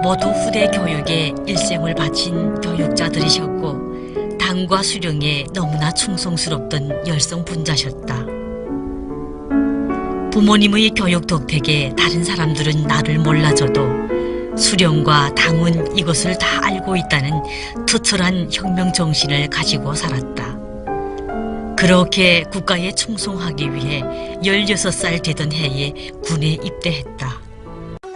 모두 후대 교육에 일생을 바친 교육자들이셨고 당과 수령에 너무나 충성스럽던 열성분자셨다. 부모님의 교육 덕택에 다른 사람들은 나를 몰라줘도 수령과 당은 이것을 다 알고 있다는 투철한 혁명 정신을 가지고 살았다. 그렇게 국가에 충성하기 위해 16살 되던 해에 군에 입대했다.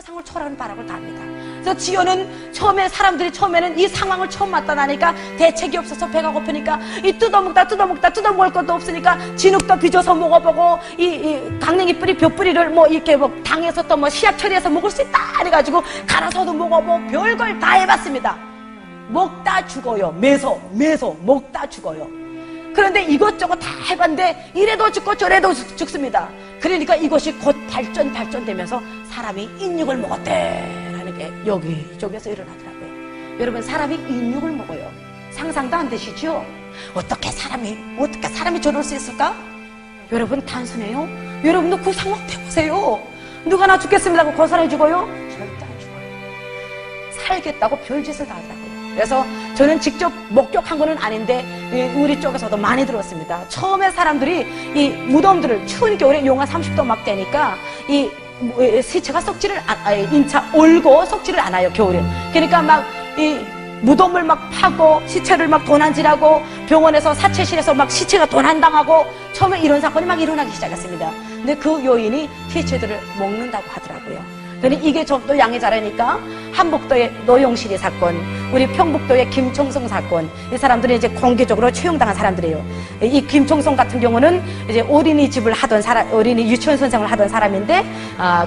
상을 초라는 바람을 다 합니다. 그래서 지효는 처음에는 이 상황을 처음 맞다나니까 대책이 없어서 배가 고프니까 이 뜯어먹을 것도 없으니까 진흙도 빚어서 먹어보고 이 강냉이 뿌리 벼뿌리를 뭐 이렇게 뭐 당에서 또 뭐 씨앗 처리해서 먹을 수 있다 해가지고 갈아서도 먹어보고 별걸 다 해봤습니다. 먹다 죽어요. 매소 먹다 죽어요. 그런데 이것저것 다 해봤는데 이래도 죽고 저래도 죽습니다. 그러니까 이것이 곧 발전되면서 사람이 인육을 먹었대라는 게 여기 이쪽에서 일어나더라고요. 여러분, 사람이 인육을 먹어요. 상상도 안 되시죠? 어떻게 사람이 저럴 수 있을까? 여러분, 단순해요. 여러분도 그 상황 해보세요. 누가 나 죽겠습니다 하고 고사해 죽어요? 절대 안 죽어요. 살겠다고 별짓을 다 하더라고요. 그래서 저는 직접 목격한 거는 아닌데 우리 쪽에서도 많이 들었습니다. 처음에 사람들이 이 무덤들을 추운 겨울에 영하 30도 막 되니까 이 시체가 인차 올고 썩지를 않아요, 겨울에. 그러니까 막 이 무덤을 막 파고 시체를 막 도난질하고 병원에서 사체실에서 막 시체가 도난당하고 처음에 이런 사건이 막 일어나기 시작했습니다. 근데 그 요인이 시체들을 먹는다고 하더라고요. 근데 이게 또 양이 자라니까 한북도의 노용실이 사건, 우리 평북도의 김총성 사건, 이 사람들이 이제 공개적으로 채용당한 사람들이에요. 이 김총성 같은 경우는 이제 어린이집을 하던 어린이 유치원 선생을 하던 사람인데,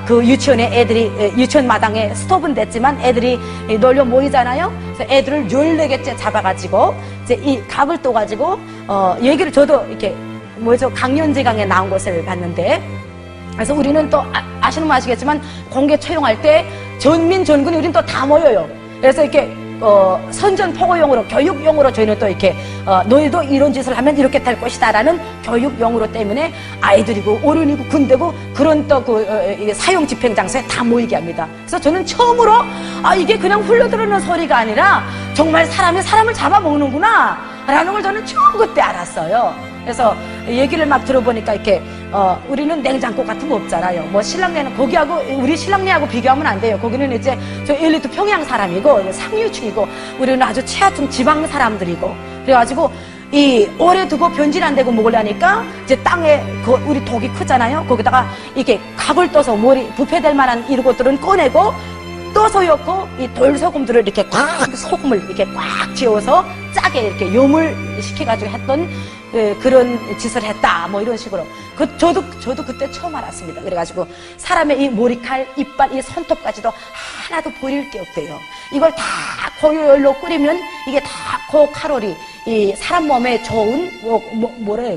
그 유치원에 애들이, 유치원 마당에 스톱은 됐지만 애들이 놀려 모이잖아요. 그래서 애들을 14개째 잡아가지고, 이제 이 각을 떠가지고, 얘기를 저도 이렇게, 강연제강에 나온 것을 봤는데, 그래서 우리는 또 아시는 분 아시겠지만 공개 채용할 때 전민 전군이 우리는 또 다 모여요. 그래서 이렇게 선전포고용으로 교육용으로 저희는 또 이렇게 너희도 이런 짓을 하면 이렇게 될 것이다라는 교육용으로 때문에 아이들이고 어른이고 군대고 그런 또 사용 집행 장소에 다 모이게 합니다. 그래서 저는 처음으로 이게 그냥 흘러들어오는 소리가 아니라 정말 사람이 사람을 잡아먹는구나 라는 걸 저는 처음 그때 알았어요. 그래서 얘기를 막 들어보니까 이렇게 우리는 냉장고 같은 거 없잖아요. 뭐 신랑네는 거기하고 우리 신랑네하고 비교하면 안 돼요. 거기는 이제 저 엘리트 평양 사람이고 상류층이고 우리는 아주 최하층 지방 사람들이고 그래가지고 이 오래 두고 변질 안 되고 먹으려니까 이제 땅에 우리 독이 크잖아요. 거기다가 이렇게 각을 떠서 부패될 만한 이런 것들은 꺼내고 떠서 였고 이 돌소금들을 이렇게 소금을 이렇게 꽉 지어서 짜게 이렇게 요물 시켜가지고 했던 그런 짓을 했다 뭐 이런 식으로 저도 그때 처음 알았습니다. 그래가지고 사람의 이 머리칼, 이빨, 이 손톱까지도 하나도 버릴 게 없대요. 이걸 다 고열로 끓이면 이게 다 고칼로리 이 사람 몸에 좋은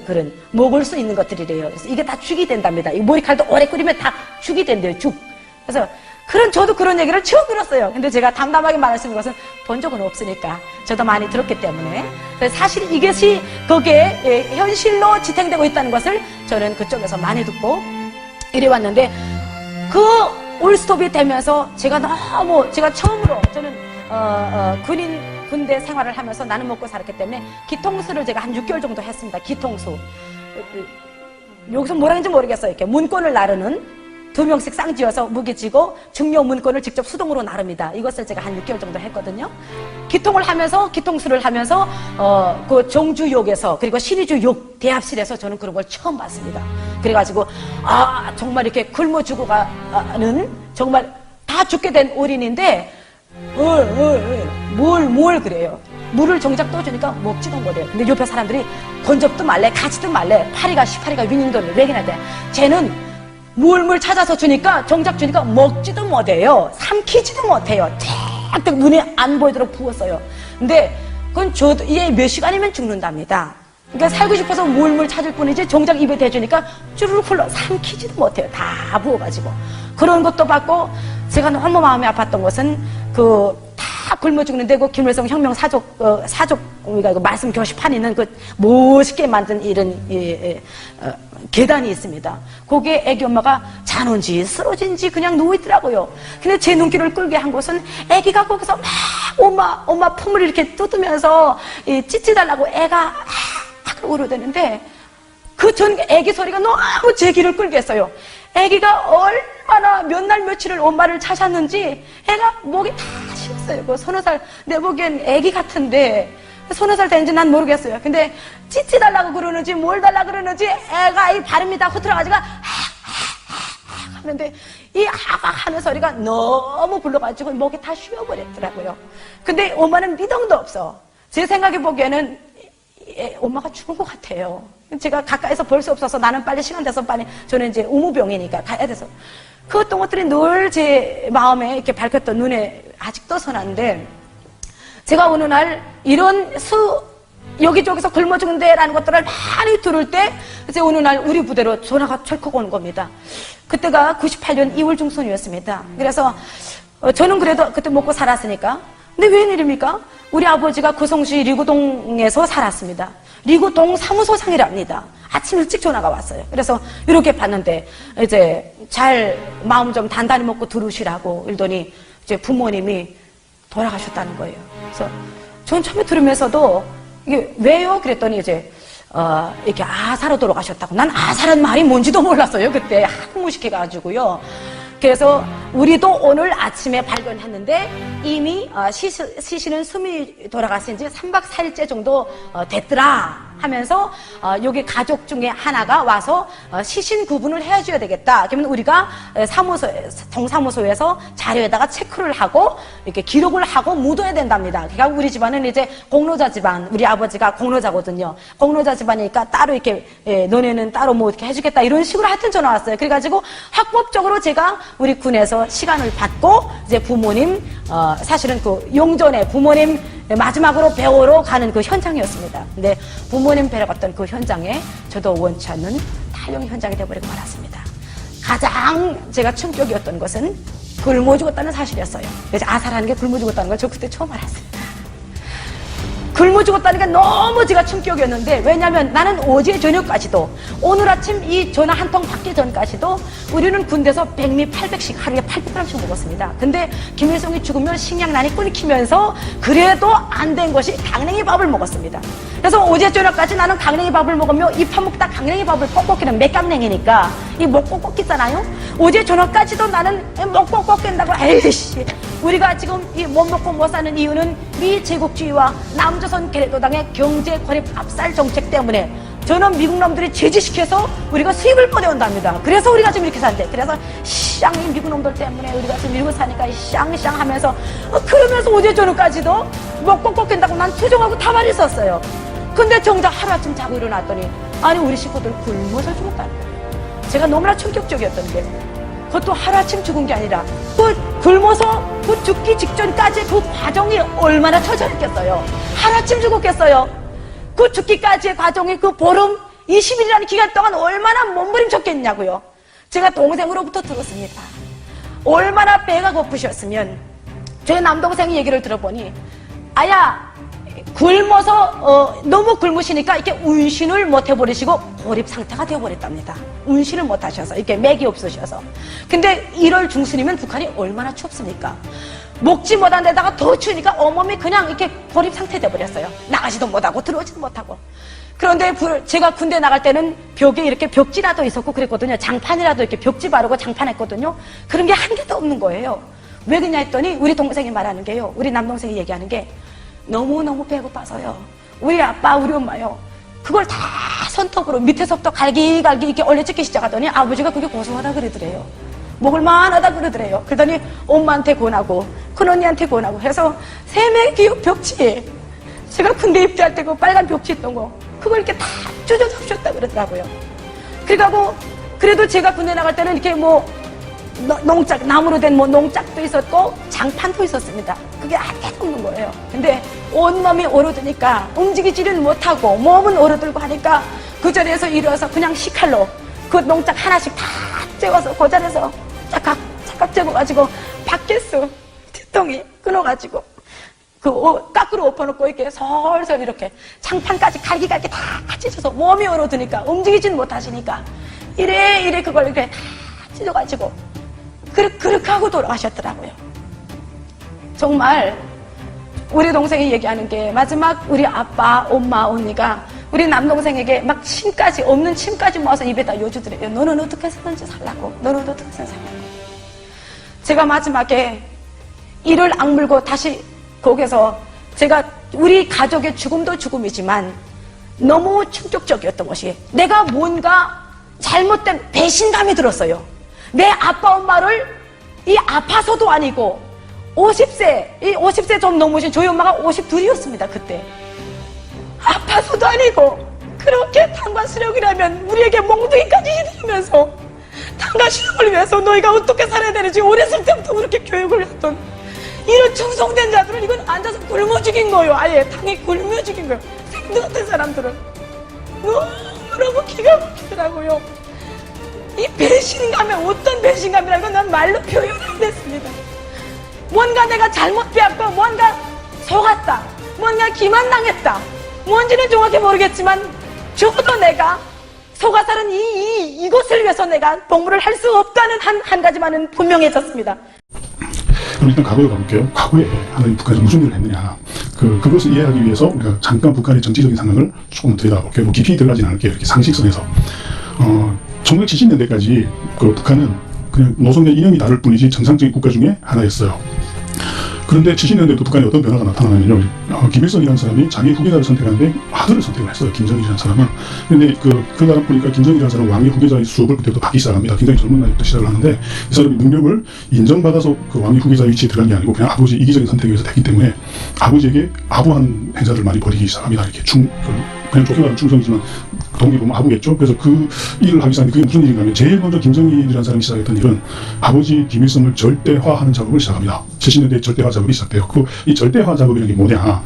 그런 먹을 수 있는 것들이래요. 그래서 이게 다 죽이 된답니다. 이 머리칼도 오래 끓이면 다 죽이 된대요. 죽. 그래서 저도 그런 얘기를 처음 들었어요. 근데 제가 담담하게 말할 수 있는 것은 본 적은 없으니까 저도 많이 들었기 때문에 사실 이것이 거기에 현실로 지탱되고 있다는 것을 저는 그쪽에서 많이 듣고 이래 왔는데 그 올스톱이 되면서 제가 처음으로 저는 군대 생활을 하면서 나는 먹고 살았기 때문에 기통수를 제가 한 6개월 정도 했습니다. 기통수. 여기서 뭐라 하는지 모르겠어요. 이렇게 문권을 나르는 2명씩 쌍지어서 무기 쥐고 중요 문건을 직접 수동으로 나릅니다. 이것을 제가 한 6개월 정도 했거든요. 기통수를 하면서 그 종주역에서 그리고 신의주역 대합실에서 저는 그런 걸 처음 봤습니다. 그래가지고 정말 이렇게 굶어 죽어가는 정말 다 죽게 된 어린인데 뭘 그래요. 물을 정작 떠주니까 먹지도 못해요. 근데 옆에 사람들이 건접도 말래 가지도 말래 파리가 윙윙거리는 왜 그러냐. 쟤는 물 찾아서 정작 주니까 먹지도 못해요. 삼키지도 못해요. 쫙 눈에 안 보이도록 부었어요. 근데 그건 저도 이게 몇 시간이면 죽는답니다. 그러니까 살고 싶어서 물 찾을 뿐이지 정작 입에 대주니까 쭈르륵 흘러 삼키지도 못해요. 다 부어가지고. 그런 것도 받고 제가 너무 마음이 아팠던 것은 다 굶어 죽는데 그 김일성 혁명 사족 우리가 그 말씀 교시판 있는 그 멋있게 만든 이런 계단이 있습니다. 거기에 애기 엄마가 자는지 쓰러진지 그냥 누워있더라고요. 근데 제 눈길을 끌게 한 것은 애기가 거기서 막 엄마 품을 이렇게 뜯으면서 찌찌 달라고 애가 울어대는데 그 전 애기 소리가 너무 제 귀를 끌게 했어요. 애기가 얼마나 몇 날 며칠을 엄마를 찾았는지 애가 목이 다 쉬었어요. 그 서너 살, 내 보기엔 애기 같은데 서너 살 되는지 난 모르겠어요. 근데 찌찌 달라고 그러는지 뭘 달라고 그러는지 애가 이 발음이 다 흐트러가지고 하는데 이 하는 소리가 너무 불러가지고 목이 다 쉬어버렸더라고요. 근데 엄마는 미동도 없어. 제 생각해 보기에는 엄마가 죽은 것 같아요. 제가 가까이서 볼 수 없어서 나는 빨리 시간 돼서 빨리 저는 이제 우무병이니까 가야 돼서 그 어떤 것들이 늘 제 마음에 이렇게 밝혔던 눈에 아직도 선한데 제가 어느 날 이런 여기저기서 굶어 죽는데라는 것들을 많이 들을 때 이제 어느 날 우리 부대로 전화가 철컥 오는 겁니다. 그때가 98년 2월 중순이었습니다. 그래서 저는 그래도 그때 먹고 살았으니까 근데 웬일입니까? 우리 아버지가 고성시 리구동에서 살았습니다. 리구동 사무소장이랍니다. 아침 일찍 전화가 왔어요. 그래서 이렇게 봤는데 이제 잘 마음 좀 단단히 먹고 들으시라고 이러더니 이제 부모님이 돌아가셨다는 거예요. 그래서 전 처음에 들으면서도 이게 왜요? 그랬더니 이제 이렇게 아사로 돌아가셨다고. 난 아사란 말이 뭔지도 몰랐어요. 그때 하도 무식해가지고요. 그래서 우리도 오늘 아침에 발견했는데 이미 시신은 숨이 돌아갔은 지 3박 4일째 정도 됐더라 하면서 여기 가족 중에 하나가 와서 시신 구분을 해줘야 되겠다. 그러면 우리가 동사무소에서 자료에다가 체크를 하고 이렇게 기록을 하고 묻어야 된답니다. 그러니까 우리 집안은 이제 공로자 집안, 우리 아버지가 공로자거든요. 공로자 집안이니까 따로 이렇게 너네는 따로 뭐 이렇게 해주겠다 이런 식으로 하여튼 전화 왔어요. 그래가지고 합법적으로 제가 우리 군에서 시간을 받고 이제 부모님 사실은 그 용전에 부모님 마지막으로 배우러 가는 그 현장이었습니다. 근데 부모님 뵈러 갔던 그 현장에 저도 원치 않는 탈영 현장이 되어버리고 말았습니다. 가장 제가 충격이었던 것은 굶어 죽었다는 사실이었어요. 그래서 아사라는 게 굶어 죽었다는 걸 저 그때 처음 알았어요. 굶어 죽었다는 게 너무 제가 충격이었는데 왜냐하면 나는 어제 저녁까지도 오늘 아침 이 전화 한 통 받기 전까지도 우리는 군대에서 100미 800씩 하루에 800g씩 먹었습니다. 근데 김일성이 죽으면 식량난이 끊기면서 그래도 안 된 것이 강냉이 밥을 먹었습니다. 그래서 어제 저녁까지 나는 강냉이 밥을 먹으며 입 한 먹다 강냉이 밥을 뻑뻑이는 맥강냉이니까 이 목 뻑뻑이잖아요. 어제 저녁까지도 나는 목 뻑뻑인다고 에이씨 우리가 지금 이 못 먹고 못 사는 이유는 미 제국주의와 남조선 계래도당의 경제 고립 압살 정책 때문에 저는 미국 놈들이 제지시켜서 우리가 수입을 꺼내온답니다. 그래서 우리가 지금 이렇게 산대. 그래서 쌍 이 미국 놈들 때문에 우리가 지금 이러고 사니까 쌍 하면서 그러면서 어제 저녁까지도 목 뻑뻑인다고 난 투정하고 가만히 있었어요. 근데 정작 하루아침 자고 일어났더니 아니 우리 식구들 굶어서 죽었다는 거예요. 제가 너무나 충격적이었던 게 그것도 하루아침 죽은 게 아니라 그 굶어서 그 죽기 직전까지 그 과정이 얼마나 처절했겠어요. 하루아침 죽었겠어요. 그 죽기까지의 과정이 그 보름 20일이라는 기간 동안 얼마나 몸부림쳤겠냐고요. 제가 동생으로부터 들었습니다. 얼마나 배가 고프셨으면 저희 남동생 얘기를 들어보니 아야 굶어서 너무 굶으시니까 이렇게 운신을 못 해버리시고 고립 상태가 되어버렸답니다. 운신을 못 하셔서 이렇게 맥이 없으셔서. 근데 1월 중순이면 북한이 얼마나 춥습니까? 먹지 못한 데다가 더 추우니까 온몸이 그냥 이렇게 고립 상태 되어버렸어요. 나가지도 못하고 들어오지도 못하고. 그런데 제가 군대 나갈 때는 벽에 이렇게 벽지라도 있었고 그랬거든요. 장판이라도 이렇게 벽지 바르고 장판했거든요. 그런 게 한 개도 없는 거예요. 왜 그러냐 했더니 우리 동생이 말하는 게요. 우리 남동생이 얘기하는 게 너무너무 배고파서요. 우리 아빠, 우리 엄마요. 그걸 다 손톱으로 밑에서부터 갈기갈기 이렇게 올려찍기 시작하더니 아버지가 그게 고소하다 그러더래요. 먹을만하다 그러더래요. 그러더니 엄마한테 권하고 큰언니한테 권하고 해서 3명의 기업 벽지 제가 군대 입대할 때 그 빨간 벽지 있던 거 그걸 이렇게 다 쭈져서 주셨다 그러더라고요. 그래가지고 그래도 제가 군대 나갈 때는 이렇게 뭐 농짝, 나무로 된 뭐 농짝도 있었고 장판도 있었습니다. 그게 한 개도 없는 거예요. 근데 온몸이 얼어드니까 움직이지는 못하고 몸은 얼어들고 하니까 그 자리에서 일어서 그냥 식칼로 그 농짝 하나씩 다 재워서 그 자리에서 착각 재워가지고 밖에서 뒤통이 끊어가지고 까꾸로 엎어놓고 이렇게 설설 이렇게 장판까지 갈기갈기 다 찢어서 몸이 얼어드니까 움직이지는 못하시니까 이래 그걸 이렇게 다 찢어가지고 그렇게 하고 돌아가셨더라고요. 정말 우리 동생이 얘기하는 게 마지막 우리 아빠, 엄마, 언니가 우리 남동생에게 막 침까지 없는 침까지 모아서 입에다 요주더래요. 너는 어떻게 해서든지 살라고. 너는 어떻게 해서든지 살라고. 제가 마지막에 이를 악물고 다시 거기서 제가 우리 가족의 죽음도 죽음이지만 너무 충격적이었던 것이 내가 뭔가 잘못된 배신감이 들었어요. 내 아빠 엄마를 이 아파서도 아니고 50세 좀 넘으신 저희 엄마가 52이었습니다. 그때 아파서도 아니고 그렇게 탄과 수령이라면 우리에게 몽둥이까지 휘두르면서 탄과 수령을 위해서 너희가 어떻게 살아야 되는지 어렸을 때부터 그렇게 교육을 했던 이런 충성된 자들은 이건 앉아서 굶어 죽인 거예요. 아예 당에 굶어 죽인 거예요. 생드 같은 사람들은 너무너무 기가 막히더라고요. 이 배신감에 어떤 배신감이라는 건 난 말로 표현이 안 됐습니다. 뭔가 내가 잘못 빼앗고 뭔가 속았다, 뭔가 기만당했다, 뭔지는 정확히 모르겠지만 적어도 내가 속아서는 이것을 위해서 내가 복무를 할 수 없다는 한 가지만은 분명해졌습니다. 그럼 일단 과거에 가볼게요. 과거에 하나님 북한에서 무슨 일을 했느냐. 그것을 이해하기 위해서 우리가 잠깐 북한의 정치적인 상황을 조금 들여다볼게요. 뭐 깊이 들어가진 않을게요. 이렇게 상식선에서. 1970년대까지 그 북한은 그냥 노선의 이념이 다를 뿐이지 정상적인 국가 중에 하나였어요. 그런데 70년대부터 북한에 어떤 변화가 나타나냐면요. 김일성이라는 사람이 자기 후계자를 선택하는데 아들을 선택을 했어요. 김정일이라는 사람은. 그런데 그 나라 보니까 김정일이라는 사람은 왕의 후계자의 수업을 그때부터 받기 시작합니다. 굉장히 젊은 나이부터 시작을 하는데 이 사람이 능력을 인정받아서 그 왕의 후계자 위치에 들어간 게 아니고 그냥 아버지 이기적인 선택에 의해서 됐기 때문에 아버지에게 아부하는 행사를 많이 벌이기 시작합니다. 이렇게 그냥 좋게 말하면 충성이지만 동기 보면 아부겠죠. 그래서 그 일을 하기 시작하는데 그게 무슨 일인가 하면 제일 먼저 김정일이라는 사람이 시작했던 일은 아버지 김일성을 절대화하는 작업을 시작합니다. 70년대에 절대화 작업이 시작돼요. 이 절대화 작업이라는 게 뭐냐.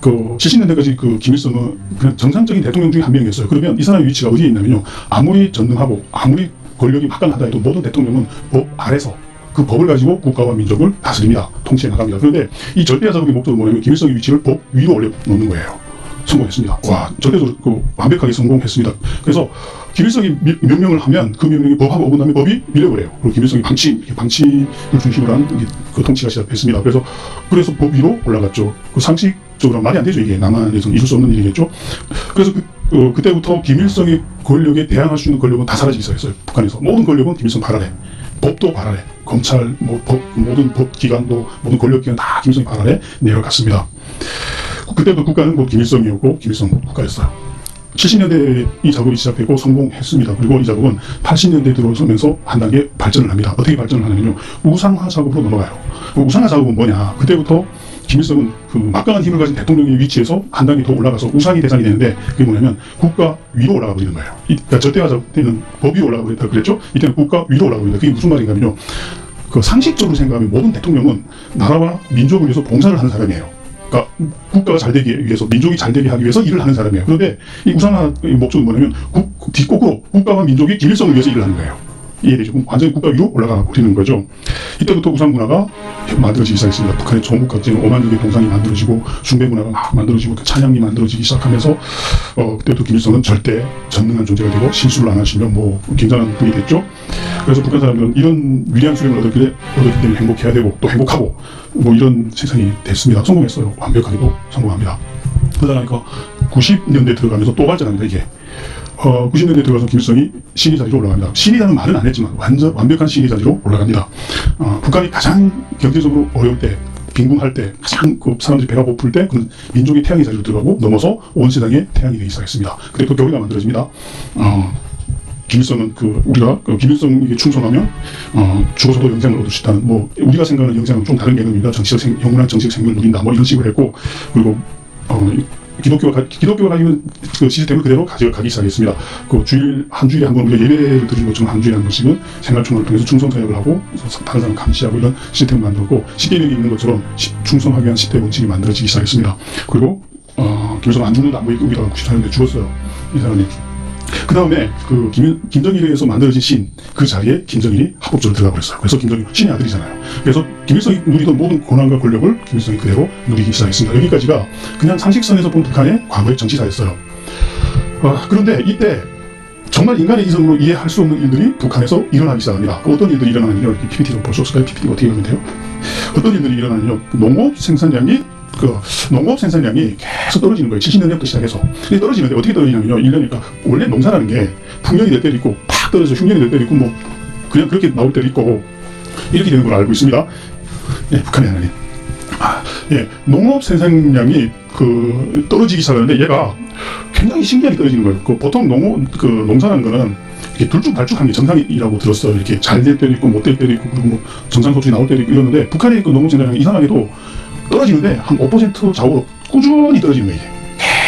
70년대까지 그 김일성은 그냥 정상적인 대통령 중에 한 명이었어요. 그러면 이 사람의 위치가 어디에 있냐면요. 아무리 전능하고 아무리 권력이 막강하다 해도 모든 대통령은 법 아래서 그 법을 가지고 국가와 민족을 다스립니다. 통치해 나갑니다. 그런데 이 절대화 작업의 목적은 뭐냐면 김일성의 위치를 법 위로 올려놓는 거예요. 성공했습니다. 와, 절대적으로 완벽하게 성공했습니다. 그래서 김일성이 명령을 하면 그 명령이 법하고 어긋나면 법이 밀려버려요. 그리고 김일성이 방치를 중심으로 한 그 통치가 시작했습니다. 그래서 법 위로 올라갔죠. 그 상식적으로 말이 안 되죠. 이게 남한에서는 있을 수 없는 일이겠죠. 그래서 그때부터 김일성의 권력에 대항할 수 있는 권력은 다 사라지기 시작했어요. 북한에서. 모든 권력은 김일성 발 아래. 법도 발 아래. 검찰, 모든 법기관도, 모든 권력기관 다 김일성이 발 아래 내려갔습니다. 그때도 국가는 김일성이었고 김일성 국가였어요. 70년대에 이 작업이 시작되고 성공했습니다. 그리고 이 작업은 80년대에 들어서면서 한 단계 발전을 합니다. 어떻게 발전을 하냐면요. 우상화 작업으로 넘어가요. 우상화 작업은 뭐냐. 그때부터 김일성은 그 막강한 힘을 가진 대통령의 위치에서 한 단계 더 올라가서 우상이 대상이 되는데 그게 뭐냐면 국가 위로 올라가 버리는 거예요. 그러니까 절대화 작업 때는 법 위로 올라가 버렸다 그랬죠. 이때는 국가 위로 올라가 버린다. 그게 무슨 말인가 하면요. 그 상식적으로 생각하면 모든 대통령은 나라와 민족을 위해서 봉사를 하는 사람이에요. 그러니까 국가가 잘 되기 위해서, 민족이 잘 되게 하기 위해서 일을 하는 사람이에요. 그런데 이 우상화의 목적은 뭐냐면 뒷거꾸로 국가와 민족이 김일성을 위해서 일을 하는 거예요. 이해되죠? 완전히 국가 위로 올라가 버리는 거죠. 이때부터 우상 문화가 만들어지기 시작했습니다. 북한의 전국 각지에 5만 개 동상이 만들어지고 숭배 문화가 막 만들어지고 찬양이 만들어지기 시작하면서 그때부터 김일성은 절대 전능한 존재가 되고 실수를 안 하시면 굉장한 분이 됐죠. 그래서 북한 사람들은 이런 위대한 수령을 얻었기 때문에 행복해야 되고 또 행복하고 이런 세상이 됐습니다. 성공했어요. 완벽하게도 성공합니다. 그러다가 90년대 들어가면서 또 발전합니다. 이게 90년대에 들어가서 김일성이 신의 자리로 올라갑니다. 신이라는 말은 안 했지만 완벽한 신의 자리로 올라갑니다. 북한이 가장 경제적으로 어려울 때, 빈곤할 때, 가장 사람들이 배가 고플 때 그 민족의 태양의 자리로 들어가고 넘어서 온 세상에 태양이 되기 시작했습니다. 그때 또 교리가 만들어집니다. 김일성은 우리가 김일성에게 충성하면 죽어서도 영생을 얻을 수 있다는 우리가 생각하는 영생은 좀 다른 개념입니다. 영원한 정치적 생명을 누린다. 이런 식으로 했고 그리고 기독교가 가지고 그 시스템을 그대로 가져가기 시작했습니다. 한 주일에 한 번 우리가 예배를 드리는 것처럼 한 주일에 한 번씩은 생활총회를 통해서 충성 사역을 하고 다른 사람 감시하고 이런 시스템을 만들고 십계명이 있는 것처럼 충성하기 위한 10대 원칙이 만들어지기 시작했습니다. 그리고 김일성은 안 죽는다. 우리가 94년대 죽었어요. 이 사람이. 그 다음에 그 김정일에 의해서 만들어진 신, 그 자리에 김정일이 합법적으로 들어가 버렸어요. 그래서 김정일 신의 아들이잖아요. 그래서 김일성이 누리던 모든 권한과 권력을 김일성이 그대로 누리기 시작했습니다. 여기까지가 그냥 상식선에서 본 북한의 과거의 정치사였어요. 그런데 이때 정말 인간의 이성으로 이해할 수 없는 일들이 북한에서 일어나기 시작합니다. 어떤 일들이 일어나는요? 이렇게 PPT 좀 볼 수 없을까요? PPT가 어떻게 하면 돼요? 어떤 일들이 일어나는요? 농업 생산량이 계속 떨어지는 거예요. 70년대부터 시작해서. 근데 떨어지는데 어떻게 떨어지냐면요. 1년이니까 원래 농사라는 게 풍년이 될 때도 있고 팍 떨어져서 흉년이 될 때도 있고 뭐 그냥 그렇게 나올 때도 있고 이렇게 되는 걸 알고 있습니다. 예, 북한의 하나님. 농업 생산량이 떨어지기 시작하는데 얘가 굉장히 신기하게 떨어지는 거예요. 보통 농사라는 거는 이렇게 둘쭉달쭉한 게 정상이라고 들었어요. 이렇게 잘 될 때도 있고 못 될 때도 있고 그리고 뭐 정상 소출이 나올 때도 있고 이러는데 북한의 농업 생산량이 이상하게도 떨어지는데 한 5% 좌우로 꾸준히 떨어지는 거예요.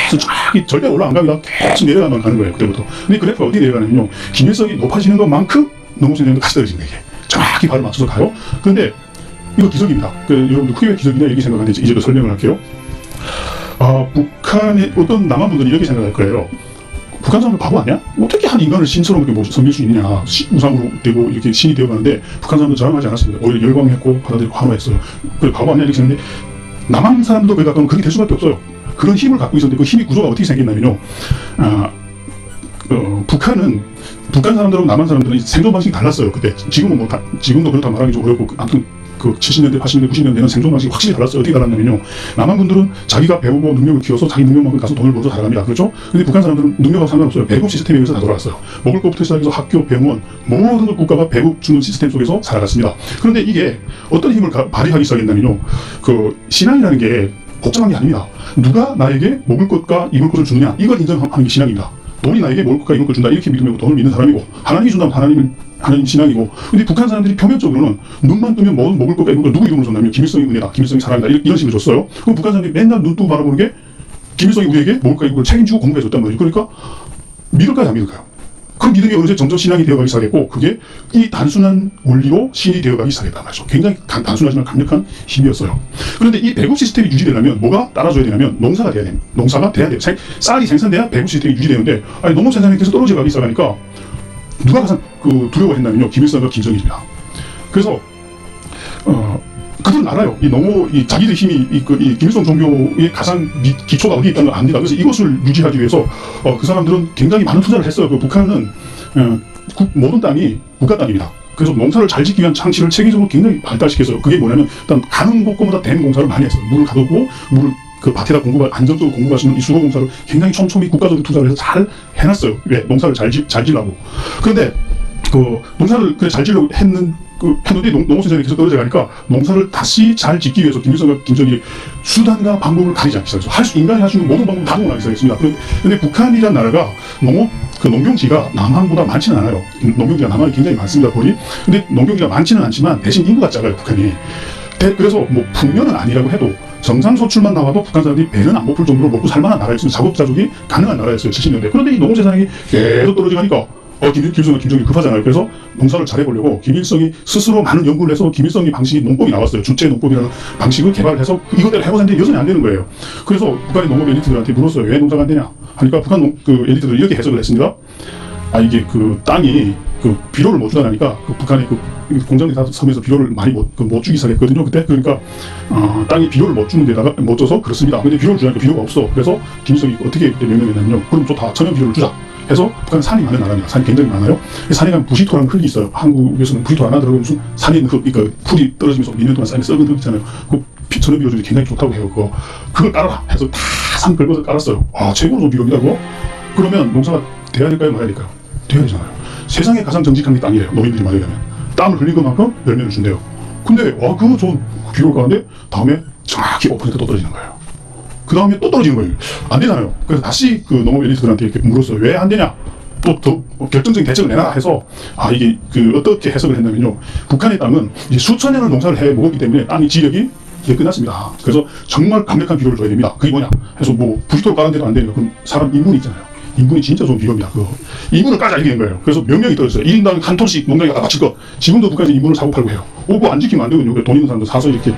계속 쫙 절대 올라 안 갑니다. 계속 내려가만 가는 거예요. 그때부터. 근데 그래프가 어떻게 내려가냐면요. 김일성이 높아지는 것만큼 농업 생산량도 같이 떨어지는 거예요. 정확히 발을 맞춰서 가요. 그런데 이거 기적입니다. 여러분들 후회 기적이냐 이렇게 생각하는데 이제도 설명을 할게요. 북한의 어떤 남한 분들이 이렇게 생각할 거예요. 북한 사람들 바보 아니야? 어떻게 한 인간을 신처럼 이렇게 섬길 수 있느냐. 우상으로 되고 이렇게 신이 되어가는데 북한 사람들 저항하지 않았습니다. 오히려 열광했고 받아들이고 환호했어요. 그래 바보 아니야 이렇게 생각했는데 남한 사람들도 그렇게 될 수밖에 없어요. 그런 힘을 갖고 있었는데 그 힘의 구조가 어떻게 생겼냐면요. 북한 사람들하고 남한 사람들은 생존 방식이 달랐어요. 그때 지금은 지금도 그렇다 말하기 좀 어렵고 아무튼 70년대, 80년대, 90년대는 생존 방식이 확실히 달랐어요. 어떻게 달랐냐면요. 남한 분들은 자기가 배우고 능력을 키워서 자기 능력만큼 가서 돈을 벌어서 살아갑니다. 그렇죠? 근데 북한 사람들은 능력하고 상관없어요. 배급 시스템에 의해서 다 돌아갔어요. 먹을 것부터 시작해서 학교, 병원, 모든 걸 국가가 배급 주는 시스템 속에서 살아갔습니다. 그런데 이게 어떤 힘을 발휘하기 시작했냐면요. 신앙이라는 게 복잡한 게 아닙니다. 누가 나에게 먹을 것과 입을 것을 주느냐 이걸 인정하는 게 신앙입니다. 돈이 나에게 먹을 것과 입을 것을 준다 이렇게 믿으면 돈을 믿는 사람이고 하나님이 준다면 하나님 신앙이고. 근데 북한 사람들이 표면적으로는 눈만 뜨면 먹을 것과 입을 것 누구 이름으로 줬냐면 김일성이 은혜다, 김일성이 사랑이다 이런 식으로 줬어요. 그럼 북한 사람들이 맨날 눈 뜨고 바라보는 게 김일성이 우리에게 먹을 것과 입을 것을 책임지고 공부해줬단 말이죠. 그러니까 믿을까요 안 믿을까요? 그 믿음이 어느새 점점 신앙이 되어가기 시작했고 그게 이 단순한 원리로 신이 되어가기 시작했단 말이죠. 굉장히 단순하지만 강력한 힘이었어요. 그런데 이 배급 시스템이 유지되려면 뭐가 따라줘야 되냐면 농사가 돼야 됩니다. 농사가 돼야 돼요. 쌀이 생산돼야 배급 시스템이 유지되는데 농업 생산이 계속 떨어져가기 시작하니까 누가 가장 두려워했냐면요. 김일성과 김정일입니다. 그래서 그들은 알아요. 자기들 힘이 이 김일성 종교의 가장 기초가 어디 있다는 걸 압니다. 그래서 이것을 유지하기 위해서 그 사람들은 굉장히 많은 투자를 했어요. 북한은 모든 땅이 국가 땅입니다. 그래서 농사를 잘 짓기 위한 장치를 체계적으로 굉장히 발달시켰어요. 그게 뭐냐면 일단 가는 곳마다 댐 공사를 많이 했어요. 물을 가두고 물을 밭에다 안정적으로 공급할 수 있는 이 수거 공사를 굉장히 촘촘히 국가적인 투자를 해서 잘 해놨어요. 왜? 농사를 잘 지려고. 그런데 농사를 잘 지려고 했는데 농업 생산이 계속 떨어져 가니까 농사를 다시 잘 짓기 위해서 김일성과 김정일이 수단과 방법을 가리지 않기 시작했어요. 인간이 할 수 있는 모든 방법을 다 동원하기 시작했습니다. 그런데 북한이라는 나라가 농경지가 남한보다 많지는 않아요. 농경지가 남한이 굉장히 많습니다. 근데 농경지가 많지는 않지만 대신 인구가 작아요. 북한이. 그래서 풍년은 아니라고 해도 정상 소출만 나와도 북한 사람들이 배는 안 고플 정도로 먹고 살만한 나라였습니다. 자급자족이 가능한 나라였어요. 70년대. 그런데 이 농업 생산이 계속 떨어져 가니까 김일성과 김정일이 급하잖아요. 그래서 농사를 잘해보려고 김일성이 스스로 많은 연구를 해서 김일성의 방식이 농법이 나왔어요. 주체 농법이라는 방식을 개발해서 이것대로 해보자 했는데 여전히 안 되는 거예요. 그래서 북한의 농업 엘리트들한테 물었어요. 왜 농사가 안 되냐 하니까 북한 엘리트들이 이렇게 해석을 했습니다. 이게 땅이 비료를 못 주다니까 북한의 공장들 다 섬에서 비료를 많이 못 주기 시작했거든요. 그때 그러니까 땅이 비료를 못 주는 데다가 못 줘서 그렇습니다. 근데 비료를 주니까 비료가 없어. 그래서 김일성이 어떻게 명령했냐면요. 그럼 좋다. 천연 비료를 주자. 해서 북한은 산이 많은 나라입니다. 산이 굉장히 많아요. 산에 가면 부시토라는 흙이 있어요. 한국에서는 부시토 하나 들어가면 무슨 산에 있는 흙, 그러니까 풀이 떨어지면서 몇 년 동안 쌓인 썩은 흙 있잖아요. 천연 비료 중에 굉장히 좋다고 해요. 그걸 깔아라 해서 다 산 긁어서 깔았어요. 최고로 좋은 비료입니다. 그러면 농사가 돼야 될까요? 말아야 될까요? 돼야 되잖아요. 세상에 가장 정직한 게 땅이래요. 노인들이 말하면 땀을 흘린 것만큼 열매를 준대요. 근데 그 좋은 비료를 가는데 다음에 정확히 5% 또 떨어지는 거예요. 그 다음에 또 떨어지는 거예요. 안 되잖아요. 그래서 다시 농업 엘리트들한테 이렇게 물었어요. 왜 안 되냐? 또 더 결정적인 대책을 내놔 해서 이게 어떻게 해석을 했냐면요. 북한의 땅은 이제 수천 년을 농사를 해 먹었기 때문에 땅의 지력이 이제 끝났습니다. 그래서 정말 강력한 비료를 줘야 됩니다. 그게 뭐냐? 해서 부시토를 깔았는데도 안 되니까 그럼 사람 인분이 있잖아요. 인분이 진짜 좋은 비료입니다. 인분을 까자 이렇게 된 거예요. 그래서 명령이 떨어졌어요. 1인당 한 톤씩 농장에 갖다 바칠 것. 지금도 북한에서 인분을 사고 팔고 해요. 그거 안 지키면 안 되거든요. 돈 있는 사람들 사서 이렇게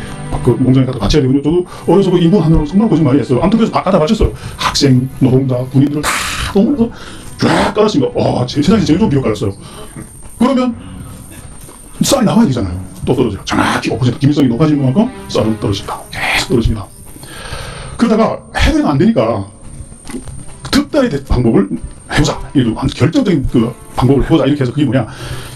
농장에 갖다 바쳐야 되거든요. 저도 어려서 인분 하느라고 정말 고생 많이 했어요. 아무튼 그래서 갖다 바쳤어요. 학생, 노동자, 군인들 다 동원해서 쫙 깔았습니다. 세상에서 제일 좋은 비료 깔았어요. 그러면 쌀이 나와야 되잖아요. 또 떨어져요. 정확히 5% 기밀성이 높아지는 만큼 쌀은 떨어집니다. 계속 떨어집니다. 그러다가 해결이 안 되니까 특단의 방법을 해보자. 결정적인 그 방법을 해보자. 이렇게 해서 그게 뭐냐.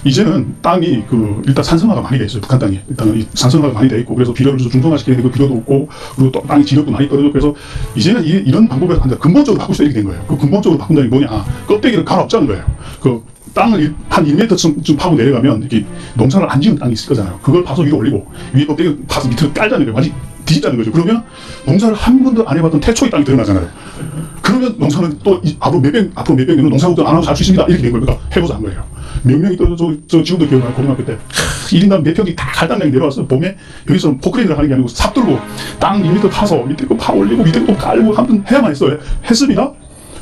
이제는 땅이 일단 산성화가 많이 돼 있어요. 북한 땅이. 일단은 산성화가 많이 돼 있고, 그래서 비료를 중성화시키는 그 비료도 없고, 그리고 또 땅이 지력도 많이 떨어졌고, 그래서 이제는 이런 방법을 근본적으로 바꿀 수 있게 된 거예요. 그 근본적으로 바꾼다는 게 뭐냐. 껍데기를 갈아엎자는 거예요. 그 땅을 한 1m쯤 파고 내려가면 이렇게 농사를 안 지은 땅이 있을 거잖아요. 그걸 파서 위로 올리고, 위에 껍데기를 파서 밑으로 깔자는 거예요. 완전히 뒤집자는 거죠. 그러면 농사를 한 번도 안 해봤던 태초의 땅이 드러나잖아요. 그러면 농사는 또 앞으로 몇 백 년은 농사국도 안 하고 살 수 있습니다. 이렇게 된 거예요. 그러니까 해보자 한 거예요. 명령이 떨어져, 저 지금도 기억나요. 고등학교 때 1인당 몇 평이 다 갈당량이 내려와서 봄에 여기서 포크레인을 하는 게 아니고 삽 들고 땅 2m 파서 밑에 거 파 올리고 밑에 거 깔고 아무튼 해야만 했어요. 했습니다.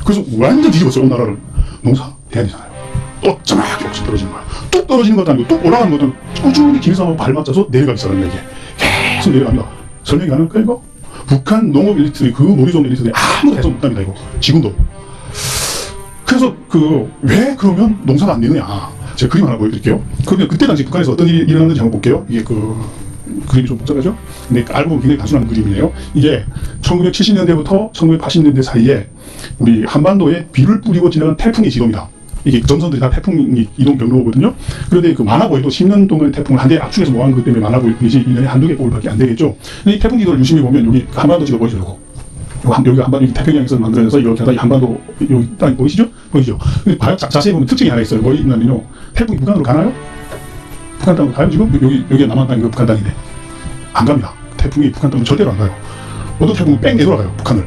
그래서 완전 뒤집었어요. 온 나라를. 농사 돼야 되잖아요. 또 정확히 없이 떨어지는 거예요. 뚝 떨어지는 것도 아니고 뚝 올라가는 것도 꾸준히 기밀상하고 발맞춰서 내려가기 시작합니다. 이게 계속 내려갑니다. 설명이 가능할까 이거? 북한 농업 엘리트들이 그 놀이종 엘리트들이 아무도 해석 못합니다. 이거 지금도. 그래서 왜 그러면 농사가 안 되느냐. 제가 그림 하나 보여드릴게요. 그러면 그때 당시 북한에서 어떤 일이 일어났는지 한번 볼게요. 이게 그림이 좀 복잡하죠? 근데 알고 보면 굉장히 단순한 그림이에요. 이게 1970년대부터 1980년대 사이에 우리 한반도에 비를 뿌리고 지나간 태풍의 지도입니다. 이게 전선들이 다 태풍이 이동 경로거든요. 그런데 그 만화보에도 10년 동안의 태풍을 한 대 압축해서 모아놓은 것 때문에 만화보일 뿐이지 1년에 한두 개 뽑을밖에 안 되겠죠. 근데 이 태풍 지도를 유심히 보면 여기 한반도 지도 보이죠? 여기가 한반도, 여기 태평양에서 만들어져서 이렇게 하다 한반도 여기 땅이 보이시죠? 보이죠? 근데 자세히 보면 특징이 하나 있어요. 뭐 있냐면요. 태풍이 북한으로 가나요? 북한 땅으로 가요? 지금? 여기가 남한 땅이고 북한 땅인데. 안 갑니다. 태풍이 북한 땅으로 절대로 안 가요. 어떤 태풍은 뺑 내돌아가요, 북한을.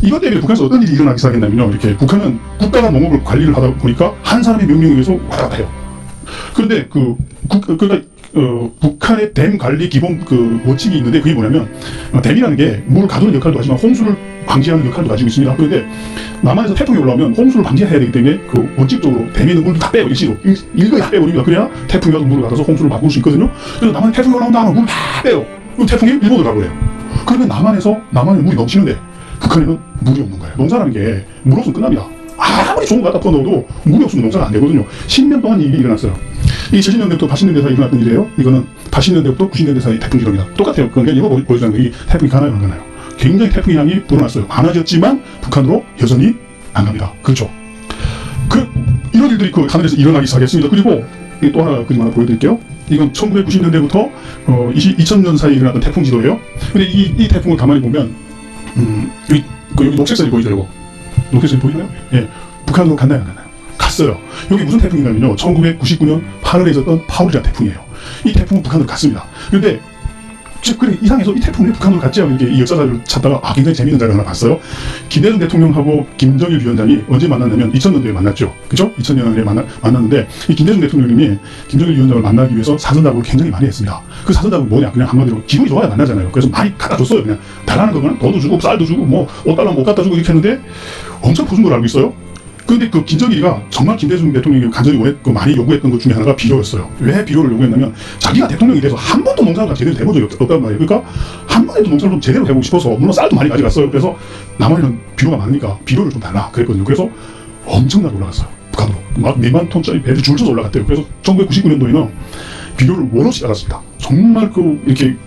이것 때문에 북한에서 어떤 일이 일어나기 시작했냐면요. 이렇게 북한은 국가가 농업을 관리를 하다 보니까 한 사람의 명령에 의해서 왔다 갔다 해요. 그런데 북한의 댐 관리 기본 원칙이 있는데 그게 뭐냐면 댐이라는 게 물을 가두는 역할도 하지만 홍수를 방지하는 역할도 가지고 있습니다. 그런데 남한에서 태풍이 올라오면 홍수를 방지해야 되기 때문에 원칙적으로 댐에 있는 물을 다 빼요. 일시로. 일거에 다 빼버립니다. 그래야 태풍이 와서 물을 가둬서 홍수를 바꿀 수 있거든요. 그래서 남한에 태풍이 올라온다 하면 물을 다 빼요. 그럼 태풍이 일본으로 가버려요. 그러면 남한에 물이 넘치는데 북한에는 물이 없는 거예요. 농사라는 게 물 없으면 끝납니다. 아무리 좋은 거 갖다 퍼넣어도 물이 없으면 농사가 안 되거든요. 10년 동안 이 일이 일어났어요. 이 70년대부터 80년대 사이 일어났던 일이에요. 이거는 80년대부터 90년대 사이 태풍 기록입니다. 똑같아요. 그러니까 이거 보여주는 게 이 태풍이 가나요, 안 가나요? 굉장히 태풍 양이 불어났어요. 많아졌지만 북한으로 여전히 안 갑니다. 그렇죠. 이런 일들이 하늘에서 일어나기 시작했습니다. 그리고 또 하나 그림 하나 보여드릴게요. 이건 1990년대부터 2000년 사이에 일어났던 태풍 지도예요. 근데 이 태풍을 가만히 보면 여기 녹색선이 보이죠, 이거? 녹색선이 보이나요? 예. 북한으로 갔나요, 안 갔나요? 갔어요. 여기 무슨 태풍이냐면요. 1999년 8월에 있었던 파울이라는 태풍이에요. 이 태풍은 북한으로 갔습니다. 그런데 그래 이상해서 이 태풍이 북한으로 갔지 하고 이렇게 이 역사사를 찾다가 굉장히 재미있는 자료를 하나 봤어요. 김대중 대통령하고 김정일 위원장이 언제 만났냐면 2000년도에 만났죠. 그죠? 2000년도에 만났는데 이 김대중 대통령님이 김정일 위원장을 만나기 위해서 사전 작업을 굉장히 많이 했습니다. 그 사전 작업은 뭐냐? 그냥 한마디로 기분이 좋아야 만나잖아요. 그래서 많이 갖다 줬어요. 그냥 달라는 거면 돈도 주고 쌀도 주고 뭐 옷 달라면 옷 갖다 주고 이렇게 했는데 엄청 퍼준 걸 알고 있어요. 그런데 김정일이가 정말 김대중 대통령이 간절히 많이 요구했던 것 중에 하나가 비료였어요. 왜 비료를 요구했냐면 자기가 대통령이 돼서 한 번도 농사를 제대로 해본 적이 없단 말이에요. 그러니까 한 번에도 농사를 좀 제대로 해보고 싶어서 물론 쌀도 많이 가져갔어요. 그래서 남한에는 비료가 많으니까 비료를 좀 달라 그랬거든요. 그래서 엄청나게 올라갔어요. 북한으로. 막 4만 톤짜리 배를 줄 서서 올라갔대요. 그래서 1999년도에는 비료를 원없이 알았습니다. 정말 이렇게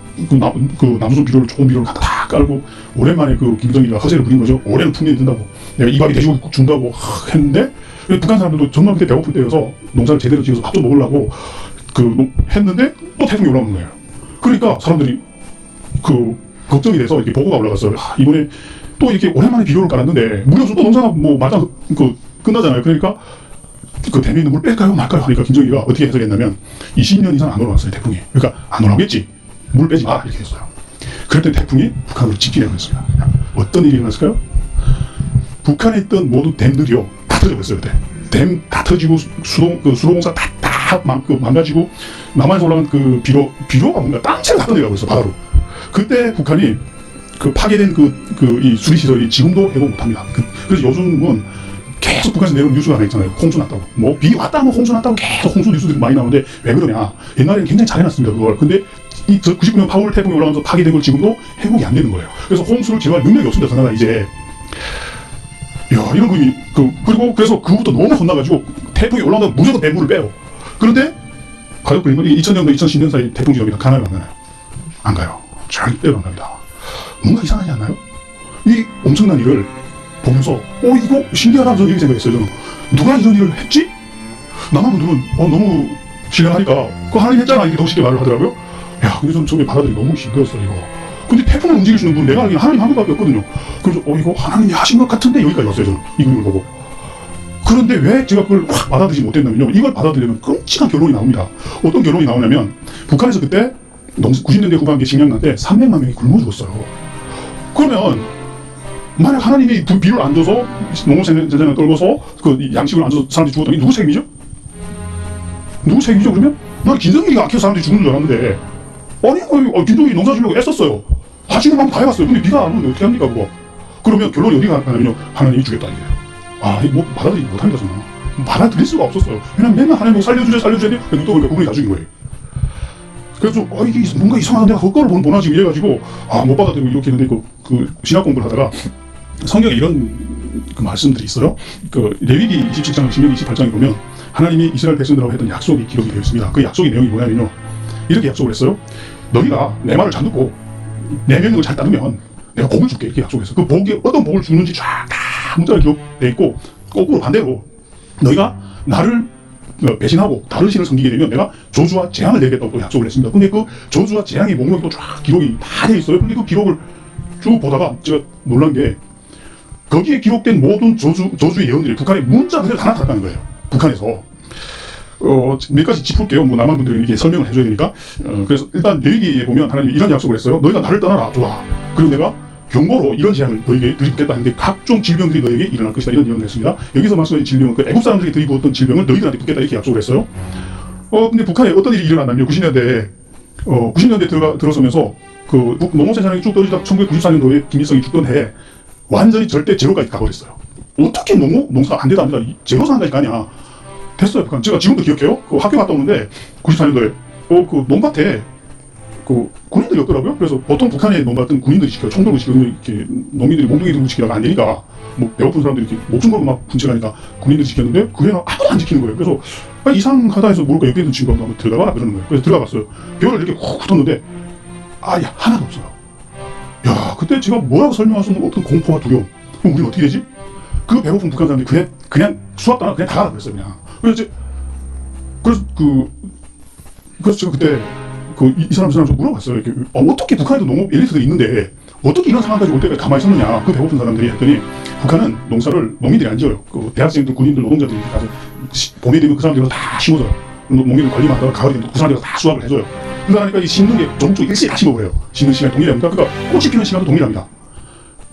나무선 비료를 좋은 비료를 갖다 다 깔고 오랜만에 김정일이가 허세를 부린 거죠. 올해는 풍년이 든다고 내가 이박이 돼지고기 준다고 했는데 북한 사람들도 정말 그때 배고플 때여서 농사를 제대로 지어서 밥 좀 먹으려고 했는데 또 태풍이 올라오는 거예요. 그러니까 사람들이 걱정이 돼서 이렇게 보고가 올라갔어요. 이번에 또 이렇게 오랜만에 비료를 깔았는데 물이 없어서 또 농사가 말짱 끝나잖아요. 그러니까 댐에 있는 물 뺄까요 말까요 하니까 김정일이가 어떻게 해석했냐면 20년 이상 안 올라왔어요 태풍이. 그러니까 안 올라오겠지. 물 빼지 마라 이렇게 했어요. 그랬더니 태풍이 북한으로 직진해 버렸습니다. 어떤 일이 일어났을까요? 북한에 있던 모든 댐들이요 다 터져버렸어요. 그때 댐 다 터지고 수로공사 다 망가지고 남한에서 올라간 비료가 뭔가 땅채를 다 떠내가고 있어 바다로. 그때 북한이 파괴된 이 수리시설이 지금도 회복 못합니다. 그래서 요즘은 계속 북한에서 내려온 뉴스가 하나 있잖아요. 홍수 났다고. 비 왔다 하면 홍수 났다고 계속 홍수 뉴스들이 많이 나오는데 왜 그러냐. 옛날에는 굉장히 잘해놨습니다. 그걸. 근데 이 99년 파울 태풍이 올라오면서 파괴된 걸 지금도 회복이 안 되는 거예요. 그래서 홍수를 제어할 능력이 없습니다. 그 나라 이제 야, 이런 분이, 그리고 그래서 그부터 너무 혼나가지고 태풍이 올라오면 무조건 배물을 빼요. 그런데, 과연 그 2000년도 2010년 사이 태풍 지역이나 가나요, 안 가나요? 안 가요. 절대로 안 갑니다. 뭔가 이상하지 않나요? 이 엄청난 일을 보면서, 이거 신기하다, 저는 이렇게 생각했어요, 저는. 누가 이런 일을 했지? 남한 분들은, 너무 신뢰하니까, 그거 하나님 했잖아, 이렇게 더 쉽게 말을 하더라고요. 야, 근데 저는 저게 받아들이기 너무 힘들었어, 이거. 근데 태풍을 움직일 수 있는 분, 내가 알기로는 하나님 한 분밖에 없거든요. 그래서, 이거 하나님이 하신 것 같은데, 여기까지 왔어요, 저는. 이 그림을 보고. 그런데 왜 제가 그걸 확 받아들이지 못했냐면요. 이걸 받아들이면 끔찍한 결론이 나옵니다. 어떤 결론이 나오냐면, 북한에서 그때 90년대 후반기 식량난 때 300만 명이 굶어 죽었어요. 그러면, 만약 하나님이 비를 안 줘서, 농업생산을 떨궈서, 양식을 안 줘서 사람들이 죽었다면 누구 책임이죠? 누구 책임이죠, 그러면? 난 김정일이가 악해서 사람들이 죽는 줄 알았는데, 아니, 김정일이 농사 지으려고 애썼어요. 하시는 방법 다 해봤어요. 근데 비가 안 오는데 어떻게 합니까, 그거? 그러면 결론이 어디가 가냐면요. 하나님이 주겠다, 이게요. 이거 받아들이지 못합니다, 저는. 받아들일 수가 없었어요. 왜냐면 맨날 하나님 살려줘야 돼. 눈 떠보니까 그분이 다 죽인 거예요. 그래서, 이게 뭔가 이상하다. 내가 그걸 보나 지금 이래가지고, 못 받아들이고 이렇게 했는데, 신학 공부를 하다가, 성경에 이런 말씀들이 있어요. 레위기 27장, 신명기 28장에 보면, 하나님이 이스라엘 백성들하고 했던 약속이 기록이 되어 있습니다. 그 약속의 내용이 뭐냐면요. 이렇게 약속을 했어요. 너희가 내 말을 잘 듣고, 내 명령을 잘 따르면, 내가 복을 줄게. 이렇게 약속했어. 그 복이 어떤 복을 주는지 쫙 다 문자로 기록되어 있고, 거꾸로 반대로, 너희가 나를 배신하고 다른 신을 섬기게 되면 내가 저주와 재앙을 내리겠다고 또 약속을 했습니다. 근데 그 저주와 재앙의 목록이 또 쫙 기록이 다 되어 있어요. 근데 그 기록을 쭉 보다가 제가 놀란 게, 거기에 기록된 모든 저주의 예언들이 북한의 문자 그대로 다 나타났다는 거예요. 북한에서. 몇 가지 짚을게요. 남한 분들이 이렇게 설명을 해줘야 되니까. 그래서 일단 레위기에 보면 하나님이 이런 약속을 했어요. 너희가 나를 떠나라. 좋아. 그리고 내가 경고로 이런 재앙을 너에게 들이붓겠다 했는데 각종 질병들이 너에게 일어날 것이다. 이런 예언을 했습니다. 여기서 말씀하신 질병은 애국 사람들이 들이부었던 질병을 너희들한테 붓겠다. 이렇게 약속을 했어요. 근데 북한에 어떤 일이 일어났냐면 90년대 들어서면서 농업 생산량이 쭉 떨어지다 1994년도에 김일성이 죽던 해에 완전히 절대 제로까지 가버렸어요. 어떻게 농사가 안 되다 제로 상까지 가냐. 됐어요, 북한. 제가 지금도 기억해요. 학교 갔다 오는데 94년도에 논밭에 군인들이 없더라고요. 그래서 보통 북한의 논밭은 군인들이 시켜요. 총 들고 시키고 이렇게 농민들이 몽둥이 들고 시키다가 안 되니까 배고픈 사람들이 이렇게 목숨 걸고 막 분출하니까 군인들이 시켰는데 그게 아무도 안 지키는 거예요. 그래서 이상하다 해서 모르고 옆에 있는 친구가 한번 들어가라 그러는 거예요. 그래서 들어가봤어요. 벼를 이렇게 훅 훑었는데 하나도 없어요. 야, 그때 제가 뭐라고 설명할 수 없는 어떤 공포와 두려움. 그럼 우리는 어떻게 되지? 그 배고픈 북한 사람들이 그냥 수학도 안 하고 그냥 다 가라 그랬어요, 그냥. 그래서 제가 그때 이 사람 좀 물어봤어요. 이렇게, 어떻게 북한에도 농업 엘리트들이 있는데 어떻게 이런 상황까지 올 때까지 가만히 있었느냐. 그 배고픈 사람들이 했더니 북한은 농사를 농민들이 안 지어요. 대학생들, 군인들, 노동자들이 가서 봄이 되면 그 사람들이 다 심어줘요. 농민들 관리만 하다가 가을이 되면 그 사람들이 다 수확을 해줘요. 그러니까 이 심는 게 전국 일시에 다 심어버려요. 심는 시간이 동일합니다. 그러니까 꽃이 피는 시간도 동일합니다.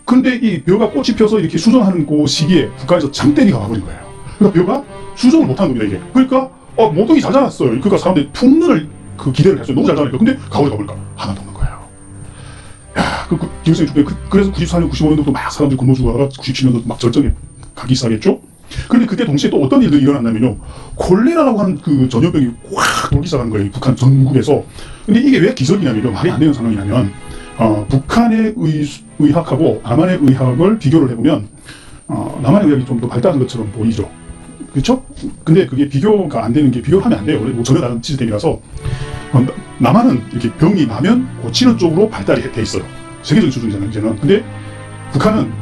근데 이 벼가 꽃이 펴서 이렇게 수정하는 그 시기에 북한에서 장대비가 와버린 거예요. 그러니까 벼가 수정을 못하는 겁니다, 이게. 그러니까 모종이 잘 자랐어요. 그러니까 사람들이 풍년을 기대를 했어요. 너무 잘 자라니까. 근데 가을에 가보니까 하나도 없는 거예요. 야, 김일성이 죽게 그래서 94년, 95년도도 막 사람들이 굶어 죽어가다가 97년도 막 절정에 가기 시작했죠. 그런데 그때 동시에 또 어떤 일들이 일어났냐면요. 콜레라라고 하는 전염병이 확 돌기 시작한 거예요. 북한 전국에서. 근데 이게 왜 기적이냐면요. 말이 안 되는 상황이냐면 북한의 의학하고 남한의 의학을 비교를 해보면 남한의 의학이 좀 더 발달한 것처럼 보이죠. 그렇죠? 근데 그게 비교가 안 되는 게 비교를 하면 안 돼요. 원래 전혀 다른 시스템이라서 남한은 이렇게 병이 나면 고치는 쪽으로 발달이 돼 있어요. 세계적인 수준이잖아요, 이제는. 근데 북한은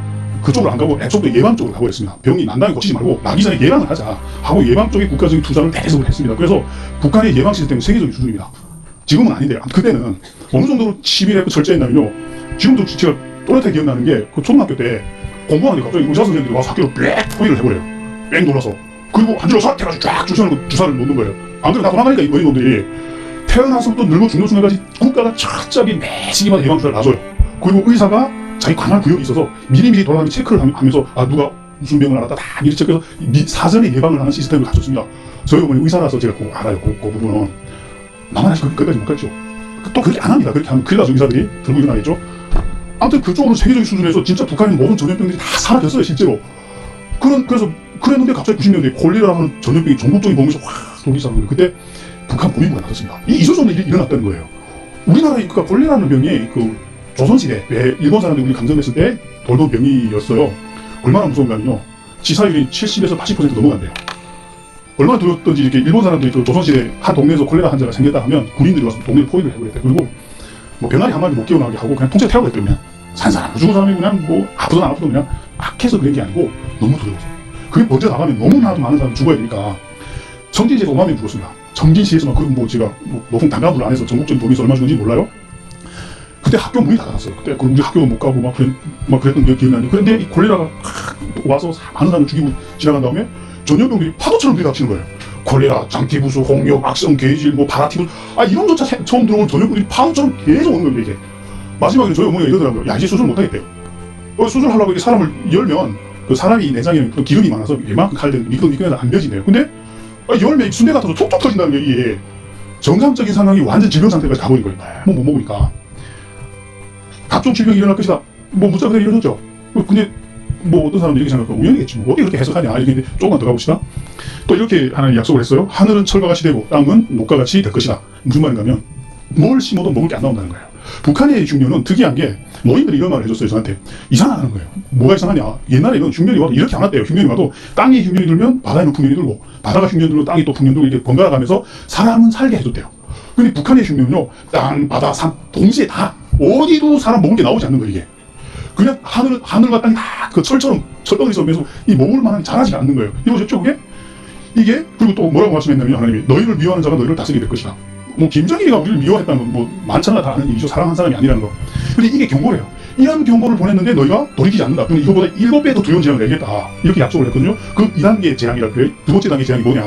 그쪽으로 안 가고 애초부터 예방 쪽으로 가버렸습니다. 병이 난 다음에 고치지 말고 나기 전에 예방을 하자 하고 예방 쪽에 국가적인 투자를 대대적으로 했습니다. 그래서 북한의 예방 시스템은 세계적인 수준입니다. 지금은 아닌데 그때는 어느 정도로 치밀했고 철저했냐면요. 지금도 제가 또렷하게 기억나는 게 초등학교 때 공부하는데 갑자기 의사 선생님들이 와서 학교로 빽 포위를 해버려요. 뺑 돌아서. 그리고 한 줄로 싹 해가지고 쫙 주사를 놓는 거예요. 안 그래도 다 도망가니까 이 놈들이 태어나서부터 늙어 죽는 순간까지 국가가 철저하게 매 시기마다 예방주사를 놔줘요. 그리고 의사가 자기 관할 구역이 있어서 미리미리 돌아가면서 체크를 하면서 누가 무슨 병을 앓았다 다 미리 체크해서 사전에 예방을 하는 시스템을 갖췄습니다. 저희 어머니 의사라서 제가 그거 알아요. 그 부분은. 나만 아직 거기까지 못 갔죠. 또 그렇게 안 합니다. 그렇게 하면 큰일 나죠. 의사들이 들고 일어나겠죠. 아무튼 그쪽으로 세계적인 수준에서 진짜 북한의 모든 전염병들이 다 사라졌어요. 실제로. 그래서 그랬는데 갑자기 90년대에 콜레라라는 전염병이 전국적인 범위에서 확 돌기 시작한 거예요. 그때 북한 보위부가 나섰습니다. 있을 수 없는 일이 일어났다는 거예요. 우리나라에 콜레라는 병이 조선시대 왜 일본 사람들이 우리 감정했을 때 돌던 병이었어요. 얼마나 무서운가면요. 치사율이 70에서 80% 넘어간대요. 얼마나 두렵던지 이렇게 일본 사람들이 그 조선시대 한 동네에서 콜레라 환자가 생겼다 하면 군인들이 와서 동네를 포위를 해버렸대. 그리고 뭐 병아리 한 마리 못 깨어나게 하고 그냥 통째로 태워버렸대요. 그냥 산 사람, 죽은 사람이 그냥 뭐 아프든 안 아프든 그냥 악해서 그런 게 아니고 너무 두려워서. 그게 번져 나가면 너무나도 많은 사람이 죽어야 되니까 청진시에서 5만 명이 죽었습니다. 청진시에서만 그리고 뭐 제가 뭐 높은 단가불 안에서 전국적인 돈이 얼마 주는지 몰라요. 그때 학교 문이 닫았어요. 그때 그 우리 학교도 못 가고 막 그랬던 게 기억이 나는데 그런데 이 콜레라가 와서 많은 사람을 죽이고 지나간 다음에 전염병들이 파도처럼 들이닥치는 거예요. 콜레라, 장티푸스, 홍역, 악성 계질, 뭐 파라티푸스 이런 조차 처음 들어온 전염병들이 파도처럼 계속 오는 겁니다. 이게 마지막에 저희 어머니가 이러더라고요. 야 이제 수술 못하겠대요. 수술하려고 이렇게 사람을 열면 그 사람이 내장에 그 기름이 많아서 이만큼 칼든 미끄러져서 안 벼진대요. 근데 열매 순대 같아서 툭툭 터진다는 게 이게 정상적인 상황이 완전 질병 상태까지 가버린 거예요. 뭐 못 먹으니까 각종 질병이 일어날 것이다. 뭐 문자 그대로 이루어졌죠. 근데 뭐 어떤 사람들이 이렇게 생각하고 우연이겠지. 뭐 어떻게 그렇게 해석하냐. 이렇게 조금만 더 가봅시다. 또 이렇게 하나님 약속을 했어요. 하늘은 철과 같이 되고 땅은 녹과 같이 될 것이다. 무슨 말인가 하면 뭘 심어도 먹을 게 안 나온다는 거예요. 북한의 흉년은 특이한 게 노인들이 이런 말을 해줬어요. 저한테. 이상하다는 거예요. 뭐가 이상하냐. 옛날에는 흉년이 와도 이렇게 안 왔대요. 흉년이 와도 땅이 흉년이 들면 바다에는 풍년이 들고 바다가 흉년이 들면 땅이 또 풍년이 들고 이렇게 번갈아 가면서 사람은 살게 해줬대요. 근데 북한의 흉년은요. 땅, 바다, 산 동시에 다 어디도 사람 먹을 게 나오지 않는 거예요. 이게. 그냥 하늘과 땅이 다 그 철처럼 철덩이 서면서 이 먹을 만한 게 자라지가 않는 거예요. 이러셨죠 그게? 이게 그리고 또 뭐라고 말씀했냐면 하나님이 너희를 미워하는 자가 너희를 다스리게 될 것이다. 뭐 김정일이가 우리를 미워했다는 건 뭐 많잖아 다 아는 일이죠. 사랑한 사람이 아니라는 거. 근데 이게 경고래요. 이런 경고를 보냈는데 너희가 돌이키지 않는다. 그럼 이거보다 7배 더 두려운 재앙을 내겠다. 이렇게 약속을 했거든요. 그 2단계 재앙이라 그래. 두 번째 단계 재앙이 뭐냐.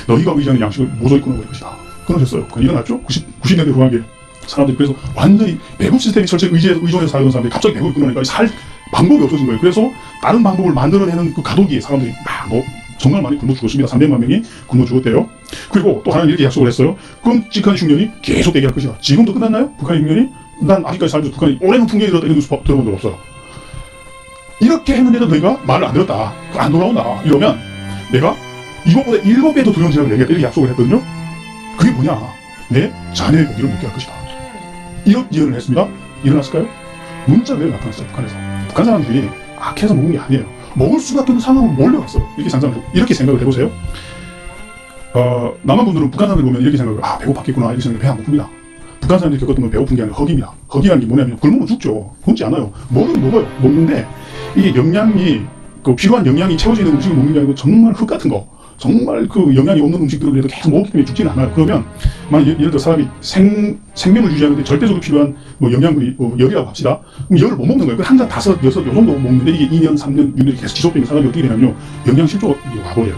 너희가 의지하는 양식을 모조리 끊어버릴 것이다. 끊어졌어요. 그건 일어났죠. 90년대 후반기에 사람들이 그래서 완전히 배급 시스템이 철저히 의존해서 살던 사람들이 갑자기 배급을 끊으니까 살 방법이 없어진 거예요. 그래서 다른 방법을 만들어내는 그 가도기에 사람들이 막 정말 많이 굶어 죽었습니다. 300만 명이 굶어 죽었대요. 그리고 또 하나는 이렇게 약속을 했어요. 끔찍한 흉년이 계속 되게 할 것이다. 지금도 끝났나요? 북한의 흉년이? 난 아직까지 살면서 북한이 올해는 풍년이 들었다 이런 뉴스 들어본 적 없어요. 이렇게 했는데도 너희가 말을 안 들었다. 안 돌아온다. 이러면 내가 이것보다 7배 더 두려운 재앙을 내겠다. 이렇게 약속을 했거든요. 그게 뭐냐? 내 자녀의 고기를 먹게 할 것이다. 이런 예언을 했습니다. 일어났을까요? 문자 외에 나타났어요. 북한에서. 북한 사람들이 악해서 먹는 게 아니에요. 먹을 수밖에 없는 상황으로 몰려갔어요. 이렇게 생각을 해보세요. 남한 분들은 북한 사람들 보면 이렇게 생각을 배고팠겠구나 이렇게 생각을 배 안 고픕니다. 북한 사람들이 겪었던 건 배고픈 게 아니라 허기입니다. 허기라는 게 뭐냐면 굶으면 죽죠. 굶지 않아요. 먹으면 먹어요. 먹는데 이게 영양이 필요한 영양이 채워지는 음식을 먹는 게 아니고 정말 흙 같은 거 정말 그 영양이 없는 음식들을 계속 먹기 때문에 죽지는 않아요. 그러면 예를 들어 사람이 생명을 유지하는데 절대적으로 필요한 뭐 영양분이 열이라고 합시다. 그럼 열을 못 먹는 거예요. 한 잔 5, 6, 요 정도 먹는데 이게 2년, 3년, 6년이 계속 지속되면 사람이 어떻게 되냐면요. 영양 실조가 와버려요.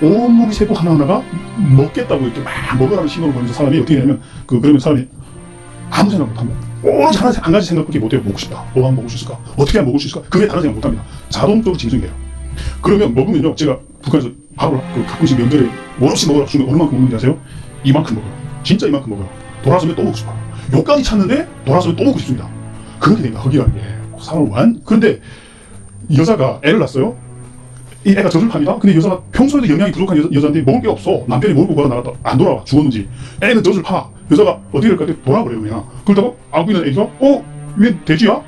온몸의 세포 하나하나가 먹겠다고 이렇게 막 먹으라는 신호를 보내면서 사람이 어떻게 되냐면 그러면 사람이 아무 생각 못합니다. 오로지 한 가지 생각밖에 못해요. 먹고 싶다. 뭐 하면 먹을 수 있을까? 어떻게 하면 먹을 수 있을까? 그게 다른 생각 못합니다. 자동적으로 짐승이 돼요. 그러면 먹으면요. 제가 북한에서 바로 가끔씩 명절에 원없이 먹으라고 주면 얼마만큼 먹는지 아세요? 이만큼 먹어요. 진짜 이만큼 먹어요. 돌아서면 또 먹고 싶어요. 요까지 찾는데 돌아서면 또 먹고 싶습니다. 그렇게 됩니다. 허기라는 게. 사람을 그런데 여자가 애를 낳았어요. 이 애가 젖을팝니다. 근데 여자가 평소에도 영양이 부족한 여자인데 먹을 게 없어. 남편이 먹고 가다 나갔다 안 돌아와. 죽었는지. 애는 젖을파. 여자가 어떻게 될까 때 돌아버려요. 그냥. 그러다가 안고 있는 애가 왜 돼지야?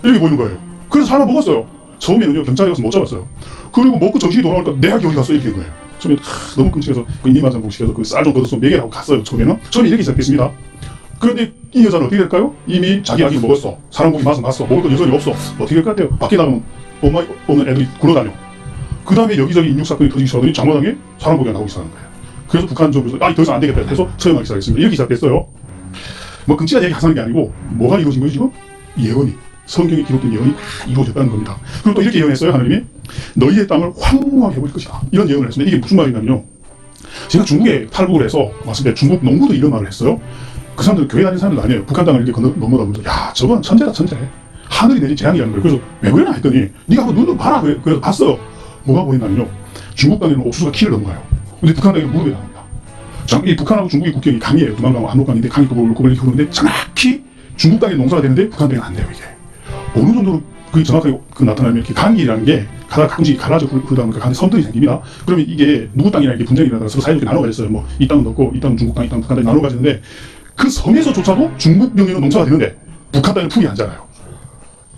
이렇게 보이는 거예요. 그래서 하나 먹었어요. 처음에는요. 경찰에 가서 못 잡았어요. 그리고 먹고 정신이 돌아오니까 내 아기 어디 갔어? 이렇게 된 거예요. 처음에 너무 끔찍해서 이마장 공식에서 그 쌀 좀 걷어서 먹이라고 갔어요. 처음에 이렇게 시작했습니다. 그런데 이 여자는 어떻게 될까요? 이미 자기 아기를 먹었어. 사람 고기 맛은 봤어. 먹을 건 여전히 없어. 어떻게 될 것 같아요? 밖에 나가면 엄마 없는 애들이 굴러다녀. 그 다음에 여기저기 인육 사건이 터지기 시작하더니 장마당에 사람 고기가 나오기 시작하는 거예요. 그래서 북한 정부에서 더 이상 안 되겠다 해서 처형하기 시작했습니다. 이렇게 시작됐어요. 뭐 끔찍한 얘기 하자는 게 아니고 뭐가 이루어진 거예요 지금? 예언이. 성경에 기록된 예언이 다 이루어졌다는 겁니다. 그리고 또 이렇게 예언했어요. 하나님이 너희의 땅을 황무하게 해버릴 것이다. 이런 예언을 했습니다. 이게 무슨 말이냐면요. 제가 중국에 탈북을 해서 왔을 때 중국 농부도 이런 말을 했어요. 그 사람들은 교회 다니는 사람들 아니에요. 북한 땅을 이렇게 넘어다 보면서 야 저건 천재다 천재. 하늘이 내린 재앙이라는 거예요. 그래서 왜 그러냐 했더니 네가 한번 눈 봐라. 그래서 봤어요. 뭐가 보인다면요. 중국 땅에는 옥수수가 키를 넘어가요. 근데 북한 땅에는 무릎에 닿습니다. 이 북한하고 중국의 국경이 강이에요. 두만강, 안록강인데 강이 고글고글 흐르는데 정확히 중국 땅에 농사가 되는데 북한 땅에는 안 돼요. 이게. 어느 정도로 그게 정확하게 나타나면 이렇게 강이라는 게 가끔씩 갈라져 흐르다 보니까 강에 섬들이 생깁니다. 그러면 이게 누구 땅이라는 게 분쟁이 일어나서 서로 사이좋게 나눠가 있어요. 뭐 이 땅은 넣고 이 땅은 중국 땅, 이 땅은 북한 땅이 나눠가 지는데 그 섬에서조차도 중국 명의로 농사가 되는데 북한 땅에는 풀이 안 자라요.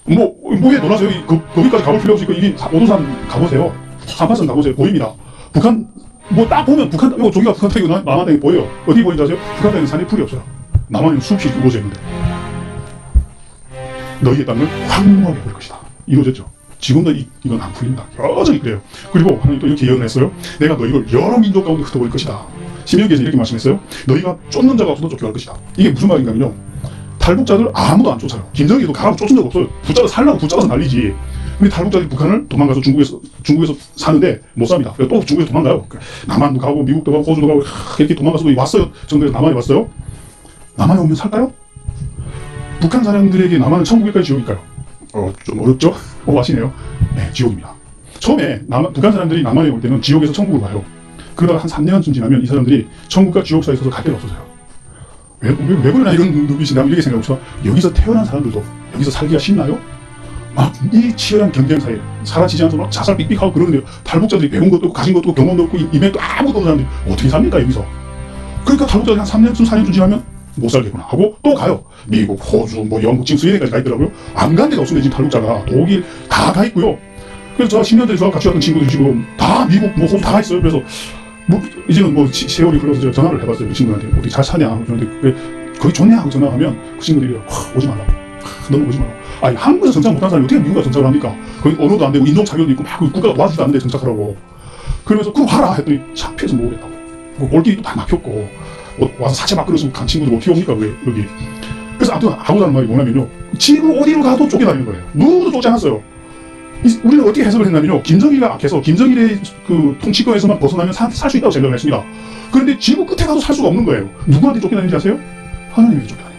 뭐에 놀라세요? 거기까지 가볼 필요 없이 이게 오도산 가보세요. 삼파선 가보세요. 보입니다. 북한 뭐 딱 보면 북한 저기가 북한 땅이고 남한 땅이 보여요. 어디 보이는지 아세요? 북한 땅에는 산이 풀이 없어요. 남한에는 숲이 우거져 있는데 너희의 땅을 황무하게 볼 것이다. 이루어졌죠. 지금도 이건 안 풀린다. 여전히 그래요. 그리고 하나님 또 이렇게 예언을 했어요. 내가 너희를 여러 민족 가운데 흩어버릴 것이다. 신명기에서 이렇게 말씀했어요. 너희가 쫓는 자가 없어도 쫓겨갈 것이다. 이게 무슨 말인가면요. 탈북자들 아무도 안 쫓아요. 김정일도 가라고 쫓은 적 없어요. 붙잡아서 살라고 붙잡아서 난리지. 근데 탈북자들이 북한을 도망가서 중국에서 사는데 못 삽니다. 그래서 또 중국에서 도망가요. 남한도 가고 미국도 가고 호주도 가고 이렇게 도망가서 왔어요. 정부에서 남한에 왔어요. 남한에 오면 살까요? 북한 사람들에게 남한은 천국일까요? 지옥일까요? 좀 어렵죠? 아시네요. 네, 지옥입니다. 처음에 북한 사람들이 남한에 올 때는 지옥에서 천국으로 가요. 그러다가 한 3년쯤 지나면 이 사람들이 천국과 지옥 사이에 있어서 갈 데가 없어져요. 왜 그러나 이런 눈빛이 나면 이렇게 생각하면서 여기서 태어난 사람들도 여기서 살기가 쉽나요? 이 치열한 경쟁 사이에 사라지지 않아서 막 자살 삑삑하고 그러는데요. 탈북자들이 배운 것도 없고 가진 것도 없고 경험도 없고 이메일도 아무것도 없는 사람들이 어떻게 삽니까 여기서? 그러니까 탈북자들이 한 3년쯤 4년쯤 지나면 못 살겠구나 하고 또 가요. 미국, 호주, 영국, 지금 스웨덴까지 가 있더라고요. 안 간 데가 없습니다. 지금 탈북자가 독일 다 가 있고요. 그래서 저 10년 전에 저와 같이 왔던 친구들이 지금 다 미국, 호주 다 있어요. 그래서 이제는 세월이 흘러서 제가 전화를 해봤어요. 그 친구한테 어떻게 잘 사냐 그런데 거기 좋냐 하고 전화하면 그 친구들이 오지 말라고. 너는 오지 말라고. 아니 한국에서 정착 못한 사람이 어떻게 미국에 가서 정착을 합니까? 거기 언어도 안 되고 인종 차별도 있고 막 국가가 도와주지도 않는데 정착하라고. 그러면서 그럼 와라 했더니 창피해서 못 오겠다고. 올 길이 다 막혔고 와서 사채 막 끌어서 간 친구들 어떻게 옵니까 왜 여기. 그래서 아무튼 하고자 하는 말이 뭐냐면요. 지금 어디로 가도 쫓겨다니는 거예요. 누구도 쫓지 않았어요. 우리는 어떻게 해석을 했냐면요. 김정일의 그 통치권에서만 벗어나면 살 수 있다고 생각을 했습니다. 그런데 지구 끝에 가도 살 수가 없는 거예요. 누구한테 쫓겨다니는지 아세요? 하나님에게 쫓겨다닌다.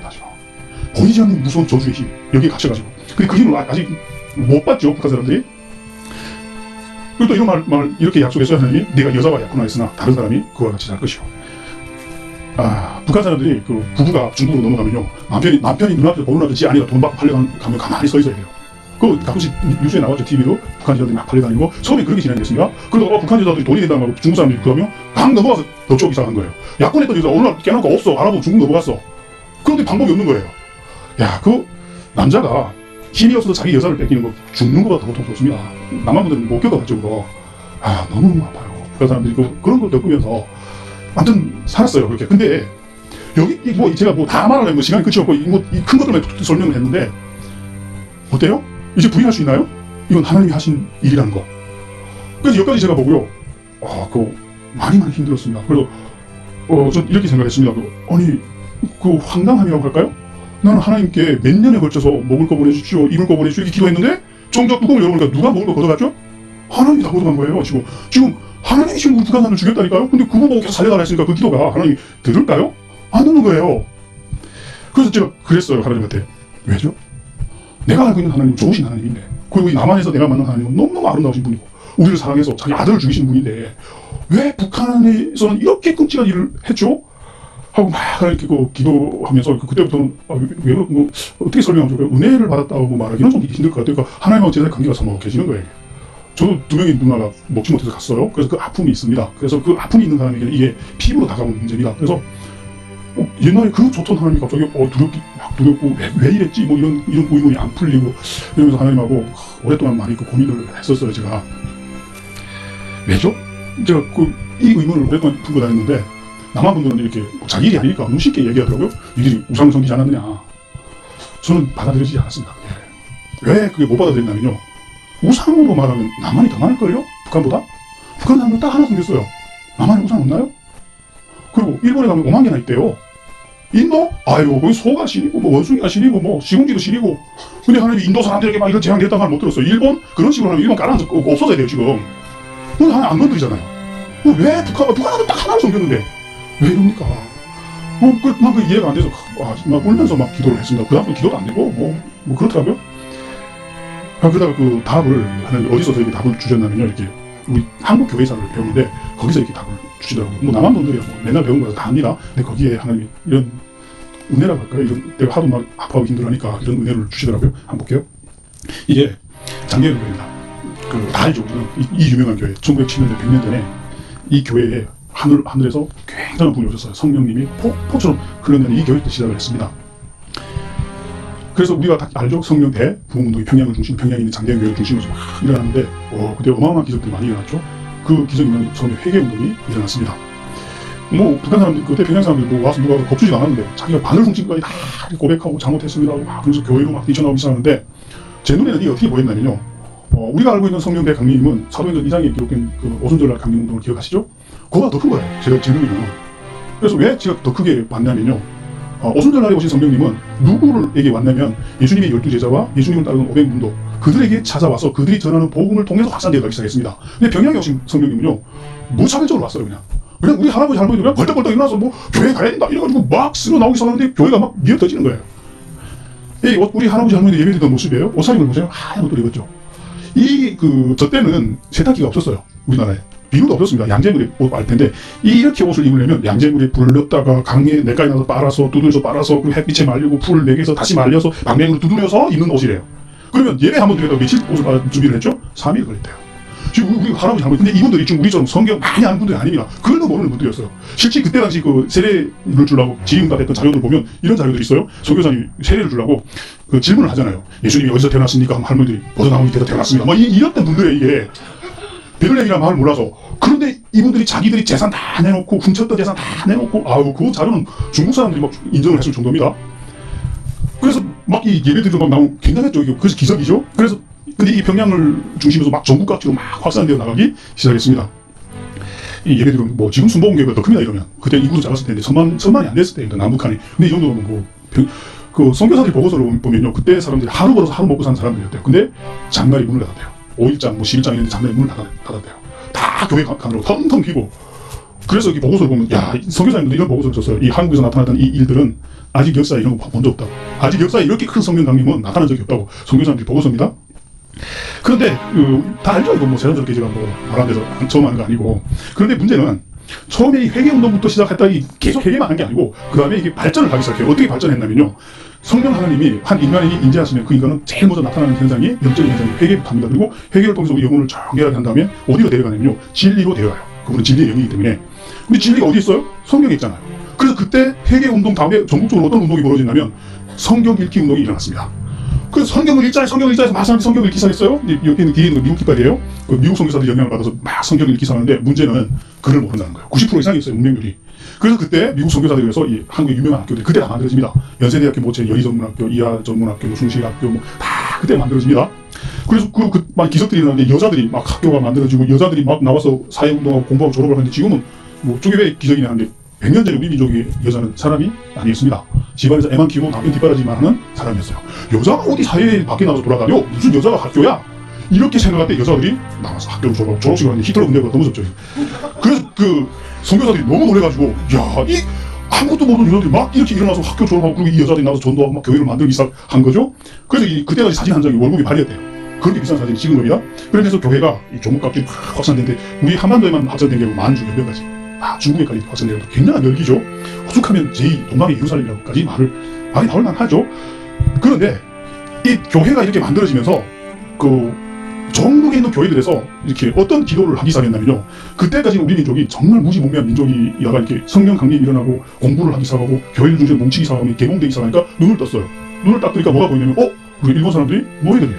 보이지 않는 무서운 저주의 힘. 여기에 갇혀가지고. 근데 그 힘을 아직 못 봤죠. 북한 사람들이. 그리고 또 이런 말 이렇게 약속했어요. 하나님이 내가 여자와 약혼하 했으나 다른 사람이 그와 같이 살 것이요. 북한 사람들이 그 부부가 중국으로 넘어가면요. 남편이 눈앞에서 보는 지 아니라 돈 받고 팔려가면 가만히 서 있어야 돼요. 그 가끔씩 뉴스에 나왔죠. TV로 북한 여자들이 막 팔려다니고 처음에 그렇게 진행됐습니다. 그러다가 북한 여자들이 돈이 된다고 하고 중국 사람들이 그러면 강 넘어가서 더 쪽 이상한 거예요. 약혼했던 여자 어느 날 깨놓고 없어. 알아보고 중국 넘어갔어. 그런데 방법이 없는 거예요. 야, 그 남자가 힘이 없어서 자기 여자를 뺏기는 거 죽는 것보다 더 고통스럽습니다. 남한 분들은 못 겪어봤죠. 그거. 너무너무 아파요. 북한 사람들이 그런 걸 겪으면서 아무튼 살았어요. 그렇게. 근데 여기 제가 다 말하려면 시간이 끝이 없고 이 큰 것들만 설명을 했는데 어때요? 이제 부인할 수 있나요? 이건 하나님이 하신 일이라는 거. 그래서 여기까지 제가 보고요. 그거 많이 힘들었습니다. 그래서 전 이렇게 생각했습니다. 아니 그 황당함이라고 할까요? 나는 하나님께 몇 년에 걸쳐서 먹을 거 보내주십시오, 입을 거 보내주십시오 이렇게 기도했는데 정작 뚜껑을 열어보니까 누가 먹을 거 걷어갔죠? 하나님이 다 걷어간 거예요. 지금 하나님이 지금 우리 북한 사람을 죽였다니까요? 근데 그거 보고 계속 살려달라 했으니까 그 기도가 하나님이 들을까요? 안 듣는 거예요. 그래서 제가 그랬어요. 하나님한테. 왜죠? 내가 알고 있는 하나님은 좋으신 하나님인데, 그리고 이 남한에서 내가 만난 하나님은 너무너무 아름다우신 분이고 우리를 사랑해서 자기 아들을 죽이신 분인데 왜 북한에서는 이렇게 끔찍한 일을 했죠? 하고 막 이렇게 기도하면서 그때부터는 어떻게 설명하면 좋을까요? 은혜를 받았다고 말하기는 좀 힘들 것 같아요. 그러니까 하나님하고 제 관계가 서먹해지는 거예요. 저도 2명의 누나가 먹지 못해서 갔어요. 그래서 그 아픔이 있습니다. 그래서 그 아픔이 있는 사람에게는 이게 피부로 다가오는 문제입니다. 그래서 옛날에 그 좋던 하나님이 갑자기 두렵고 왜 이랬지? 이런 의문이 안 풀리고 이러면서 하나님하고 오랫동안 많이 고민을 했었어요. 제가 왜죠? 제가 이 의문을 오랫동안 풀고 다녔는데 남한 분들은 이렇게 자기 일이 아니니까 너무 쉽게 얘기하더라고요. 이들이 우상을 섬기지 않았느냐. 저는 받아들이지 않았습니다. 왜 그게 못 받아들였냐면요. 우상으로 말하면 남한이 더 많을걸요? 북한보다? 북한 사람들 딱 하나 생겼어요. 남한에 우상 없나요? 그리고 일본에 가면 5만 개나 있대요. 인도? 거기 소가 신이고 원숭이가 신이고 시궁지도 신이고. 근데 하나님이 인도 사람들에게 막 이런 재앙됐다는 말 못 들었어요. 일본? 그런 식으로 하면 일본 깔아서 없어져야 돼요 지금. 근데 하나님 안 건드리잖아요. 왜 북한은 딱 하나를 섬겼는데 왜 이럽니까? 그 이해가 안 돼서 막 울면서 막 기도를 했습니다. 그 다음부터 기도도 안 되고 그렇더라고요. 그러다가 그 답을 하나님 어디서 저에게 답을 주셨냐면요. 이렇게 우리 한국 교회사를 배우는데 거기서 이렇게 답을 주시더라고요. 남한 분들이 맨날 배운 거라서 다 합니다. 근데 거기에 하나님이 이런 은혜라고 할까요? 이런 내가 하도 막 아파하고 힘들어하니까 이런 은혜를 주시더라고요. 한번 볼게요. 이게 장례를 교회입니다. 다 알죠. 이 유명한 교회 1907년대 100년 전에 이 교회에 하늘에서 굉장한 분이 오셨어요. 성령님이 폭포처럼 흘러내리는 이 교회 때 시작을 했습니다. 그래서 우리가 다 알죠? 성명 대부흥운동이 평양을 중심, 평양에 있는 장대현 교회를 중심으로 막 일어나는데, 그때 어마어마한 기적들이 많이 일어났죠. 그 기적이면 성명 회개운동이 일어났습니다. 뭐 북한 사람들, 그때 평양 사람들 뭐 와서 누가 겁주지도 않았는데 자기가 바늘 훔친까지 다 고백하고 잘못했습니다 하고 막 그러면서 교회로 막 뛰쳐나오기 시작하는데, 제 눈에는 이게 어떻게 보였냐면요, 우리가 알고 있는 성명대 강림은 사도행전 2장에 기록된 그 오순절날 강림운동을 기억하시죠? 그거보다 더 큰 거예요. 제 눈에는. 그래서 왜 제가 더 크게 봤냐면요, 오순절날에 오신 성령님은 누구에게 왔냐면 예수님의 12제자와 예수님을 따르는 500문도 그들에게 찾아와서 그들이 전하는 복음을 통해서 확산되어 가기 시작했습니다. 근데 평양에 오신 성령님은요, 무차별적으로 왔어요. 그냥 우리 할아버지 할머니들 그냥 벌떡벌떡 일어나서 뭐 교회 가야 된다 이래가지고 막 쓸어 나오기 시작하는데 교회가 막 미어터지는 거예요. 우리 할아버지 할머니들 예배드리던 모습이에요. 옷 사입을 보세요. 하얀 옷을 입었죠. 저 때는 세탁기가 없었어요. 우리나라에. 비누도 없었습니다. 양재물에 옷 빨 텐데, 이렇게 옷을 입으려면 양재물에 불을 넣었다가 강에 내까지 나서 빨아서 두들여서 빨아서 그 햇빛에 말리고 풀을 내게서 다시 말려서 방맹으로 두드려서 입는 옷이래요. 그러면 예배 한번 드려도 며칠 옷을 준비를 했죠? 3일 걸렸대요. 지금 우리 할아버지 할머니, 근데 이분들이 지금 우리처럼 성경 많이 아는 분들이 아닙니다. 글도 모르는 분들이었어요. 실제 그때 당시 그 세례를 주려고 지응답했던 자료들 보면 이런 자료들이 있어요. 선교사님이 세례를 주려고 그 질문을 하잖아요. 예수님이 어디서 태어났습니까? 하면 할머니들이 버드나무 밑에서 태어났습니다. 뭐 이랬던 분들의 이게 베들레헴이라는 마을 몰라서. 그런데 이분들이 자기들이 재산 다 내놓고 훔쳤던 재산 다 내놓고, 그 자료는 중국 사람들이 막 인정을 했을 정도입니다. 그래서 막 이 예배들도 막 나오고 굉장했죠. 그래서 기적이죠. 그래서 근데 이 평양을 중심으로 막 전국 각지로 막 확산되어 나가기 시작했습니다. 이 예배들은 뭐 지금 순복음교회가 더 큽니다. 이러면 그때 인구도 작았을 텐데 천만이 안 됐을 때입니다. 남북한이. 근데 이 정도면 뭐 그 선교사들 보고서를 보면요, 그때 사람들이 하루 벌어서 하루 먹고 사는 사람들이었대요. 근데 장날이 문을 닫았대요. 5일장 뭐 10일장 이랬는데 장날이 문을 닫았대요. 다 교회 가느라고 텅텅 비고. 그래서 이 보고서를 보면, 선교사님들도 이런 보고서를 썼어요. 이 한국에서 나타났던 이 일들은 아직 역사에 이런 거 본 적 없다고. 아직 역사에 이렇게 큰 성령 강림은 나타난 적이 없다고. 선교사님들이 보고서입니다. 그런데 다 알죠. 이거 뭐 세상적으로 제가 뭐 말한 데서 처음 하는 거 아니고. 그런데 문제는 처음에 이 회개운동부터 시작했다가 계속 회개만 한 게 아니고 그 다음에 이게 발전을 하기 시작해요. 어떻게 발전했냐면요, 성령 하나님이 한 인간에게 인재하시면 그 인간은 제일 먼저 나타나는 현상이 영적인 현상이 회개부터 합니다. 그리고 회개를 통해서 우리 영혼을 정결하게 한 다음에 어디로 데려가냐면요, 진리로 데려가요. 그분은 진리의 영이기 때문에. 근데 진리가 어디 있어요? 성경에 있잖아요. 그래서 그때 회개운동 다음에 전국적으로 어떤 운동이 벌어졌냐면 성경 읽기 운동이 일어났습니다. 그래서 성경을 읽자해서 막 사람들이 성경을 읽기 시작했어요. 옆에 있는 뒤에 있는 거 미국 깃발이에요. 그 미국 선교사들이 영향을 받아서 막 성경을 읽기 시작하는데, 문제는 글을 모른다는 거예요. 90% 이상이었어요, 문맹률이. 그래서 그때 미국 선교사들이 위해서 이 한국의 유명한 학교들 그때 다 만들어집니다. 연세대학교, 모체, 여의전문학교, 이하전문학교, 숭실학교 뭐 다 그때 만들어집니다. 그래서 막 기적들이 일어나는데 여자들이 막 학교가 만들어지고 여자들이 막 나와서 사회운동하고 공부하고 졸업을 하는데, 지금은 뭐 쪼개배 기적이냐 하는데 100년 전에 우리 민족의 여자는 사람이 아니었습니다. 집안에서 애만 키우고 남편 뒷바라지만 하는 사람이었어요. 여자가 어디 사회 밖에 나와서 돌아다녀? 무슨 여자가 학교야? 이렇게 생각할 때 여자들이 나와서 학교를 졸업하고 졸업식을 하는데 히틀러 군대가 너무 무섭죠. 그래서 그 선교사들이 너무 놀래가지고, 이 아무것도 모르는 여자들이 막 이렇게 일어나서 학교 졸업하고, 그리고 이 여자들이 나와서 전도하고 막 교회를 만들기 시작한 거죠. 그래서 그때까지 사진 한 장이 월급이 발휘했대요. 그렇게 비싼 사진이 찍은 겁니다. 그래서 교회가 이 조목각기 확산됐는데, 우리 한반도에만 확산된 게 만주 몇 가지. 중국에까지 확산되는 굉장한 열기죠. 오죽하면 제2 동방의 예루살렘이라고까지 말이 나올 만하죠. 그런데 이 교회가 이렇게 만들어지면서 그 전국에 있는 교회들에서 이렇게 어떤 기도를 하기 시작했냐면요, 그때까지는 우리 민족이 정말 무지몽매한 민족이다가 이렇게 성령 강림이 일어나고 공부를 하기 시작하고 교회를 중심으로 뭉치기 시작하면 개몽되기 시작하니까 눈을 떴어요. 눈을 딱 뜨니까 뭐가 보이냐면, 우리 일본 사람들이 노예들이에요.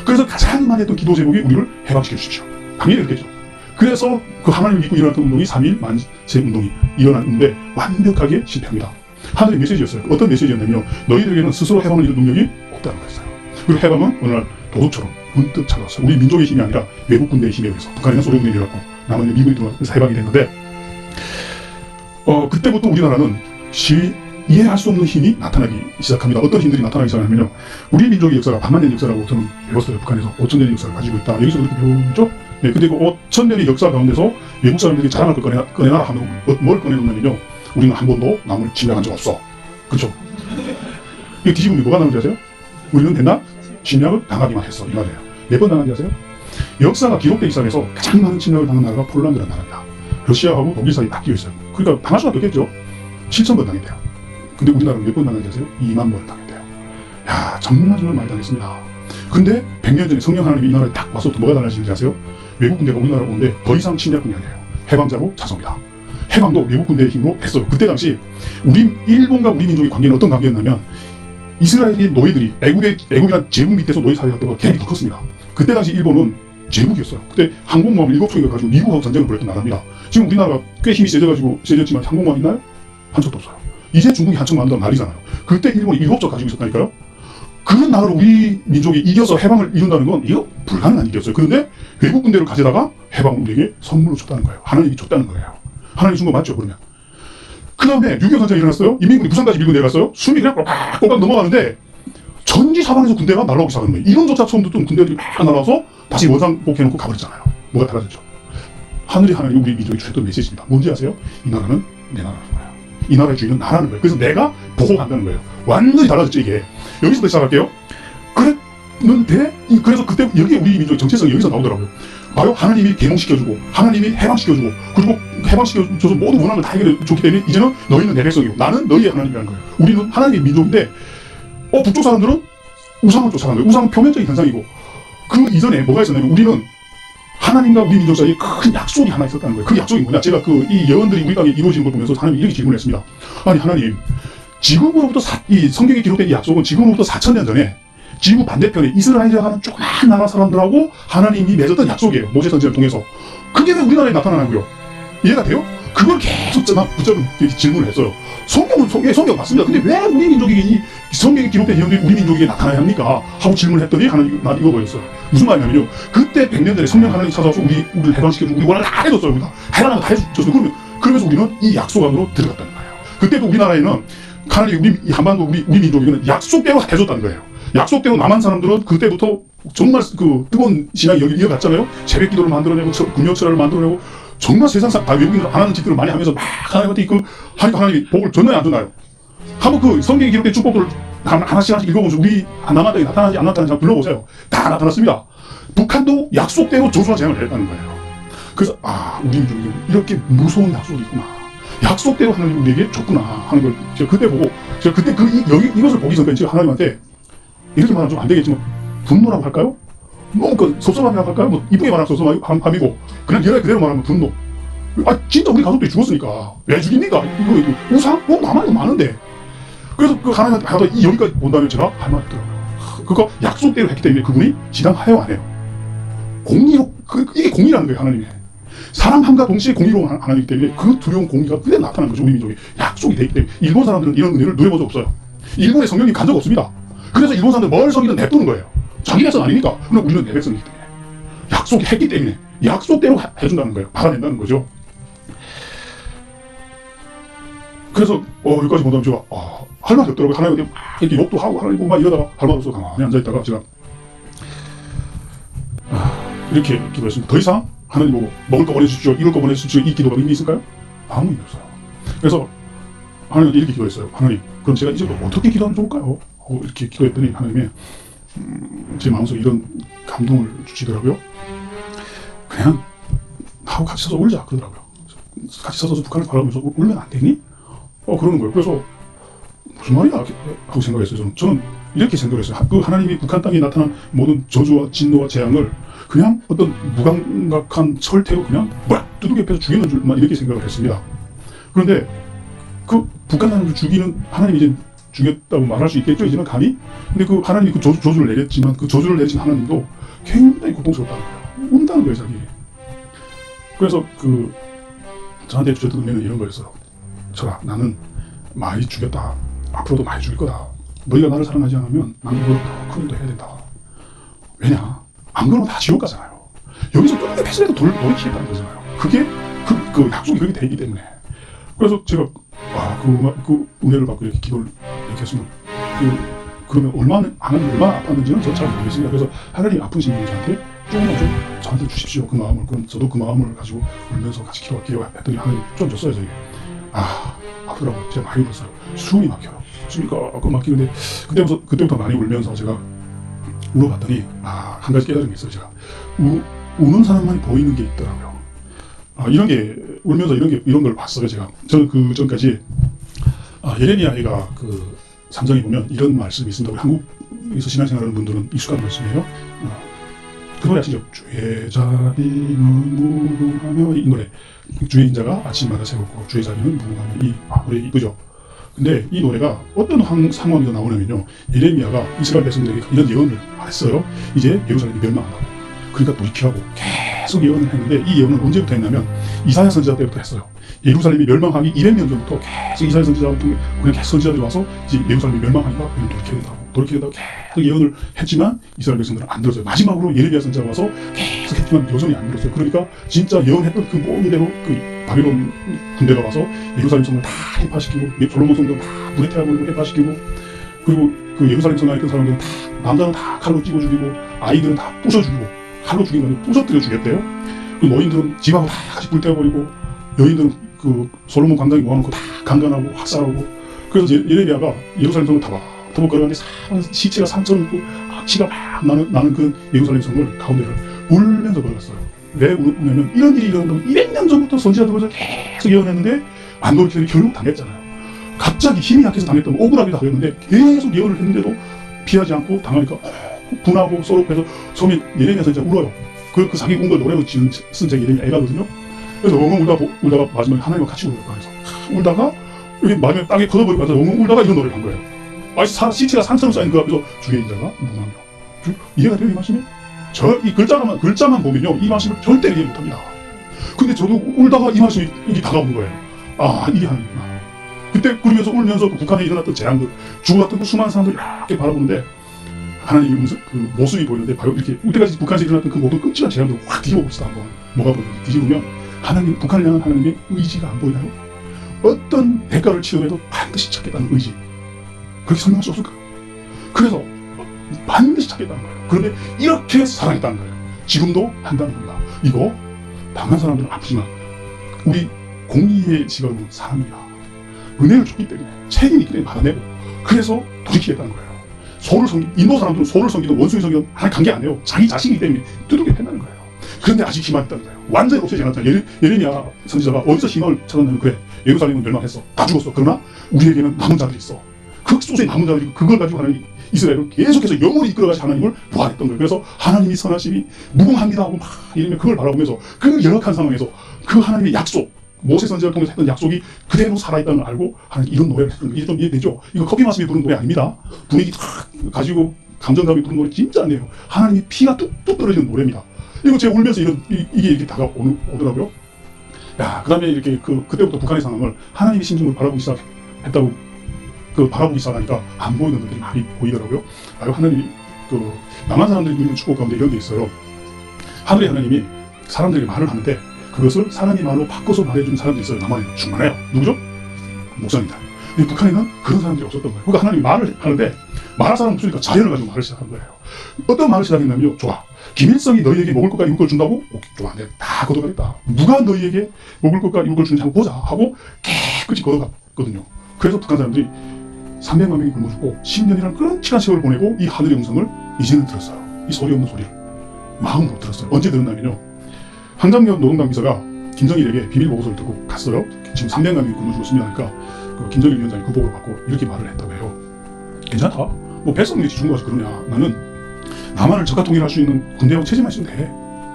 그래서 가장 많이 했던 기도 제목이 우리를 해방시켜 주십시오. 당연히 그렇겠죠. 그래서 그 하나님을 믿고 일어났던 운동이 3.1 만세 운동이 일어났는데 완벽하게 실패합니다. 하늘의 메시지였어요. 어떤 메시지였냐면요, 너희들에게는 스스로 해방을 이룰 능력이 없다는 거였어요. 그리고 해방은 어느 날 도둑처럼 문득 찾아왔어요. 우리 민족의 힘이 아니라 외국 군대의 힘에 의해서. 북한에는 소련군이 내려갔고 남한에 미군이 들어와서 해방이 됐는데, 그때부터 우리나라는 이해할 수 없는 힘이 나타나기 시작합니다. 어떤 힘들이 나타나기 시작하냐면요, 우리 민족의 역사가 8만 년 역사라고 저는 배웠어요. 북한에서 5,000년의 역사를 가지고 있다. 여기서 그렇게 배우죠. 네, 근데 그 5,000년의 역사 가운데서 외국 사람들이 자랑할 걸 꺼내놔라 하면 뭘 꺼내놓냐면요, 우리는 한 번도 남을 침략한 적 없어. 그렇죠? 이거 뒤집으면 뭐가 나오는지 아세요? 우리는 맨날 침략을 당하기만 했어, 이 말이에요. 몇 번 당한지 아세요? 역사가 기록되기 시작해서 가장 많은 침략을 당한 나라가 폴란드라는 나라입니다. 러시아하고 독일 사이에 딱 끼어 있어요. 그러니까 당할 수밖에 없겠죠. 7,000번 당했대요. 근데 우리나라는 몇 번 당했는지 아세요? 2만 번 당했대요. 정말 많이 당했습니다. 근데 100년 전에 성령 하나님이 이 나라에 딱 와서 뭐가 달라지는지 아세요? 외국 군대가 우리나라로 오는데 더 이상 침략군이 아니에요. 해방자로 자성이다. 해방도 외국 군대의 힘으로 했어요. 그때 당시 일본과 우리 민족의 관계는 어떤 관계였냐면, 이스라엘의 노예들이 애국이란 제국 밑에서 노예 사회가 때보다 개입이 더 컸습니다. 그때 당시 일본은 제국이었어요. 그때 항공모함을 7척이 가지고 미국하고 전쟁을 벌였던 나라입니다. 지금 우리나라가 꽤 힘이 세졌지만 항공모함 있나요? 한 척도 없어요. 이제 중국이 한 척 만든다는 말이잖아요. 그때 일본이 7척 가지고 있었다니까요. 그런 나라로 우리 민족이 이겨서 해방을 이룬다는 건 이거 불가능한 일이었어요. 그런데 외국 군대를 가져다가 해방을 우리에게 선물로 줬다는 거예요. 하나님이 줬다는 거예요. 하나님이 준 거 맞죠, 그러면? 그 다음에 6.25 전쟁이 일어났어요. 인민군이 부산까지 밀고 내려갔어요. 숨이 그냥 꼴깍꼴깍 넘어가는데 전지 사방에서 군대가 날아오기 시작하는 거예요. 이론조차 처음 듣던 군대들이 막 날아와서 다시 원상복귀해놓고 가버렸잖아요. 뭐가 달라졌죠? 하늘이 하나님 우리 민족이 주셨던 메시지입니다. 뭔지 아세요? 이 나라는 내 나라라는 거예요. 이 나라의 주인은 나라는 거예요. 그래서 내가 보호한다는 거예요. 완전히 달라졌죠, 이게. 여기서부터 시작할게요. 그랬는데, 그래서 그때 여기 우리 민족의 정체성이 여기서 나오더라고요. 봐요. 하나님이 계몽시켜주고, 하나님이 해방시켜주고, 그리고 해방시켜줘서 모든 원한을 다 해결해줬기 때문에 이제는 너희는 내 백성이고, 나는 너희의 하나님이라는 거예요. 우리는 하나님의 민족인데, 북쪽 사람들은 우상을 쫓아가는 거예요. 우상은 표면적인 현상이고, 그 이전에 뭐가 있었냐면, 우리는 하나님과 우리 민족 사이에 큰 약속이 하나 있었다는 거예요. 그 약속이 뭐냐? 제가 이 예언들이 우리 땅에 이루어지는 걸 보면서 하나님이 이렇게 질문을 했습니다. 아니, 하나님, 지금으로부터 이 성경에 기록된 이 약속은 지금으로부터 4,000년 전에 지구 반대편에 이스라엘이라고 하는 조그만 나라 사람들하고 하나님이 맺었던 약속이에요. 모세 선지를 통해서. 그게 왜 우리나라에 나타나냐고요? 이해가 돼요? 그걸 계속 붙잡은 질문을 했어요. 성경 맞습니다. 근데 왜 우리 민족에게 이 성경에 기록된 예언들이 우리 민족에게 나타나야 합니까? 하고 질문을 했더니 하나님이 난 이거 보였어요. 무슨 말이냐면요. 그때 100년 전에 성령 하나님이 찾아와서 우리를 해방시켜주고 우리 원한을 다 해줬어요. 우리가 해방을 다 해줬어요. 그러면서 우리는 이 약속 안으로 들어갔다는 거예요. 그때도 우리나라에는 하나님이 이 한반도 우리 민족에는 약속대로 해줬다는 거예요. 약속대로 남한 사람들은 그때부터 정말 그 뜨거운 신앙이 여기 이어갔잖아요. 새벽 기도를 만들어내고 금요철을 만들어내고 정말 세상 다 외국인들 안 하는 짓들을 많이 하면서 막 하나님한테 하나님이 복을 줬나요 안 줬나요? 한번 그 성경에 기록된 축복들을 하나씩 읽어보면서 우리 남한 땅에 나타나는지 안 나타나는지 한번 불러보세요. 다 나타났습니다. 북한도 약속대로 조수와 재앙을 했다는 거예요. 그래서 우리 민족이 이렇게 무서운 약속이 있구나. 약속대로 하나님이 우리에게 줬구나 하는 걸 제가 그때 보고 제가 그때 이것을 보기 전까지 제가 하나님한테 이렇게 말하면 좀 안 되겠지만 분노라고 할까요? 너무 섭섭함이라고 할까요? 뭐 이쁘게 말하면 섭섭함이고 그냥 얘가 그대로 말하면 분노. 진짜 우리 가족들이 죽었으니까 왜 죽입니까? 이거 우상? 나만 이거 많은데. 그래서 그 하나님한테 하다 여기까지 본다면 제가 할 말이 없더라고요. 그거 약속대로 했기 때문에 그분이 지당하여 안 해요. 공의로 이게 공의라는 거예요. 하나님의 사랑함과 동시에 공의로 하나님이기 때문에 그 두려운 공의가 그대로 나타나는 거죠. 우리 민족이 약속이 되기 때문에 일본 사람들은 이런 은혜를 누려본 적 없어요. 일본의 성령님 간 적 없습니다. 그래서 일본 사람들 뭘 속이든 냅두는 거예요. 자기 백성 아니니까. 그럼 우리는 내 백성이기 때문에. 약속이 했기 때문에. 약속대로 해준다는 거예요. 받아낸다는 거죠. 그래서 여기까지 보다가 제가 할 말이 없더라고요. 하나님한테 막 이렇게 욕도 하고 하나님 보고 막 이러다가 할 말 없어서 가만히 앉아있다가 제가 이렇게 기도했습니다. 더 이상 하나님 보고 먹을 거 보내주십시오. 이럴 거 보내주십시오. 이 기도가 의미 있을까요? 아무 의미 없어요. 그래서 하나님한테 이렇게 기도했어요. 하나님, 그럼 제가 이제 어떻게 기도하면 좋을까요? 이렇게 기도했더니 하나님이 제 마음속에 이런 감동을 주시더라고요. 그냥 나하고 같이 서서 울자 그러더라고요. 같이 서서 북한을 바라보면서 울면 안 되니? 그러는 거예요. 그래서 무슨 말이야 하고 생각했어요. 저는 이렇게 생각을 했어요. 그 하나님이 북한 땅에 나타난 모든 저주와 진노와 재앙을 그냥 어떤 무감각한 철퇴로 그냥 두둑이 패서 죽이는 줄만 이렇게 생각을 했습니다. 그런데 그 북한 사람들 죽이는 하나님이 이제 죽였다고 말할 수 있겠죠, 이제는 감히? 근데 그 하나님이 그 저주를 내렸지만 그 저주를 내리신 하나님도 굉장히 고통스럽다는 거예요. 운다는 거예요, 자기. 그래서 저한테 주셨던 은혜는 이런 거였어요. 저라, 나는 많이 죽였다. 앞으로도 많이 죽일 거다. 너희가 나를 사랑하지 않으면 나는 너를 더 큰 일도 해야 된다. 왜냐? 안 그러면 다 지옥 가잖아요. 여기서 끝내 패스라도 돌이키겠다는 거잖아요. 그게 그 약속이 그렇게 되기 때문에. 그래서 제가 그 은혜를 받고 이렇게 기도를 이렇게 했습니다. 그러면 얼마나 아팠는지는 저는 잘 모르겠습니다. 그래서 하나님 아픈 심령을 저한테 조금만 좀 저한테 주십시오. 그 마음을. 그럼 저도 그 마음을 가지고 울면서 같이 기도할게요. 했더니 하나님 좀 줬어요. 저에게. 아프더라고요. 제가 많이 울었어요. 숨이 막혀요. 숨이 꽉꽉 막히는데 그때부터 많이 울면서 제가 울어봤더니 한 가지 깨달은 게 있어요. 제가 우는 사람만이 보이는 게 있더라고요. 이런 게 울면서 이런 걸 봤어요. 제가 저는 그 전까지 예레미야가 그 3장에 보면 이런 말씀이 있습니다. 한국에서 신앙생활하는 분들은 익숙한 말씀이에요. 그 노래 아시죠? 주의 자리는 무궁하며 이 노래. 주의 인자가 아침마다 새롭고 주의 자리는 무궁하며 이 노래 이쁘죠? 근데 이 노래가 어떤 상황에서 나오냐면요. 예레미야가 이스라엘 백성들에게 이런 예언을 했어요. 이제 예루살렘이 멸망한다고. 그러니까 돌이키라고 계속 예언을 했는데 이 예언은 언제부터 했냐면 이사야 선지자 때부터 했어요. 예루살렘이 멸망하기 200년 전부터 계속 이사야 선지자가 그냥 계속 선지자들이 와서 이제 예루살렘이 멸망하니까 그냥 돌이켜야 된다고 계속 예언을 했지만 이스라엘 백성들은 안 들었어요. 마지막으로 예레미야 선지자가 와서 계속 했지만 여전히 안 들었어요. 그러니까 진짜 예언했던 그 모든 그 바빌론 군대가 와서 예루살렘 성을 다 해파시키고 솔로몬 성도 다 불에 태워버리고 해파시키고 그리고 그 예루살렘 성에 있던 사람들은 다 남자는 다 칼로 찌고 죽이고 아이들은 다 부셔 죽이고 칼로 죽인 거 아니고 부셔뜨려 죽였대요. 그 노인들은 집하고 다 같이 불 태워버리고 여인들은 그 솔로몬 광장에 모아놓고 다 강간하고 학살하고 그래서 예레미야가 예루살렘 성을 터벅터벅 걸어가는데 시체가 산처럼 있고 악취가 막 나는 그 예루살렘 성을 가운데를 울면서 걸어갔어요. 왜 우냐면 이런 일이 일어난다고 200년 전부터 선지자들에서 계속 예언했는데 안 돌이키더니 결국 당했잖아요. 갑자기 힘이 약해서 당했던 억울하게 당했는데 계속 예언을 했는데도 피하지 않고 당하니까 분하고 쏘록해서 처음에 예레미야 선지자가 울어요. 그 자기 운 걸 노래로 쓴 제 예레미야 애가거든요. 그래서 엉엉 울다가 마지막에 하나님과 같이 울어요. 그래서 울다가 여기 마지막에 땅에 걷어버리고 가서 엉엉 울다가 이런 노래를 한 거예요. 시체가 산처럼 쌓인 그 앞에서 주의 인자가 누구냐며. 이해가 돼요 이 말씀이? 이 글자만 보면요 이 말씀을 절대 이해 못합니다. 근데 저도 울다가 이 말씀이 이게 다가오는 거예요. 아 이게 하나님이구나. 그때 그러면서 울면서 그 북한에 일어났던 재앙들 죽어갔던 그 수많은 사람들이 이렇게 바라보는데 하나님의 그 모습이 보이는데 바로 이렇게 그때까지 북한에서 일어났던 그 모든 끔찍한 재앙들을 확 뒤집어봅시다 한번. 뭐가 보이는지 뒤집으면 북한을 향한 하나님의 의지가 안 보이나요? 어떤 대가를 치더라도 반드시 찾겠다는 의지. 그렇게 설명할 수 없을까요? 그래서 반드시 찾겠다는 거예요. 그런데 이렇게 사랑했다는 거예요. 지금도 한다는 겁니다. 이거 당한 사람들은 아프지만 우리 공의의 시각은 사랑입니다. 은혜를 줬기 때문에 책임이 있기 때문에 받아내고 그래서 돌이키겠다는 거예요. 인도 사람들은 소를 섬기든 원숭이 섬기든 하나님 관계 안 해요. 자기 자신이기 때문에 두들겨 팬다는 거예요. 그런데 아직 희망이 있다는 거예요. 완전히 없어지지 않았잖아요. 예레미야 선지자가 어디서 희망을 찾았냐면 그래 예루살렘은 멸망했어. 다 죽었어. 그러나 우리에게는 남은 자들이 있어. 그 소수의 남은 자들이 그걸 가지고 하나님이 이스라엘을 계속해서 영원히 이끌어가서 하나님을 부활했던 거예요. 그래서 하나님이 선하심이 무궁합니다 하고 막 이러면 그걸 바라보면서 그 열악한 상황에서 그 하나님의 약속 모세 선지자를 통해서 했던 약속이 그대로 살아있다는 걸 알고 하나님 이런 노래를 했던 거예요. 이게 좀 이해되죠? 이거 커피 마시며 부르는 노래 아닙니다. 분위기 탁 가지고 감정감이 부르는 노래 진짜 아니에요. 하나님이 피가 뚝뚝 떨어지는 노래입니다. 이거 제가 울면서 이게 이렇게 다가오더라고요. 야, 그 다음에 이렇게 그때부터 북한의 상황을 하나님의 심중을 바라보기 시작했다고 바라보기 시작하니까 안 보이는 것들이 많이 보이더라고요. 하나님이 남한 사람들이 누리는 축복 가운데 이런 게 있어요. 하늘의 하나님이 사람들에게 말을 하는데 그것을 사람이 말로 바꿔서 말해주는 사람들이 있어요. 남한에는 충만해요. 누구죠? 목사입니다. 근데 북한에는 그런 사람들이 없었던 거예요. 그러니까 하나님이 말을 하는데 말할 사람 없으니까 자연을 가지고 말을 시작한 거예요. 어떤 말을 시작했냐면요. 좋아. 김일성이 너희에게 먹을 것과 입을 걸 준다고? 오케이, 좋아. 내가 다 걷어가겠다. 누가 너희에게 먹을 것과 입을 걸 주는지 한번 보자 하고 깨끗이 걷어갔거든요. 그래서 북한 사람들이 300만 명이 굶어 죽고 10년이라는 그런 기간 세월을 보내고 이 하늘의 음성을 이제는 들었어요. 이 소리 없는 소리를 마음으로 들었어요. 언제 들었냐면요. 한장경 노동당 비서가 김정일에게 비밀 보고서를 듣고 갔어요. 지금 300만 명이 굶어 죽고 10년 하니까 김정일 위원장이 그 보고를 받고 이렇게 말을 했다고 해요. 괜찮다. 뭐 백성들이 죽은 거서 그러냐. 나는 남한을 적화 통일할 수 있는 군대하고 체제만 있으면 돼.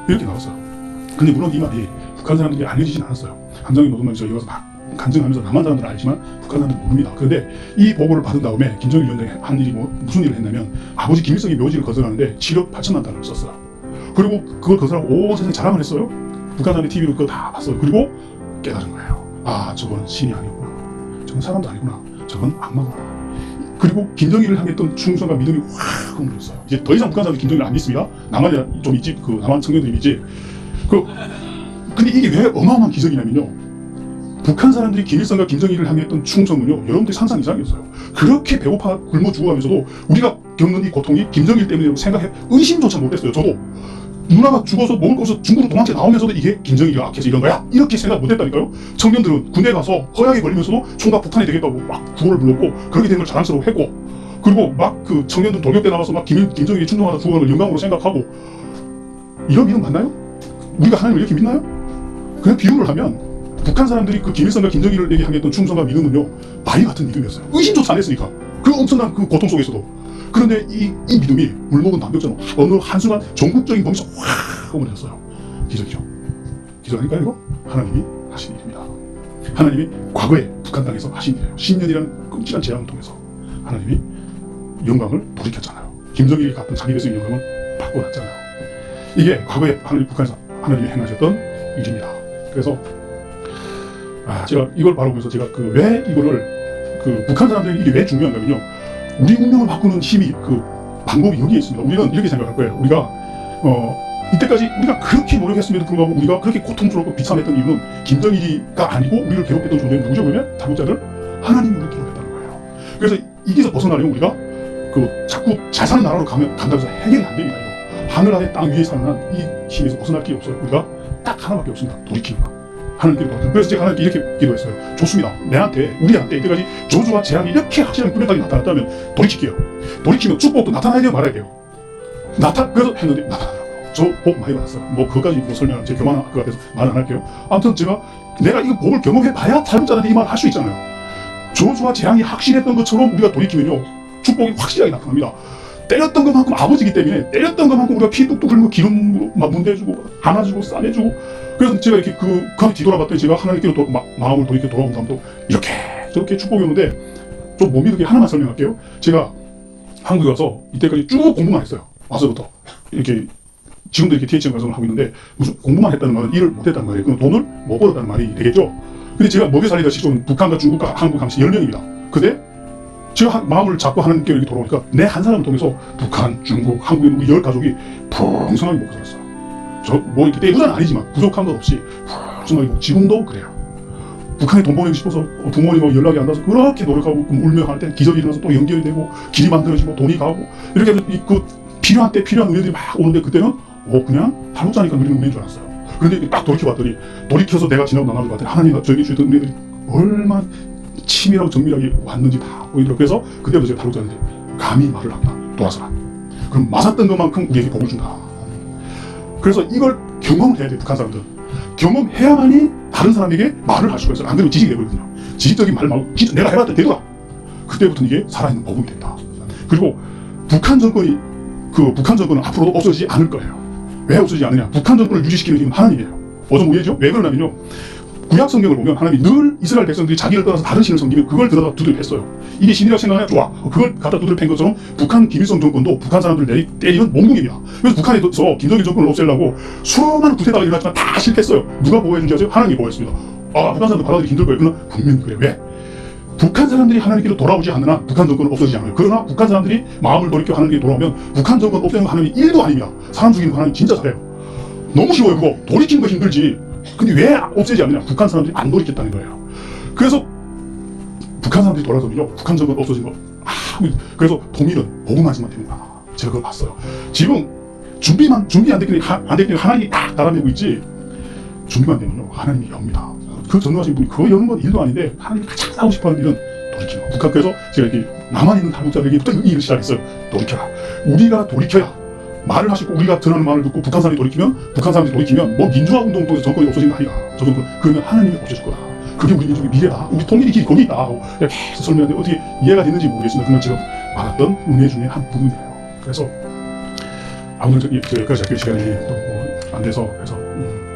이렇게 나왔어요. 근데 물론 이 말이 북한 사람들이 알려지진 않았어요. 한장경 노동당 비서가 여기서 막 간증하면서 남한 사람들은 알지만 북한 사람들은 모릅니다. 그런데 이 보고를 받은 다음에 김정일 위원장이 한 일이 무슨 일을 했냐면 아버지 김일성이 묘지를 거절하는데 7억 8천만 달러를 썼어요. 그리고 그걸 거절하고 온 세상에 자랑을 했어요. 북한 사람이 TV로 그거 다 봤어요. 그리고 깨달은 거예요. 아, 저거는 신이 아니구나. 저건 사람도 아니구나. 저건 악마구나. 그리고 김정일을 향했던 충성과 믿음이 확 흔들렸어요. 이제 더 이상 북한 사람들이 김정일을 안 믿습니다. 남한에 좀 있지, 남한 청년들이 있지. 근데 이게 왜 어마어마한 기적이냐면요. 북한 사람들이 김일성과 김정일을 향했던 충성은요, 여러분들이 상상 이상이었어요. 그렇게 배고파 굶어 죽어가면서도 우리가 겪는 이 고통이 김정일 때문이라고 의심조차 못했어요. 저도 누나가 죽어서 먹을 거 없어서 중국으로 도망쳐 나오면서도 이게 김정일이가 악해서 이런 거야? 이렇게 생각 못했다니까요. 청년들은 군대 가서 허약에 걸리면서도 총각 북한이 되겠다고 막 구호를 불렀고 그렇게 된 걸 자랑스러워했고 그리고 막 그 청년들 돌격대 나가서 막 김정일이 충성하다 죽은 걸 영광으로 생각하고 이런 믿음 맞나요? 우리가 하나님을 이렇게 믿나요? 그냥 비유를 하면 북한 사람들이 그 김일성과 김정일에게 향했던 충성과 믿음은요 바위 같은 믿음이었어요. 의심조차 안 했으니까 그 엄청난 그 고통 속에서도. 그런데 이 믿음이 물먹은 담벽처럼 어느 한순간 전국적인 범위에서 확 어머졌어요. 기적이죠. 기적 아닐까요 이거? 하나님이 하신 일입니다. 하나님이 과거에 북한 땅에서 하신 일이에요. 10년이라는 끔찍한 재앙을 통해서 하나님이 영광을 돌이켰잖아요. 김정일이 갖던 자기 백성의 영광을 바꿔놨잖아요. 이게 과거에 북한에서 하나님이 행하셨던 일입니다. 그래서 제가 이걸 바로 보면서 제가 왜 이거를 북한 사람들이 이게 왜 중요한가면요, 우리 운명을 바꾸는 힘이 방법이 여기에 있습니다. 우리는 이렇게 생각할 거예요. 우리가 이때까지 우리가 그렇게 노력했음에도 불구하고 우리가 그렇게 고통스럽고 비참했던 이유는 김정일이가 아니고 우리를 괴롭혔던 존재는 누구죠? 그러면 탈북자들 하나님을 괴롭혔다는 거예요. 그래서 이게서 벗어나려면 우리가 자꾸 잘 사는 나라로 간다고 해서 해결이 안 됩니다. 이거. 하늘 아래 땅 위에 사는 한 이 힘에서 벗어날 길이 없어요. 우리가 딱 하나밖에 없습니다. 돌이키는 거. 하나님께 돌아가요. 그래서 제가 하나님께 이렇게 기도했어요. 좋습니다. 우리한테 이때까지 저주와 재앙이 이렇게 확실하게 뚜렷하게 나타났다면 돌이킬게요. 돌이키면 축복도 나타나야 돼요, 말아야 돼요. 그래서 했는데 나타나더라고요. 저 복 많이 받았어요. 그거까지 설명은 제 교만한 것 같아서 말 안 할게요. 아무튼 내가 이거 복을 경험해봐야 탈북자들한테 이 말 할 수 있잖아요. 저주와 재앙이 확실했던 것처럼 우리가 돌이키면요, 축복이 확실하게 나타납니다. 때렸던 것만큼 아버지기 때문에 때렸던 것만큼 우리가 피 뚝뚝 흘리고 기름 문대주고 안아주고 싸매주고. 그래서 제가 이렇게 그한테 뒤돌아봤더니 제가 하나님께로 마음을 돌이켜 돌아온 다음도 이렇게 저렇게 축복이 오는데, 좀 못 믿게 하나만 설명할게요. 제가 한국에 와서 이때까지 쭉 공부만 했어요. 와서부터 이렇게 지금도 이렇게 THM 과정을 하고 있는데, 무슨 공부만 했다는 말은 일을 못 했다는 거예요. 그럼 돈을 못 벌었다는 말이 되겠죠. 근데 제가 먹여 살리다시 좀 북한과 중국과 한국 하면서 10명입니다. 근데 제가 마음을 잡고 하나님께 이렇게 돌아오니까 내 한 사람을 통해서 북한, 중국, 한국의 우리 10가족이 풍성하게 먹고 살았어요. 이렇게 떼부자는 아니지만 부족한 것 없이 풍성하게 먹고, 지금도 그래요. 북한에 돈 보내고 싶어서 부모님하고 연락이 안 닿아서 그렇게 노력하고 울며 할 때 기적이 일어나서 또 연결이 되고 길이 만들어지고 돈이 가고 이렇게 해서 필요한 때 필요한 은혜들이 막 오는데, 그때는 그냥 탈북자니까 누리는 은혜인 줄 알았어요. 그런데 딱 돌이켜봤더니, 돌이켜서 내가 지나고 나눠줄 봤더니 하나님이 저에게 주셨던 은혜들이 얼마나 치밀하고 정밀하게 왔는지 다 보이더라고요. 그래서 그때부터 제가 탈북자한테 감히 말을 합니다. 돌아서라. 그럼 맞았던 것만큼 우리에게 복을 준다. 그래서 이걸 경험을 해야 돼요. 북한 사람들은 경험해야만이 다른 사람에게 말을 할 수가 있어요. 안 그러면 지식이 되거든요. 지식적인 말 말고 진짜 내가 해봤다 되더라. 그때부터는 이게 살아있는 복음이 된다. 그리고 북한 정권은 앞으로도 없어지지 않을 거예요. 왜 없어지지 않느냐? 북한 정권을 유지시키는 힘은 하나님이에요. 어떤 우예죠? 왜 그러냐면요, 구약 성경을 보면 하나님이 늘 이스라엘 백성들이 자기를 떠나서 다른 신을 섬기면 그걸 들여다 두드려 팼어요. 이게 신이라고 생각하냐? 좋아. 그걸 갖다 두드려 팬 것처럼 북한 김일성 정권도 북한 사람들을 때리는 몽둥입니다. 그래서 북한에서 김정일 정권을 없애려고 수많은 구태다가 일어났지만 다 실패했어요. 누가 보호해준 줄 아세요? 하나님이 보호했습니다. 북한 사람들 받아들이기 힘들 거예요. 그러나 분명히 그래요. 왜? 북한 사람들이 하나님께로 돌아오지 않는 한 북한 정권은 없어지지 않아요. 그러나 북한 사람들이 마음을 돌이켜 하나님께 돌아오면 북한 정권 없애는 거 하나님이 1도 아닙니다. 사람 죽이는 거 하나님 진짜 잘해요. 너무 쉬워요. 그거 돌이키는 거 힘들지. 근데 왜 없애지 않느냐? 북한 사람들이 안 돌이켰다는 거예요. 그래서 북한 사람들이 돌아서면요, 북한 정권 없어진 거 그래서 통일은 복음만지만 되는구나. 제가 그걸 봤어요. 지금 준비 안 됐더니 하나님이 딱 달아내고 있지, 준비만 되면요 하나님이 엽니다. 그 전능하신 분이 그거 여는 건 일도 아닌데 하나님이 가장 싸우고 싶어하는 일은 돌이키는 거. 북한. 그래서 제가 이렇게 남한 있는 탈북자들에게 또 이 일을 시작했어요. 돌이켜라. 우리가 돌이켜야 말을 하시고 우리가 전하는 말을 듣고 북한 사람들이 돌이키면 민주화 운동 통해서 정권이 없어지는 거 아니야. 저 정권. 그러면 하나님이 없애줄 거다. 그게 우리 민족의 미래다. 우리 통일의 길이 거기 있다. 이렇게 계속 설명하는데 어떻게 이해가 됐는지 모르겠습니다. 그건 제가 받았던 은혜 중에 한 부분이에요. 그래서 오늘 여기까지 할 시간이 또 안 돼서, 그래서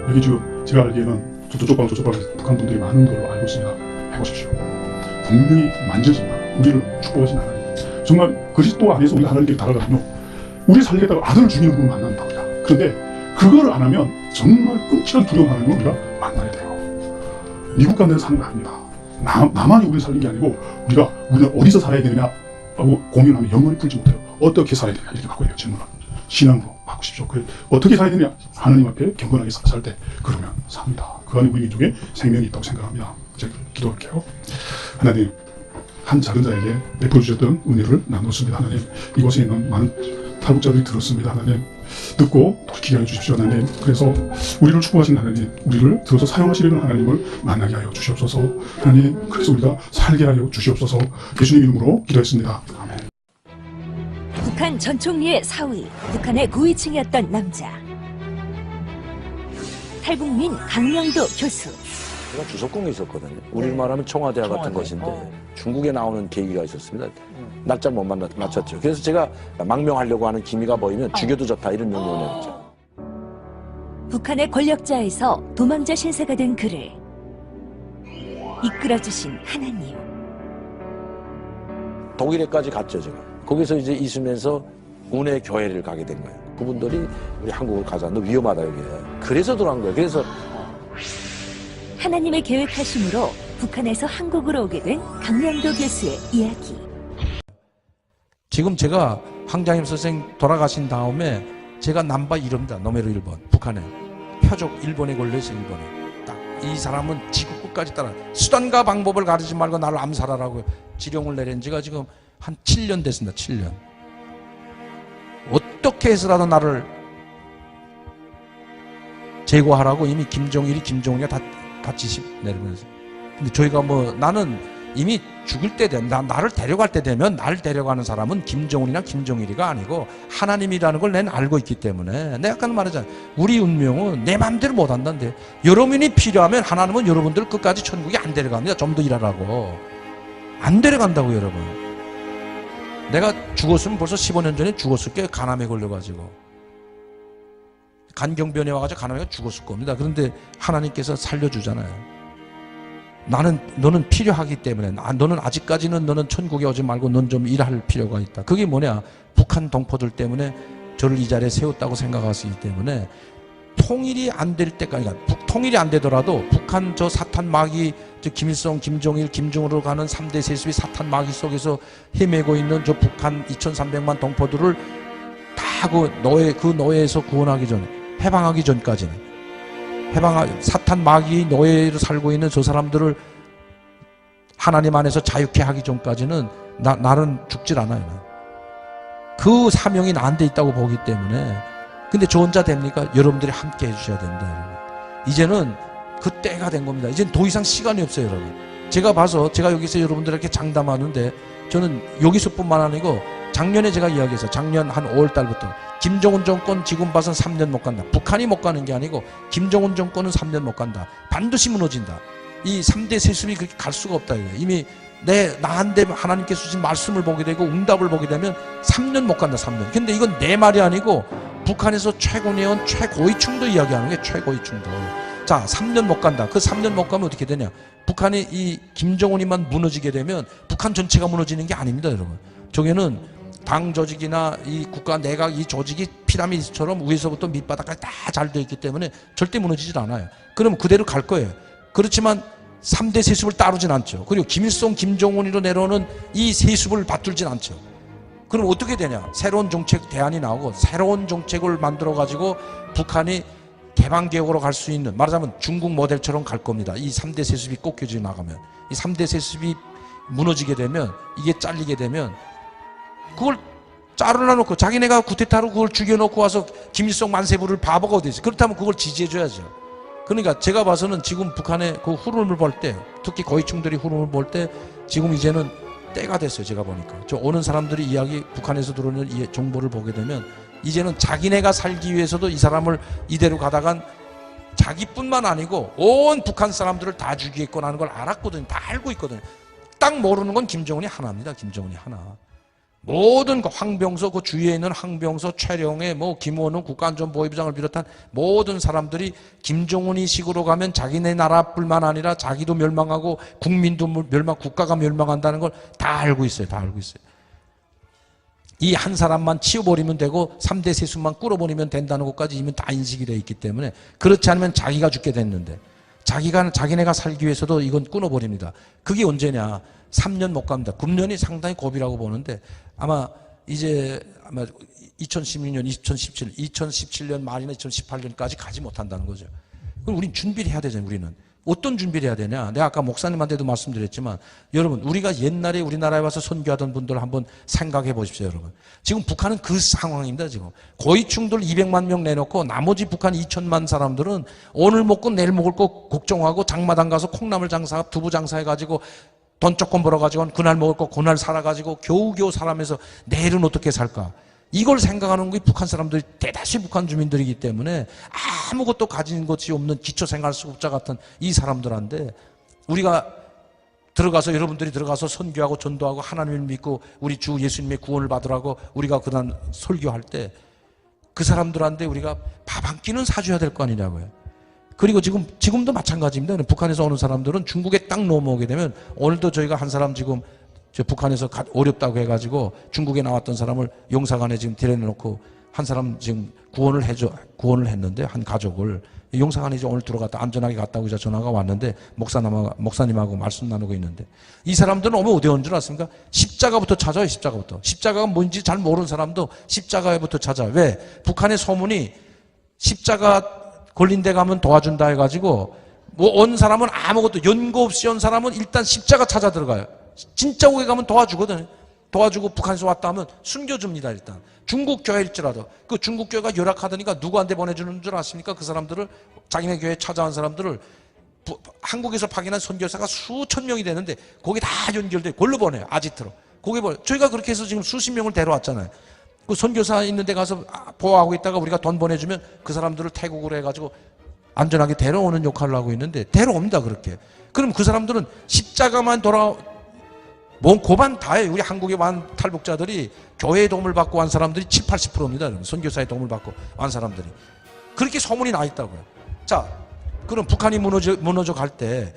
여기 지금 제가 알기에는 저쪽 방 북한 분들이 많은 걸로 알고 있습니다. 해보십시오. 분명히 만져진다. 우리를 축복하신 하나님. 정말 그리스도 안에서 우리가 하나님께 다가가면요, 우리 살리겠다고 아들을 죽이는 분을 만난다. 우리가. 그런데 그걸 안 하면 정말 끔찍한 두려운 하나님을 우리가 만나야 돼요. 미국 가는 데서 사는 거 아닙니다. 나만이 우리를 살린 게 아니고 우리는 어디서 살아야 되느냐 하고 고민하면 영원히 풀지 못해요. 어떻게 살아야 되냐 이렇게 바꿔야 돼요. 질문을 신앙으로 바꾸십시오. 어떻게 살아야 되냐? 하나님 앞에 경건하게 살 때 그러면 삽니다. 그 안에 우리 민족에 생명이 있다고 생각합니다. 제가 기도할게요. 하나님, 한 작은 자에게 베풀어 주셨던 은혜를 나눴습니다. 하나님, 이곳에 있는 많은 탈북자들이 들었습니다. 하나님, 듣고 돌이키게 해주십시오. 하나님, 그래서 우리를 축복하신 하나님, 우리를 들어서 사용하시려는 하나님을 만나게 하여 주시옵소서. 하나님, 그래서 우리가 살게 하여 주시옵소서. 예수님 이름으로 기도했습니다. 아멘. 북한 전 총리의 사위, 북한의 고위층이었던 남자. 탈북민 강명도 교수. 제가 주석공에 있었거든요. 우리로 말하면 청와대와 같은 것인데 중국에 나오는 계기가 있었습니다. 날짜 못 맞췄죠. 그래서 제가 망명하려고 하는 기미가 보이면 죽여도 좋다 이런 명령을 내렸죠. 북한의 권력자에서 도망자 신세가 된 그를 이끌어주신 하나님. 독일에까지 갔죠, 제가. 거기서 이제 있으면서 운의 교회를 가게 된 거예요. 그분들이 우리 한국을 가자. 너 위험하다, 여기. 그래서 들어간 거예요. 그래서 하나님의 계획하심으로 북한에서 한국으로 오게 된 강명도 교수의 이야기. 지금 제가 황장임 선생 돌아가신 다음에 제가 남바 1호입니다. 노메로 1번. 북한에. 표적 일본에 걸려서 일본에. 딱 이 사람은 지구 끝까지 따라 수단과 방법을 가르치지 말고 나를 암살하라고 지령을 내린 지가 지금 한 7년 됐습니다. 7년. 어떻게 해서라도 나를 제거하라고 이미 김정일이 김정은이가 다 지시 내리면서. 근데 저희가 뭐 나는 이미 죽을 때 되면 나를 데려갈 때 되면 나를 데려가는 사람은 김정은이나 김정일이가 아니고 하나님이라는 걸 난 알고 있기 때문에 내가 아까 말했잖아. 우리 운명은 내 마음대로 못 한다는데 여러분이 필요하면 하나님은 여러분들 끝까지 천국에 안 데려갑니다. 좀 더 일하라고. 안 데려간다고 여러분. 내가 죽었으면 벌써 15년 전에 죽었을 게 간암에 걸려가지고 간경변에 와가지고 간암에 죽었을 겁니다. 그런데 하나님께서 살려주잖아요. 너는 필요하기 때문에 너는 아직까지는 너는 천국에 오지 말고 넌 좀 일할 필요가 있다. 그게 뭐냐? 북한 동포들 때문에 저를 이 자리에 세웠다고 생각하시기 때문에 통일이 안 될 때까지 통일이 안 되더라도 북한 저 사탄 마귀 저 김일성, 김정일, 김정으로 가는 3대 세습이 사탄 마귀 속에서 헤매고 있는 저 북한 2,300만 동포들을 다 그 노예에서 구원하기 전에 해방하기 전까지는 사탄 마귀 노예로 살고 있는 저 사람들을 하나님 안에서 자유케 하기 전까지는 나는 죽질 않아요. 그 사명이 나한테 있다고 보기 때문에. 근데 저 혼자 됩니까? 여러분들이 함께 해주셔야 됩니다. 여러분. 이제는 그 때가 된 겁니다. 이제는 더 이상 시간이 없어요, 여러분. 제가 여기서 여러분들에게 장담하는데 저는 여기서뿐만 아니고 작년에 제가 이야기했어요. 작년 한 5월 달부터 김정은 정권 지금 봐서는 3년 못 간다. 북한이 못 가는 게 아니고 김정은 정권은 3년 못 간다. 반드시 무너진다. 이 3대 세습이 그렇게 갈 수가 없다. 이미 나한테 하나님께서 주신 말씀을 보게 되고 응답을 보게 되면 3년 못 간다. 3년. 근데 이건 내 말이 아니고 북한에서 최고위원 최고위층도 이야기하는 게 최고위층도. 자, 3년 못 간다. 그 3년 못 가면 어떻게 되냐? 북한이 이 김정은이만 무너지게 되면 북한 전체가 무너지는 게 아닙니다, 여러분. 저게는 당 조직이나 이 국가 내각 이 조직이 피라미드처럼 위에서부터 밑바닥까지 다 잘 되어 있기 때문에 절대 무너지질 않아요. 그럼 그대로 갈 거예요. 그렇지만 3대 세습을 따르진 않죠. 그리고 김일성, 김정은이로 내려오는 이 세습을 받들진 않죠. 그럼 어떻게 되냐? 새로운 정책 대안이 나오고 새로운 정책을 만들어 가지고 북한이 개방개혁으로 갈 수 있는, 말하자면 중국 모델처럼 갈 겁니다. 이 3대 세습이 꺾여져 나가면. 이 3대 세습이 무너지게 되면, 이게 잘리게 되면 그걸 자르려놓고 자기네가 구테타로 그걸 죽여놓고 와서 김일성 만세부를 바보가 어디 있어요. 그렇다면 그걸 지지해줘야죠. 그러니까 제가 봐서는 지금 북한의 그 흐름을 볼 때, 특히 고위층들이 흐름을 볼 때 지금 이제는 때가 됐어요. 제가 보니까 저 오는 사람들이 이야기, 북한에서 들어오는 이 정보를 보게 되면 이제는 자기네가 살기 위해서도 이 사람을 이대로 가다간 자기뿐만 아니고 온 북한 사람들을 다 죽이겠구나 하는 걸 알았거든요. 다 알고 있거든요. 딱 모르는 건 김정은이 하나입니다. 김정은이 하나. 모든 그 황병서, 그 주위에 있는 황병서, 최령해, 김원웅 국가안전보위부장을 비롯한 모든 사람들이 김정은이 식으로 가면 자기네 나라뿐만 아니라 자기도 멸망하고 국민도 국가가 멸망한다는 걸 다 알고 있어요. 다 알고 있어요. 이 한 사람만 치워버리면 되고 3대 세습만 꿇어버리면 된다는 것까지 이미 다 인식이 되어 있기 때문에, 그렇지 않으면 자기가 죽게 됐는데 자기네가 살기 위해서도 이건 끊어버립니다. 그게 언제냐? 3년 못 갑니다. 금년이 상당히 고비라고 보는데 아마 2016년, 2017년 말이나 2018년까지 가지 못한다는 거죠. 그럼 우린 준비를 해야 되잖아요. 우리는 어떤 준비를 해야 되냐? 내가 아까 목사님한테도 말씀드렸지만 여러분, 우리가 옛날에 우리나라에 와서 선교하던 분들 한번 생각해 보십시오. 여러분, 지금 북한은 그 상황입니다. 지금 고위층들 200만 명 내놓고 나머지 북한 2천만 사람들은 오늘 먹고 내일 먹을 거 걱정하고 장마당 가서 콩나물 장사, 두부 장사해가지고 돈 조금 벌어가지고 그날 먹을 거 그날 살아가지고 겨우겨우 살아면서 내일은 어떻게 살까? 이걸 생각하는 게 북한 사람들이, 대다수 북한 주민들이기 때문에 아무것도 가진 것이 없는 기초생활수급자 같은 이 사람들한테 우리가 들어가서, 여러분들이 들어가서 선교하고 전도하고 하나님을 믿고 우리 주 예수님의 구원을 받으라고 우리가 그날 설교할 때 그 사람들한테 우리가 밥 한 끼는 사줘야 될 거 아니냐고요. 그리고 지금도 마찬가지입니다. 북한에서 오는 사람들은 중국에 딱 넘어오게 되면 오늘도 저희가 한 사람 지금 저 북한에서 어렵다고 해가지고 중국에 나왔던 사람을 용사관에 지금 데려놓고 한 사람 지금 구원을 했는데 한 가족을 용사관에 이제 오늘 들어갔다 안전하게 갔다고 이제 전화가 왔는데 목사님하고 말씀 나누고 있는데 이 사람들은 오면 어디 온 줄 아십니까? 십자가부터 찾아요. 십자가가 뭔지 잘 모르는 사람도 십자가부터 찾아. 왜? 북한의 소문이 십자가 걸린 데 가면 도와준다 해가지고 뭐 온 사람은 아무것도 연고 없이 온 사람은 일단 십자가 찾아 들어가요. 진짜 오게 가면 도와주거든. 도와주고 북한에서 왔다 하면 숨겨줍니다. 일단 중국 교회일지라도 그 중국 교회가 열악하다니까 누구한테 보내주는 줄 아십니까? 그 사람들을 자기네 교회에 찾아온 사람들을 한국에서 파견한 선교사가 수천 명이 되는데 거기 다 연결돼 골로 보내요. 아지트로 거기 보내. 저희가 그렇게 해서 지금 수십 명을 데려왔잖아요. 그 선교사 있는 데 가서 보호하고 있다가 우리가 돈 보내주면 그 사람들을 태국으로 해가지고 안전하게 데려오는 역할을 하고 있는데 데려옵니다. 그렇게. 그럼 그 사람들은 십자가만 뭔 고반 다 해요. 우리 한국에 완 탈북자들이 교회의 도움을 받고 온 사람들이 70~80%입니다. 선교사의 도움을 받고 온 사람들이. 그렇게 소문이 나 있다고요. 자, 그럼 북한이 무너져 갈 때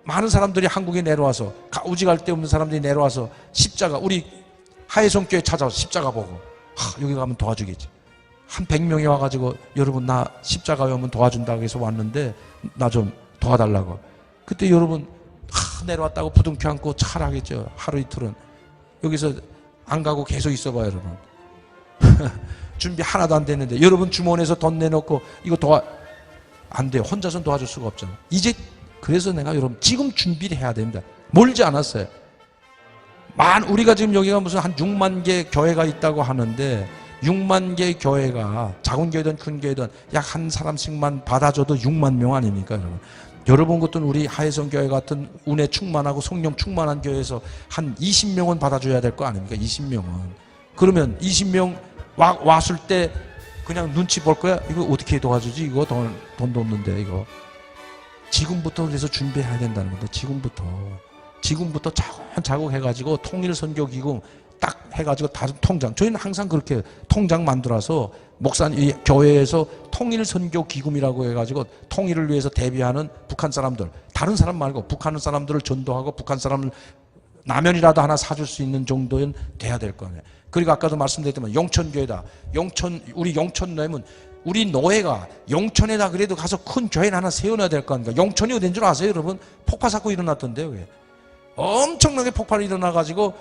많은 사람들이 한국에 내려와서 우직할 데 없는 사람들이 내려와서 십자가 우리 하혜성교회 찾아와서 십자가 보고 여기 가면 도와주겠지. 한 100명이 와가지고 여러분 나 십자가에 오면 도와준다고 해서 왔는데 나 좀 도와달라고. 그때 여러분 내려왔다고 부둥켜 안고 차라겠죠. 하루 이틀은. 여기서 안 가고 계속 있어봐요, 여러분. 준비 하나도 안 됐는데 여러분 주머니에서 돈 내놓고 이거 안 돼요. 혼자서는 도와줄 수가 없잖아요. 이제 그래서 내가 여러분 지금 준비를 해야 됩니다. 멀지 않았어요. 우리가 지금 여기가 무슨 한 6만 개 교회가 있다고 하는데 6만 개 교회가 작은 교회든 큰 교회든 약 한 사람씩만 받아줘도 6만 명 아닙니까, 여러분? 여러분 같은 우리 하혜성 교회 같은 운에 충만하고 성령 충만한 교회에서 한 20명은 받아줘야 될 거 아닙니까? 20명은. 그러면 20명 왔을 때 그냥 눈치 볼 거야? 이거 어떻게 도와주지? 이거 돈도 없는데 이거. 지금부터 그래서 준비해야 된다는 건데 지금부터 차곡차곡 해가지고 통일선교기금 딱 해가지고 다른 통장. 저희는 항상 그렇게 통장 만들어서 목사님 교회에서 통일선교기금이라고 해가지고 통일을 위해서 대비하는 북한 사람들, 다른 사람 말고 북한 사람들을 전도하고 북한 사람을 라면이라도 하나 사줄 수 있는 정도는 돼야 될 거 아니에요. 그리고 아까도 말씀드렸지만 영천교회다. 우리 영천 내면 우리 노예가 영천에다 그래도 가서 큰 교회는 하나 세워놔야 될 거 아닙니까? 영천이 어딘 줄 아세요, 여러분? 폭파 사건 일어났던데요. 왜? 엄청나게 폭발이 일어나가지고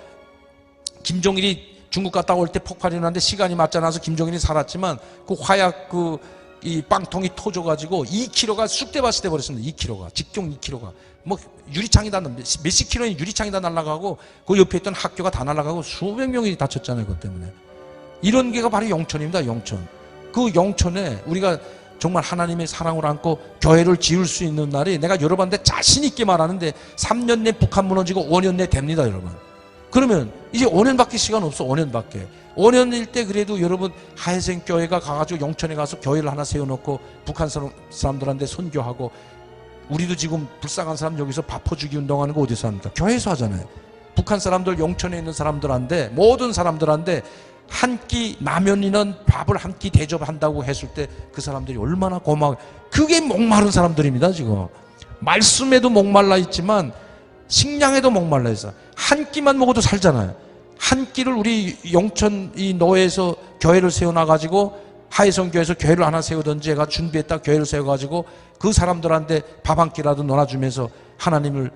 김종일이 중국 갔다 올 때 폭발이 일어났는데 시간이 맞지 않아서 김종일이 살았지만 그 화약 이 빵통이 터져가지고 2kg가 쑥대밭이 돼버렸습니다. 2kg가 직경 2kg가 뭐 유리창이 다 몇십 킬로의 유리창이 다 날아가고 그 옆에 있던 학교가 다 날아가고 수백 명이 다쳤잖아요. 그것 때문에. 이런 게가 바로 영천입니다. 영천. 그 영천에 우리가 정말 하나님의 사랑을 안고 교회를 지을 수 있는 날이 내가 여러 번인데 자신 있게 말하는데 3년 내 북한 무너지고 5년 내 됩니다. 여러분. 그러면 이제 5년밖에 시간 없어. 5년밖에. 5년일 때 그래도 여러분 하혜생 교회가 가가지고 영천에 가서 교회를 하나 세워놓고 북한 사람들한테 선교하고 우리도 지금 불쌍한 사람 여기서 밥 퍼주기 운동하는 거 어디서 합니까? 교회에서 하잖아요. 북한 사람들 영천에 있는 사람들한테 모든 사람들한테 한 끼 라면이는 밥을 한 끼 대접한다고 했을 때 그 사람들이 얼마나 고마워. 그게 목마른 사람들입니다. 지금 말씀에도 목말라 있지만 식량에도 목말라 있어. 한 끼만 먹어도 살잖아요. 한 끼를 우리 영천 이 노예에서 교회를 세워놔가지고 하혜성교회에서 교회를 하나 세우든지 해가 준비했다 교회를 세워가지고 그 사람들한테 밥 한 끼라도 놀아주면서 하나님을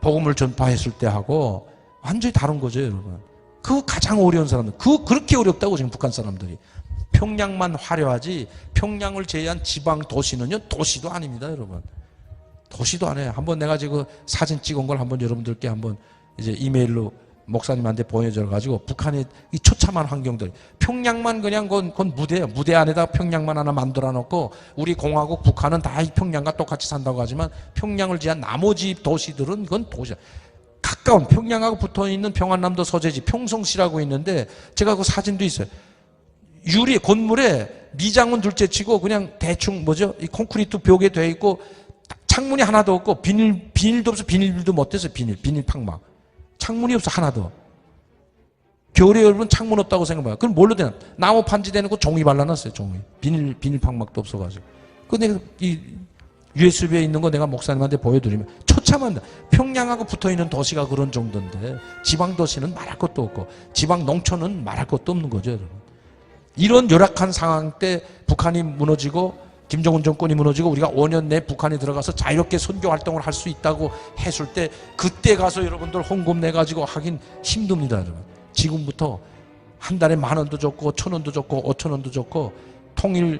복음을 전파했을 때 하고 완전히 다른 거죠, 여러분. 그 가장 어려운 사람들. 그렇게 어렵다고 지금 북한 사람들이. 평양만 화려하지 평양을 제외한 지방 도시는요 도시도 아닙니다, 여러분. 도시도 아니에요. 한번 내가 지금 사진 찍은 걸 한번 여러분들께 한번 이제 이메일로 목사님한테 보여줘가지고 북한의 이 처참한 환경들. 평양만 그냥 그건 무대예요. 무대 안에다 평양만 하나 만들어 놓고 우리 공화국 북한은 다 이 평양과 똑같이 산다고 하지만 평양을 제한 나머지 도시들은 그건 도시야. 가까운 평양하고 붙어있는 평안남도 서재지 평성시라고 있는데 제가 그 사진도 있어요. 유리 건물에 미장은 둘째치고 그냥 대충 이 콘크리트 벽에 돼 있고 창문이 하나도 없고 비닐도 없어. 비닐도 못 떼서 비닐 팡막. 창문이 없어 하나도. 겨울에 여러분 창문 없다고 생각해봐요. 그럼 뭘로 되나? 나무 판지 대놓고 종이 발라놨어요. 종이. 비닐 팡막도 없어가지고. 근데 USB에 있는 거 내가 목사님한테 보여드리면 처참합니다. 평양하고 붙어있는 도시가 그런 정도인데 지방 도시는 말할 것도 없고 지방 농촌은 말할 것도 없는 거죠, 여러분. 이런 열악한 상황 때 북한이 무너지고 김정은 정권이 무너지고 우리가 5년 내 북한에 들어가서 자유롭게 선교 활동을 할 수 있다고 했을 때 그때 가서 여러분들 헌금 내가지고 하긴 힘듭니다, 여러분. 지금부터 한 달에 10,000원도 줬고 1,000원도 줬고 5,000원도 줬고 통일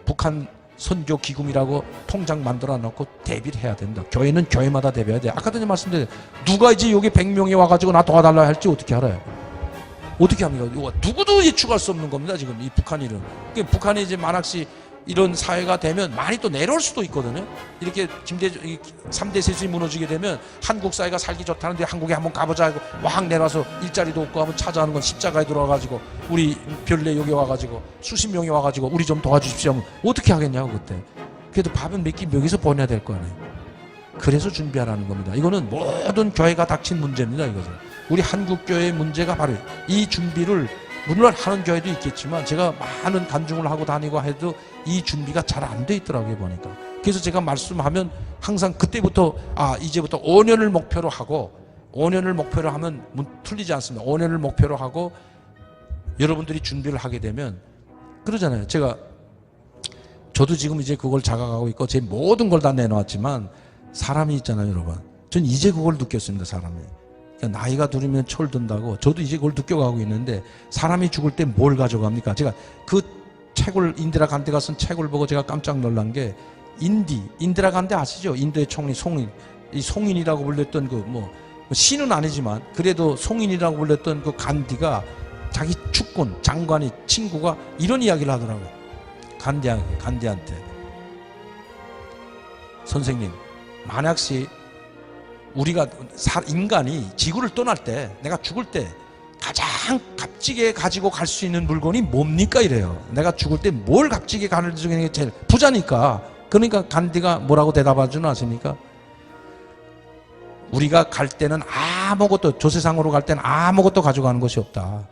북한 선교 기금이라고 통장 만들어 놓고 대비를 해야 된다. 교회는 교회마다 대비해야 돼. 아까 전에 말씀드린 누가 이제 여기 100명이 와가지고 나 도와달라 할지 어떻게 알아요? 어떻게 합니까? 누구도 예측할 수 없는 겁니다. 지금 이 북한 일은. 북한이 이제 만약시 이런 사회가 되면 많이 또 내려올 수도 있거든요. 이렇게 3대 세수이 무너지게 되면 한국 사회가 살기 좋다는데 한국에 한번 가보자 하고 확 내려와서 일자리도 없고 한번 찾아가는 건 십자가에 들어와가지고 우리 별내 여기 와가지고 수십 명이 와가지고 우리 좀 도와주십시오 하면 어떻게 하겠냐고 그때. 그래도 밥은 몇 끼 먹여서 보내야 될 거 아니에요. 그래서 준비하라는 겁니다. 이거는 모든 교회가 닥친 문제입니다. 이거죠. 우리 한국교회의 문제가 바로 이 준비를 물론 하는 교회도 있겠지만 제가 많은 간증을 하고 다니고 해도 이 준비가 잘 안 돼 있더라고요 보니까. 그래서 제가 말씀하면 항상 그때부터 이제부터 5년을 목표로 하고 5년을 목표로 하면 틀리지 않습니다. 5년을 목표로 하고 여러분들이 준비를 하게 되면 그러잖아요. 저도 지금 이제 그걸 자각하고 있고 제 모든 걸 다 내놓았지만 사람이 있잖아요, 여러분. 전 이제 그걸 느꼈습니다, 사람이. 그러니까 나이가 들으면 철든다고 저도 이제 그걸 느껴가고 있는데 사람이 죽을 때 뭘 가져갑니까? 제가 그 책을 인디라 간디가 쓴 책을 보고 제가 깜짝 놀란 게 인디라 간디 아시죠? 인도의 총리 송인, 이 송인이라고 불렸던 그 신은 아니지만 그래도 송인이라고 불렸던 그 간디가 자기 축군 장관이 친구가 이런 이야기를 하더라고요. 간디한테 선생님 만약시 우리가 인간이 지구를 떠날 때 내가 죽을 때 가장 값지게 가지고 갈 수 있는 물건이 뭡니까 이래요. 내가 죽을 때 뭘 값지게 가는 중에 제일 부자니까. 그러니까 간디가 뭐라고 대답하지는 아십니까? 우리가 갈 때는 아무것도 저 세상으로 갈 때는 아무것도 가져가는 것이 없다.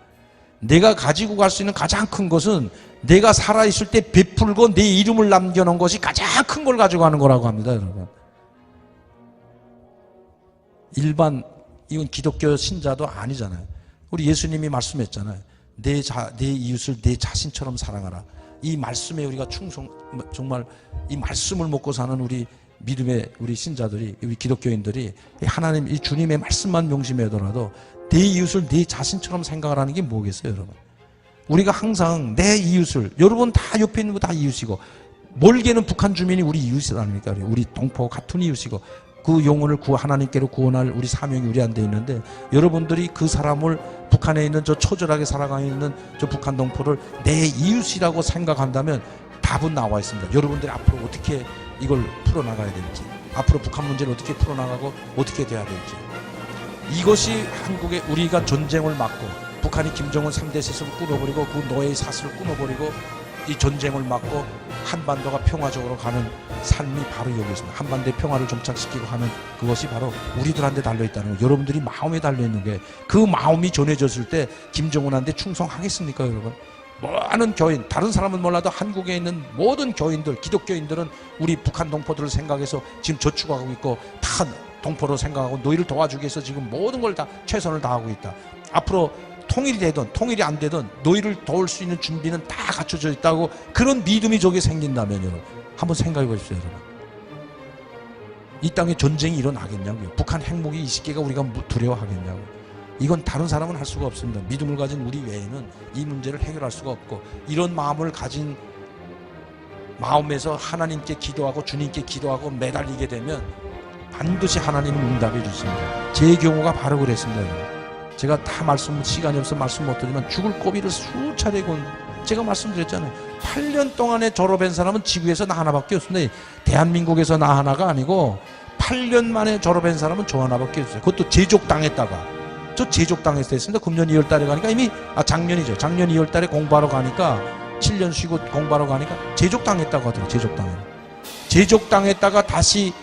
내가 가지고 갈 수 있는 가장 큰 것은 내가 살아있을 때 베풀고 내 이름을 남겨놓은 것이 가장 큰 걸 가져가는 거라고 합니다, 여러분. 이건 기독교 신자도 아니잖아요. 우리 예수님이 말씀했잖아요. 내 이웃을 내 자신처럼 사랑하라. 이 말씀에 우리가 정말 이 말씀을 먹고 사는 우리 믿음의 우리 신자들이, 우리 기독교인들이 하나님, 이 주님의 말씀만 명심하더라도 내 이웃을 내 자신처럼 생각하라는 게 뭐겠어요, 여러분? 우리가 항상 내 이웃을, 여러분 다 옆에 있는 거 다 이웃이고, 멀게는 북한 주민이 우리 이웃이 아닙니까? 우리 동포 같은 이웃이고, 그 영혼을 하나님께로 구원할 우리 사명이 우리한테 있는데 여러분들이 그 사람을 북한에 있는 저 초절하게 살아가고 있는 저 북한 동포를 내 이웃이라고 생각한다면 답은 나와 있습니다. 여러분들이 앞으로 어떻게 이걸 풀어나가야 될지, 앞으로 북한 문제를 어떻게 풀어나가고 어떻게 돼야 될지, 이것이 한국에 우리가 전쟁을 막고 북한이 김정은 3대 세습을 끊어버리고 그 노예의 사슬을 끊어버리고 이 전쟁을 막고 한반도가 평화적으로 가는 삶이 바로 여기 있습니다. 한반도의 평화를 정착시키고 하는 그것이 바로 우리들한테 달려있다는 거. 여러분들이 마음에 달려있는 게 그 마음이 전해졌을 때 김정은한테 충성하겠습니까, 여러분? 많은 교인, 다른 사람은 몰라도 한국에 있는 모든 교인들, 기독교인들은 우리 북한 동포들을 생각해서 지금 저축하고 있고 다 동포로 생각하고 너희를 도와주기 위해서 지금 모든 걸 다 최선을 다하고 있다. 앞으로 통일이 되든 통일이 안 되든 너희를 도울 수 있는 준비는 다 갖춰져 있다고, 그런 믿음이 저게 생긴다면 여러분 한번 생각해 보십시오. 여러분, 이 땅에 전쟁이 일어나겠냐고요? 북한 핵무기 20개가 우리가 두려워하겠냐고? 이건 다른 사람은 할 수가 없습니다. 믿음을 가진 우리 외에는 이 문제를 해결할 수가 없고, 이런 마음을 가진 마음에서 하나님께 기도하고 주님께 기도하고 매달리게 되면 반드시 하나님은 응답해 주십니다. 제 경우가 바로 그랬습니다. 여러분. 제가 다 시간이 없어 말씀 못 드리지만 죽을 고비를 수차례 제가 말씀드렸잖아요. 8년 동안에 졸업한 사람은 지구에서 나 하나밖에 없습니다. 대한민국에서 나 하나가 아니고 8년 만에 졸업한 사람은 저 하나밖에 없어요. 그것도 제족당했다가, 저 제족당했을 때였습니다. 금년 2월 달에 가니까 작년이죠. 작년 2월 달에 공부하러 가니까 7년 쉬고 공부하러 가니까 제족당했다고 하더라고요. 제족당했다가 다시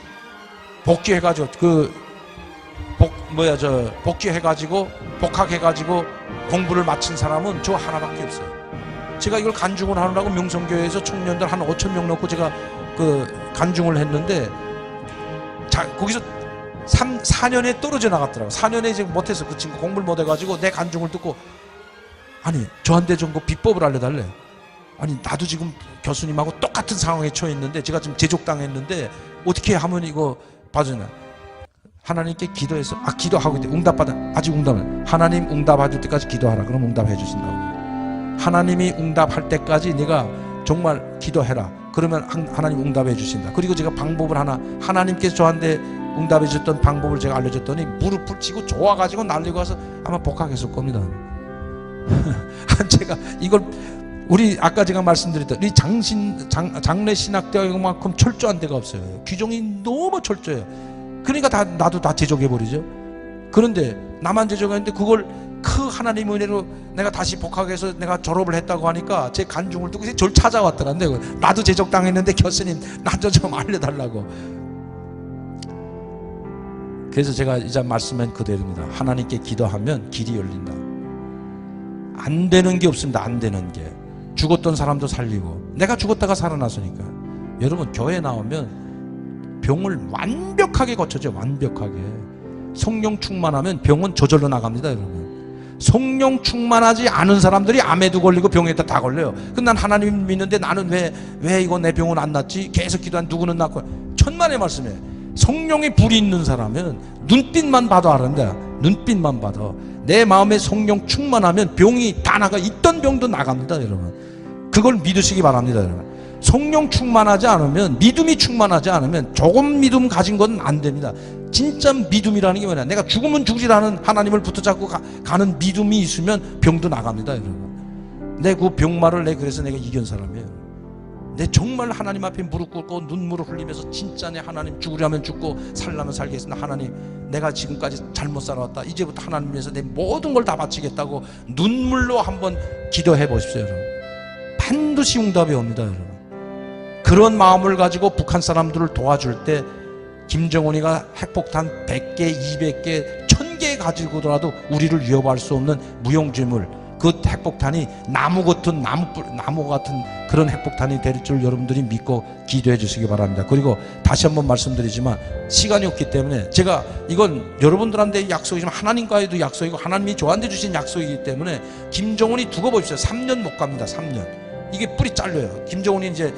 복귀해가지고 복귀해가지고 복학해가지고 공부를 마친 사람은 저 하나밖에 없어요. 제가 이걸 간증을 하느라고 명성교회에서 청년들 한 5,000명 넣고 제가 그 간증을 했는데 거기서 4년에 떨어져 나갔더라고. 4년에 지금 못해서 그 친구 공부를 못해가지고 내 간증을 듣고 아니 저한테 좀 그 비법을 알려달래. 아니 나도 지금 교수님하고 똑같은 상황에 처해 있는데 제가 지금 제족당했는데 어떻게 하면 이거 봐주나. 하나님께 기도해서 기도하고 있대. 응답받아. 아직 응답을. 하나님 응답해줄 때까지 기도하라. 그럼 응답해 주신다고. 하나님이 응답할 때까지 네가 정말 기도해라. 그러면 하나님 응답해 주신다. 그리고 제가 방법을 하나님께서 저한테 응답해 줬던 방법을 제가 알려줬더니 무릎을 치고 좋아가지고 날리고 와서 아마 복학했을 겁니다. 제가 이걸 우리 아까 제가 말씀드렸던 우리 장례 신학대학만큼 철저한 데가 없어요. 규정이 너무 철저해요. 그러니까 나도 다 제적해버리죠. 그런데 나만 제적했는데 그걸 그 하나님 은혜로 내가 다시 복학해서 내가 졸업을 했다고 하니까 제 간증을 듣고 저를 찾아왔더란데 나도 제적당했는데 교수님 나 좀 알려달라고. 그래서 제가 이제 말씀한 그대로입니다. 하나님께 기도하면 길이 열린다. 안 되는 게 없습니다. 안 되는 게. 죽었던 사람도 살리고 내가 죽었다가 살아났으니까. 여러분 교회 나오면 병을 완벽하게 고쳐줘. 완벽하게. 성령 충만하면 병은 저절로 나갑니다. 여러분. 성령 충만하지 않은 사람들이 암에도 걸리고 병에도 다 걸려요. 근데 난 하나님 믿는데 나는 왜 이거 내 병은 안 낫지? 계속 기도한 누구는 낫고. 천만의 말씀이에요. 성령의 불이 있는 사람은 눈빛만 봐도 알아요. 눈빛만 봐도 내 마음에 성령 충만하면 병이 다 나가. 있던 병도 나갑니다. 여러분 그걸 믿으시기 바랍니다. 여러분 성령 충만하지 않으면, 믿음이 충만하지 않으면 조금 믿음 가진 건 안 됩니다. 진짜 믿음이라는 게 뭐냐, 내가 죽으면 죽으라는 하나님을 붙잡고 가는 믿음이 있으면 병도 나갑니다. 여러분 내 그 병마를 그래서 내가 이긴 사람이에요. 내 정말 하나님 앞에 무릎 꿇고 눈물을 흘리면서 진짜 내 하나님 죽으려면 죽고 살려면 살겠습니다. 하나님 내가 지금까지 잘못 살아왔다. 이제부터 하나님 위해서 내 모든 걸 다 바치겠다고 눈물로 한번 기도해 보십시오. 여러분 반드시 응답이 옵니다. 여러분 그런 마음을 가지고 북한 사람들을 도와줄 때 김정은이가 핵폭탄 100개, 200개, 1000개 가지고더라도 우리를 위협할 수 없는 무용지물, 그 핵폭탄이 나무 같은 그런 핵폭탄이 될 줄 여러분들이 믿고 기도해 주시기 바랍니다. 그리고 다시 한번 말씀드리지만 시간이 없기 때문에 제가 이건 여러분들한테 약속이지만 하나님과에도 약속이고 하나님이 저한테 주신 약속이기 때문에 김정은이 두고 보십시오. 3년 못 갑니다. 3년. 이게 뿌리 잘려요. 김정은이 이제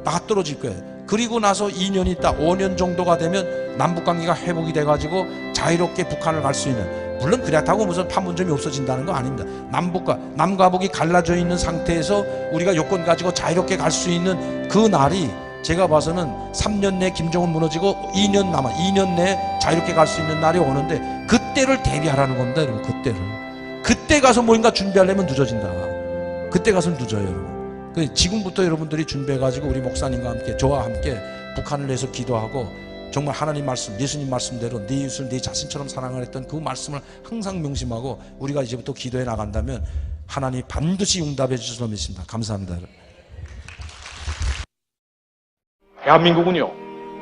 막 떨어질 거예요. 그리고 나서 2년 있다 5년 정도가 되면 남북관계가 회복이 돼가지고 자유롭게 북한을 갈 수 있는, 물론 그렇다고 무슨 판문점이 없어진다는 거 아닙니다. 남과 북이 갈라져 있는 상태에서 우리가 요건 가지고 자유롭게 갈 수 있는 그 날이 제가 봐서는 3년 내에 김정은 무너지고 2년 내에 자유롭게 갈 수 있는 날이 오는데 그때를 대비하라는 겁니다. 여러분 그때 가서 뭔가 준비하려면 늦어진다. 그때 가서 늦어요. 여러분 지금부터 여러분들이 준비해가지고 우리 목사님과 함께 저와 함께 북한을 위해서 기도하고 정말 하나님 말씀, 예수님 말씀대로 네 이웃을 네 자신처럼 사랑을 했던 그 말씀을 항상 명심하고 우리가 이제부터 기도해 나간다면 하나님 반드시 응답해 주실 수 믿습니다. 감사합니다. 대한민국은요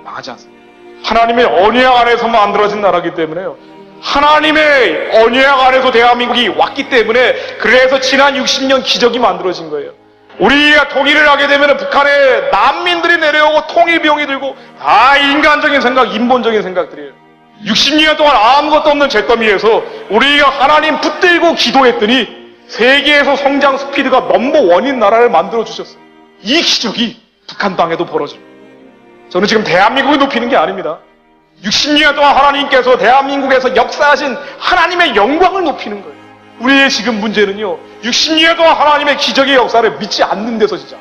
망하지 않습니다. 하나님의 언약 안에서 만들어진 나라이기 때문에요. 하나님의 언약 안에서 대한민국이 왔기 때문에 그래서 지난 60년 기적이 만들어진 거예요. 우리가 통일을 하게 되면 북한에 난민들이 내려오고 통일 비용이 들고 다 인간적인 생각, 인본적인 생각들이에요. 60년 동안 아무것도 없는 잿더미에서 우리가 하나님 붙들고 기도했더니 세계에서 성장 스피드가 넘버1인 나라를 만들어 주셨어요. 이 기적이 북한 땅에도 벌어집니다. 저는 지금 대한민국을 높이는 게 아닙니다. 60년 동안 하나님께서 대한민국에서 역사하신 하나님의 영광을 높이는 거예요. 우리의 지금 문제는요 60년 동안 하나님의 기적의 역사를 믿지 않는 데서 진짜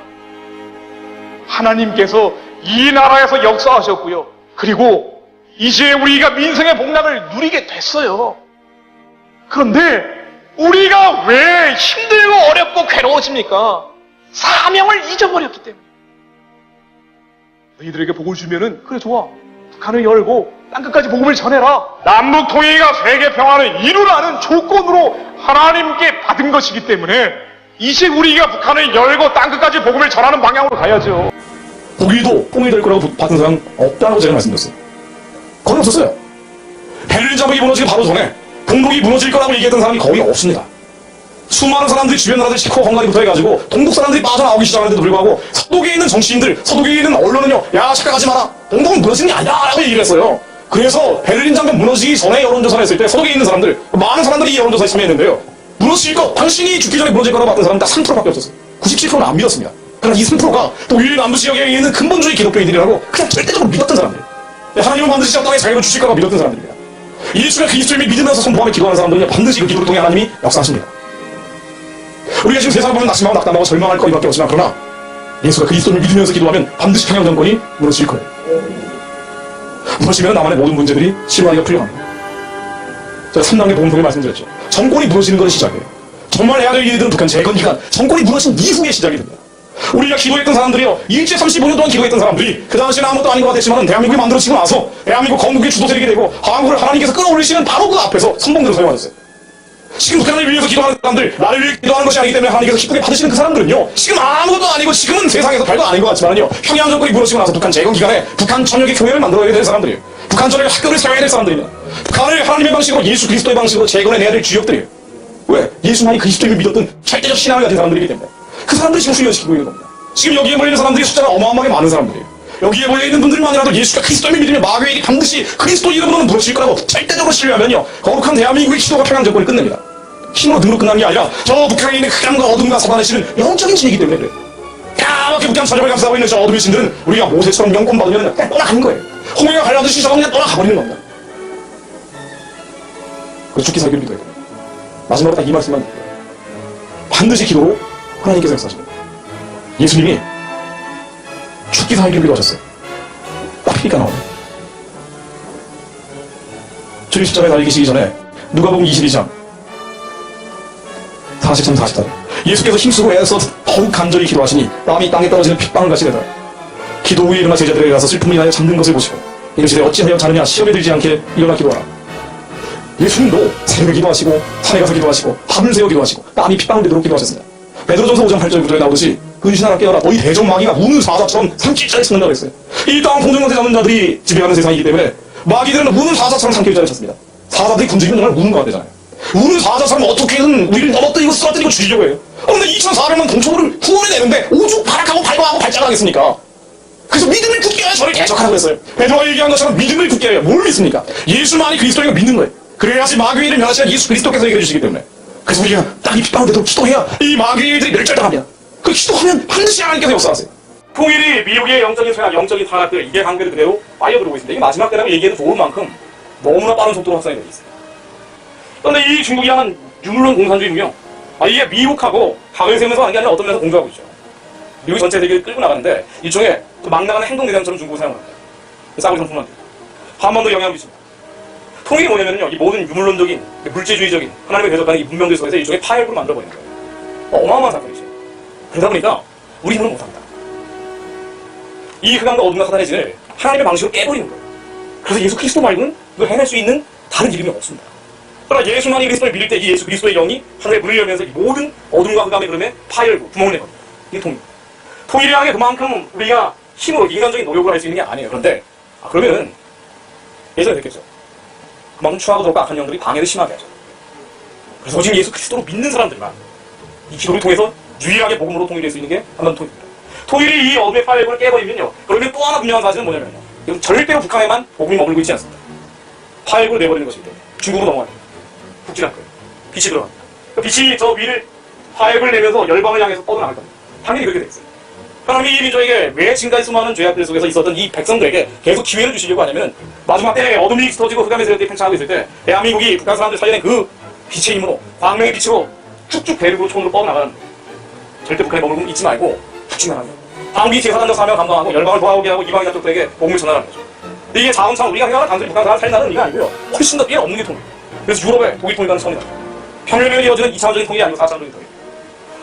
하나님께서 이 나라에서 역사하셨고요. 그리고 이제 우리가 민생의 복락을 누리게 됐어요. 그런데 우리가 왜 힘들고 어렵고 괴로워집니까? 사명을 잊어버렸기 때문에. 너희들에게 복을 주면은 그래 좋아, 북한을 열고 땅끝까지 복음을 전해라, 남북 통일과 세계 평화를 이루라는 조건으로 하나님께 받은 것이기 때문에 이제 우리가 북한을 열고 땅끝까지 복음을 전하는 방향으로 가야죠. 북일도 통일될 거라고 받은 사람 없다고 제가 말씀드렸어요. 거의 없었어요. 베를린 장벽이 무너지기 바로 전에 공동이 무너질 거라고 얘기했던 사람이 거의 없습니다. 수많은 사람들이 주변 나라들 시커 헝가리부터 해가지고 동독 사람들이 빠져나오기 시작하는데도 불구하고 서독에 있는 정치인들, 서독에 있는 언론은요, 야 착각하지 마라, 동독은 무너지는 게 아니야 라고 얘기를 했어요. 그래서 베를린 장벽 무너지기 전에 여론조사를 했을 때 서독에 있는 사람들, 많은 사람들이 이 여론조사에 참여했는데요, 무너질 거, 당신이 죽기 전에 무너질 거라고 봤던 사람은 딱 3%밖에 없었어요. 97%는 안 믿었습니다. 그러나 이 3%가 독일 남부 지역에 있는 근본주의 기독교인들이라고 그냥 절대적으로 믿었던 사람들, 하나님은 반드시 저 땅에 자유를 주실 거라고 믿었던 사람들입니다. 예수가 그리스도임을 믿으면서 선포하며 기도하는 사람들은 반드시 그 기도를 통해 하나님이 역사하십니다. 우리가 지금 세상을 보면 낙심하고 낙담하고 절망할 거리밖에 없지만, 그러나 예수가 그리스도를 믿으면서 기도하면 반드시 평양 정권이 무너질 거예요. 무너지면 나만의 모든 문제들이 실마리가 풀려갑니다. 제가 3단계 복음통에 말씀드렸죠. 정권이 무너지는 건 시작이에요. 정말 해야 될 일들은 북한 재건기간, 정권이 무너진 이후에 시작이 됩니다. 우리가 기도했던 사람들이요, 일제 35년 동안 기도했던 사람들이 그 당시에는 아무것도 아닌 것 같았지만 대한민국이 만들어지고 나서 대한민국 건국의 주도 세력이 되고 한국을 하나님께서 끌어올리시는 바로 그 앞에서 선봉들을 사용하셨어요. 지금 북한을 위해서 기도하는 사람들, 나를 위해 기도하는 것이 아니기 때문에 하나님께서 기쁘게 받으시는 그 사람들은요, 지금 아무것도 아니고 지금은 세상에서 별거 아닌 것 같지만요, 평양 정권이 무너지고 나서 북한 재건 기간에 북한 전역의 교회를 만들어야 될 사람들이에요. 북한 전역의 학교를 세워야 될 사람들입니다. 북한을 하나님의 방식으로, 예수 그리스도의 방식으로 재건해내야 될 주역들이에요. 왜? 예수만이 그리스도임을 믿었던 절대적 신앙을 가진 사람들이기 때문에 그 사람들이 지금 훈련시키고 있는 겁니다. 지금 여기에 몰려있는 사람들이 숫자가 어마어마하게 많은 사람들이에요. 여기에 몰려있는 분들만이라도 예수가 그리스도임을 믿으면 마귀의 일이 반드시 그리스도 이름으로는 무너질 거라고 절대적으로 신뢰하면요, 거룩한 대한민국의 기도가 평양 정권을 끝냅니다. 힘으로 등으로 끝나는 게 아니라 저 북한에 있는 흑암과 어둠과 사단의 신은 영적인 신이기 때문에 그래요. 까맣게 북한 전역을 감싸고 있는 저 어둠의 신들은 우리가 모세처럼 영권 받으면 그냥 떠나가는 거예요. 홍해가 갈라듯이 저거 그냥 떠나가버리는 겁니다. 그래서 죽기 살기를 기도해야 돼요. 마지막으로 딱 이 말씀만 드릴게요. 반드시 기도로 하나님께서 역사하십니다. 예수님이 죽기 살기를 기도하셨어요. 딱 피가 나오네요. 주님 십자가에 달리시기 전에 누가복음 22장 43, 44. 예수께서 힘쓰고 애써 더욱 간절히 기도하시니 땀이 땅에 떨어지는 핏방울 같이 되더라. 기도 후에 일어나 제자들에게 가서 슬픔을 인하여 잠든 것을 보시고 이르시되 어찌하여 자느냐, 시험에 들지 않게 일어나 기도하라. 예수님도 새벽에 기도하시고 산에 가서 기도하시고 밤을 새워 기도하시고 땀이 핏방울 되도록 기도하셨습니다. 베드로전서 5장 8절 9절에 나오듯이 근신하라 깨어라, 너희 대적마귀가 우는 사자처럼 삼킬자에 숨는다고 했어요. 이 땅 공중권세 잡는 자들이 지배하는 세상이기 때문에 마귀들은 우는 사자처럼 삼킬자를 찾습니다. 사자들이 군중이면 정말 우는 것 같잖아요. 우는 사자처럼 어떻게든 우리를 넘어뜨리고 쓰러뜨리고 죽이려고 해요. 그런데 2,400만 동초물을 구원해내는데 오죽 발악하고 발광하고 발작하겠습니까? 그래서 믿음을 굳게 해야 저를 대적하라고 했어요. 베드로가 얘기한 것처럼 믿음을 굳게 해야 뭘 믿습니까? 예수만이 그리스도를 믿는 거예요. 그래야지 마귀의 일을 멸하시는 예수 그리스도께서 해결해 주시기 때문에. 그래서 우리가 땅이 핏방울 되도록 기도해야 이 마귀의 일들이 멸절당합니다. 그 기도하면 반드시 하나님께서 역사하세요. 통일이 미국의 영적인 쇠락, 영적인 타락들, 이게 한국에도 그대로 빠져들고 있습니다. 이게 마지막 때라고 얘기해도 좋을 만큼 너무나 빠른 속도로 확산이 되고 있어요. 그런데 이 중국이 하는 유물론 공산주의는요, 이게 미국하고 각을 세우면서 하는 게 아니라 어떤 면에서 공조하고 있죠. 미국이 전체 세계를 끌고 나가는데 일종의 막 나가는 행동대장처럼 중국을 사용합니다. 싸구려 상품만 한번더 영향을 미칩니다. 통일이 뭐냐면요, 이 모든 유물론적인, 물질주의적인 하나님의 대적하는 이 문명들 속에서 일종의 파열구를 만들어버리는 거예요. 어마어마한 사건이죠. 그러다 보니까 우리 힘으로 못합니다. 이 흑암과 어둠과 사단의 진을 하나님의 방식으로 깨버리는 거예요. 그래서 예수 그리스도 말고는 그걸 해낼 수 있는 다른 이름이 없습니다. 그러나 예수만이 그리스도를 믿을 때 이 예수 그리스도의 영이 하늘에 문을 열면서 이 모든 어둠과 흑암의 흐름에 파열구, 구멍을 내겁니다. 이게 통일. 통일이라는 게 그만큼 우리가 힘으로 인간적인 노력을 할 수 있는 게 아니에요. 그런데 그러면은 예전에 됐겠죠. 그만큼 추하고 더욱 악한 영들이 방해를 심하게 하죠. 그래서 지금 예수 그리스도로 믿는 사람들만 이 기도를 통해서 유일하게 복음으로 통일될 수 있는 게 한번 통일입니다. 통일이 이 어둠의 파열구를 깨버리면요, 그러면 또 하나 분명한 사실은 뭐냐면요, 이건 절대로 북한에만 복음이 머물고 있지 않습니다. 파열구를 내버리는 것이기 때문에 중국으로 넘어가요. 북진할 거예요. 빛이 들어갑니다. 빛이 저 위를 파열구를 내면서 열방을 향해서 뻗어나갈 겁니다. 당연히 그렇게 되겠어요. 하나님이 이 민족에게 왜 지금까지 수많은 죄악들 속에서 있었던 이 백성들에게 계속 기회를 주시려고 하냐면, 마지막 때에 어둠이 터지고 흑암의 세력들이 팽창하고 있을 때 대한민국이 북한 사람들 살려낸 그 빛의 힘으로, 광명의 빛으로 쭉쭉 대륙으로 촌으로 뻗어나가는 거예요. 절대 북한에 머물고 있지 말고 북측 나가는 거예요. 한국이 제사장적 사명을 감당하고 열방을 도와오게 하고 이방인 자족들에게 복음을 전하라는 거죠. 근데 이게 자원상 우리가 생각하는 단순히 북한 사람 살리는 의미가 아니고요, 훨씬 더 뛰어넘는 게 통일. 그래서 유럽의 독일 통일과는 처음이다. 평면에 이어지는 2차원적인 통일이 아니고 4차원적인 통일.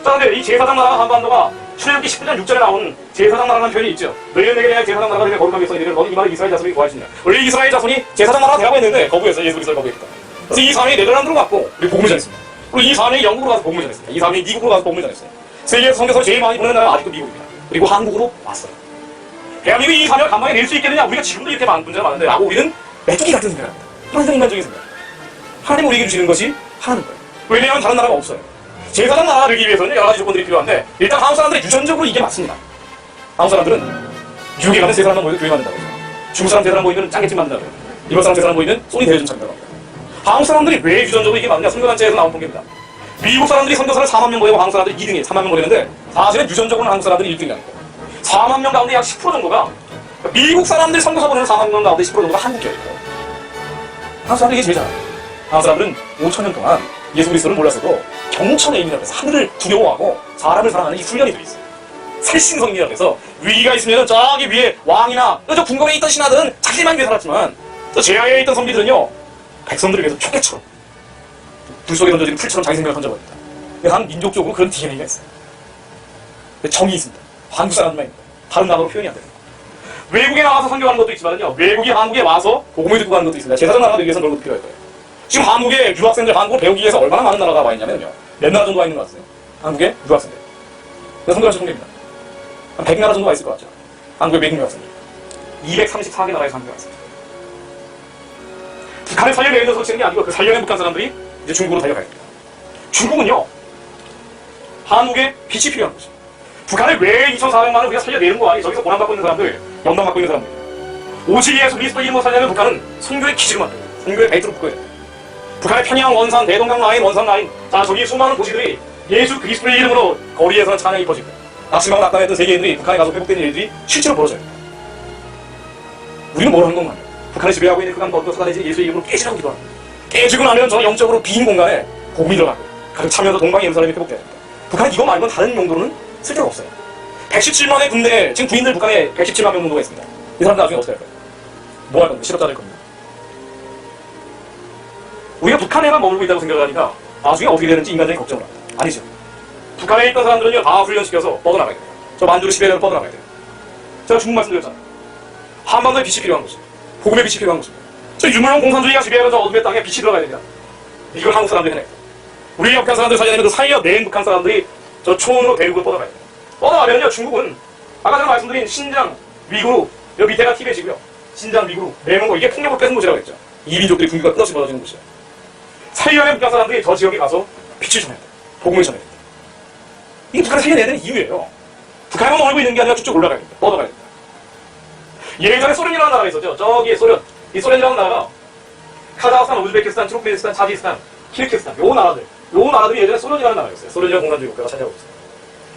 자, 근데 이 제사장 나라가 한반도가 출애굽기 19장 6절에 나오는 제사장 나라라는 표현이 있죠. 너희는 내게 내가 제사장 나라가 되면 거룩하게 써이르기를 너는 이 말을 이스라엘 자손이 구하시냐. 원래 이스라엘 자손이 제사장 나라가 되라고 했는데 거부해서 예수 그리스도를 거부했다. 그래서 이 사람이 네덜란드로 갔고 우리 복음을 전했습니다. 그리고 이 사람이 영국으로 가서 복음을 전했습니다. 이 사람이 미국으로 가서 복음을 전했어요. 세계에서 선교사를 제일 많이 보내는 나라가 아직도 미국입니다. 그리고 한국으로 왔어요. 대한민국이 이 사명을 감당해낼 수 있겠느냐? 우리가 지금도 이렇게 많은 문제가 많은데 라고 우리는 메뚜기 같은 생각을 합니다. 항상 인간적인 생각. 하나님 우리에게 주시는 것이 하나님 거예요. 왜냐하면 다른 나라가 없어요. 제사장 나라가 되기 위해서는 여러 가지 조건들이 필요한데 일단 한국 사람들이 유전적으로 이게 맞습니다. 한국 사람들은 미국에 가면 세 사람만 모이면 교회 만든다고 해요. 중국 사람 세 사람 모이면 짱깨집 만든다고 해요. 일본 사람 세 사람 모이면 소니 대회전 차린다고 합니다. 한국 사람들이 왜 유전적으로 이게 맞냐? 선교단체에서 나온 통계입니다. 미국 사람들이 선교사를 4만 명 모이고 한국 사람들이 2등이에요. 3만 명 모이는데 사실은 유전적으로는 한국 사람들이 1등이 아니고 4만 명 가운데 약 10% 정도가 미국 사람들이 선교사 보내는 4만 명 가운데 10% 정도가 한국교회예요. 한국 사람들이 이게 제일 잘해요. 한국 사람들은 5,000년 동안 예수 그리스도를 몰랐어도 경천의 의미라고 해서 하늘을 두려워하고 사람을 사랑하는 이 훈련이 들어있어요. 살신성이라고 해서 위기가 있으면 저기 위에 왕이나 저 궁궐에 있던 신하들은 자기만 위해 살았지만 저 제하에 있던 선비들은요 백성들을 위해서 초계처럼 불 속에 던져지는 풀처럼 자기 생명을 던져버립니다. 한 민족적으로 그런 DNA가 있어요. 정이 있습니다. 한국 사람만 있는 거예요. 다른 나라로 표현이 안 돼요. 외국에 나와서 선교하는 것도 있지만요 외국이 한국에 와서 복음을 듣고 가는 것도 있습니다. 제사장 나라가 되기 위해서 그런 것도 필요할 거예요. 지금 한국에 유학생들 한국을 배우기 위해서 얼마나 많은 나라가 와 있냐면요 몇 나라 정도 와 있는 것 같아요. 한국에 유학생들 선교하실 통계입니다. 한 100나라 정도 와 있을 것 같죠. 한국의 외국 유학생들 234개 나라에서 한국에 왔습니다. 북한을 살려내는 설치는 게 아니고 그 살려낸 북한 사람들이 이제 중국으로 달려가야 됩니다. 중국은요 한국에 빛이 필요한 거죠. 북한을 왜 2,400만 원 우리가 살려내는 거 아니? 저기서 고난받고 있는 사람들, 연방받고 있는 사람들. 오직 예수 그리스도 이름으로 살려면 북한은 선교의 기지를 만들어요. 선교의 벨트로 묶어야 돼요. 북한의 평양, 원산, 대동강 라인, 원산 라인. 자, 저기 수많은 도시들이 예수 그리스도의 이름으로 거리에서는 찬양이 퍼지고 낙심하고 낙담했던 세계인들이 북한에 가서 회복되는 일들이 실제로 벌어져요. 우리는 뭘 하는 건가요? 북한을 지배하고 있는 그간 어떤 사단이지 예수의 이름으로 깨지라고 기도합니다. 깨지고 나면 저 영적으로 빈 공간에 복음이 들어가고 가득 차면서 동방의 예루살렘이 회복돼야 됩니다. 북한은 이거 말고는 다른 용도로는 쓸데가 없어요. 117만의 군대, 지금 군인들 북한에 117만 명 정도가 있습니다. 이 사람들 나중에 어떻게 할까요? 뭐 할 겁니까? 실업자 될 겁니다. 우리가 북한에만 머물고 있다고 생각하니까 나중에 어떻게 되는지 인간적인 걱정을 합니다. 아니죠. 북한에 있던 사람들은요 다 훈련시켜서 뻗어나가야 돼요. 저 만주르 시베리아로 뻗어나가야 돼요. 제가 중국 말씀드렸잖아요. 한반도에 빛이 필요한 것입니다. 복음의 빛이 필요한 것입니다. 저 유물론 공산주의가 지배하는 저 어둠의 땅에 빛이 들어가야 됩니다. 이걸 한국 사람들이 해내요. 우리 북한 사람들 살려내는 그 살려낸 북한 사람들이 저 초원으로 대륙으로 뻗어가야 돼요. 뻗어가면요 중국은 아까 제가 말씀드린 신장, 위구르, 여기 밑에가 티벳이고요. 신장, 위구르, 내몽고 이게 폭력을 뺏은 곳이라고 했죠. 이 민족들이 분규가 끝없이 벌어지는 곳이에요. 살려낸 북한 사람들이 저 지역에 가서 빛을 전해야 돼요. 복음을 전해야 돼요. 이게 북한을 살려내야 되는 이유예요. 북한에만 머물고 있는 게 아니라 쭉쭉 올라가야 됩니다. 뻗어가야 됩니다. 예전에 소련이라는 나라가 있었죠. 저기 소련. 이 소련이라는 나라가 카자흐스탄, 우즈베키스탄, 투르크메니스탄, 타지키스탄, 키르기스탄 요 나라들이 예전에 소련이라는 나라였어요. 소련이라는 공산주의 국가가 차지하고 있어요.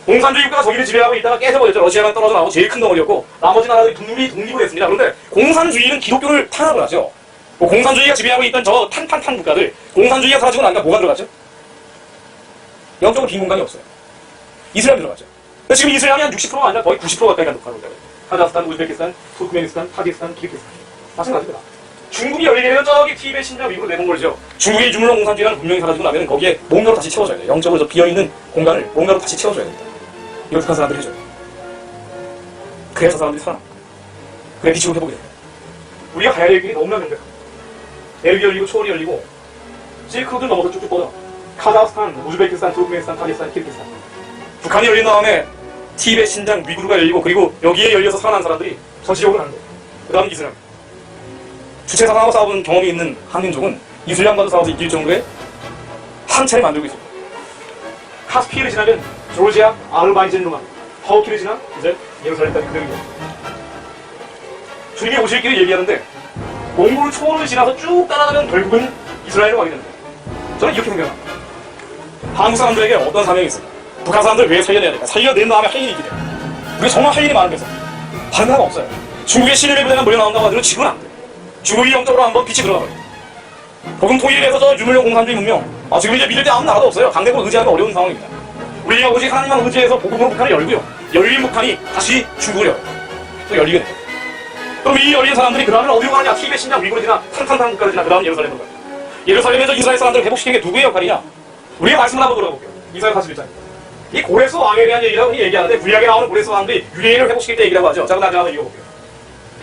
공산주의 국가가 저기를 지배하고 있다가 깨져버렸죠. 러시아가 떨어져 나오고 제일 큰 덩어리였고 나머지 나라들이 독립을 했습니다. 그런데 공산주의는 기독교를 탄압을 하죠. 뭐 공산주의가 지배하고 있던 저 탄 국가들 공산주의가 사라지고 나니까 뭐가 들어갔죠? 영적으로 빈 공간이 없어요. 이슬람 들어갔죠. 근데 지금 이슬람이 한 60%가 아니라 거의 90% 가까이 가는 국가예요. 카자흐스탄, 우즈베키스탄, 투르크메니스탄, 타지키스탄, 키르기스탄 마찬가지입니다. 중국이 열리게 되면 저기 티벳, 신장, 위구르 내몽골이죠. 중국의 유물론 공산주의라는 분명히 사라지고 나면 거기에 뭔가로 다시 채워줘야 돼요. 영적으로 저 비어있는 공간을 뭔가로 다시 채워줘야 됩니다. 이걸 북한 사람들이 해줘요. 그래야 저 사람들이 살아납니다. 그래 빛으로 회복이 됩니다. 우리가 가야 될 길이 너무나 명백합니다. 대륙이 열리고 초원이 열리고 실크로드를 넘어서 쭉쭉 뻗어 카자흐스탄, 우즈베키스탄, 투르크메니스탄, 타지키스탄, 키르기스탄 북한이 열린 다음에 티벳, 신장, 위구르가 열리고 그리고 여기에 열려서 살아난 사람들이 저 지역을 가는 거예요. 그 다음은 이슬람. 주체사상하고 싸워본 경험이 있는 한민족은 이슬람과도 싸워서 이길 정도의 한 차례 만들고 있습니다. 카스피를 지나면 조지아, 아르바이잔루만, 터키를 지나 이제 예루살렘까지 그대로 이어집니다. 주님이 오실 길을 얘기하는데 몽골 초원을 지나서 쭉 따라가면 결국은 이스라엘로 가게 됩니다. 저는 이렇게 생각합니다. 한국 사람들에게 어떤 사명이 있을까? 북한 사람들 왜 살려내야 될까? 살려낸 다음에 할 일이 있게 돼요. 우리가 정말 할 일이 많은 데서 다른 나라가 없어요. 중국의 신일의 부대가 몰려 나온다고 하더라도 지금은 안 돼요. 중국이 영적으로 한번 빛이 들어가거든요. 복음 통일에서 저 유물론 공산주의 문명 지금 이제 믿을 때 아무 나라도 없어요. 강대국을 의지하기 어려운 상황입니다. 우리가 오직 하나님만 의지해서 복음으로 북한을 열고요. 열린 북한이 다시 중국을 열어요. 또 열리게 돼요. 그럼 이 열린 사람들이 그 다음에 어디로 가느냐? 티벳, 신장, 위구르 지나 탄탄한 국가를 지나 그 다음 예루살렘으로 가요. 예루살렘에서 이스라엘 사람들을 회복시키는 게 누구의 역할이냐? 우리가 말씀을 한번 돌아볼게요. 이사야 41장입니다. 이 고레스 왕에 대한 얘기라고 얘기하는데 구약에 나오는 고레스 왕들이 유대인을 회복시킬 때 얘기라고 하죠. 자, 그럼 나중에 한번 읽어볼게요.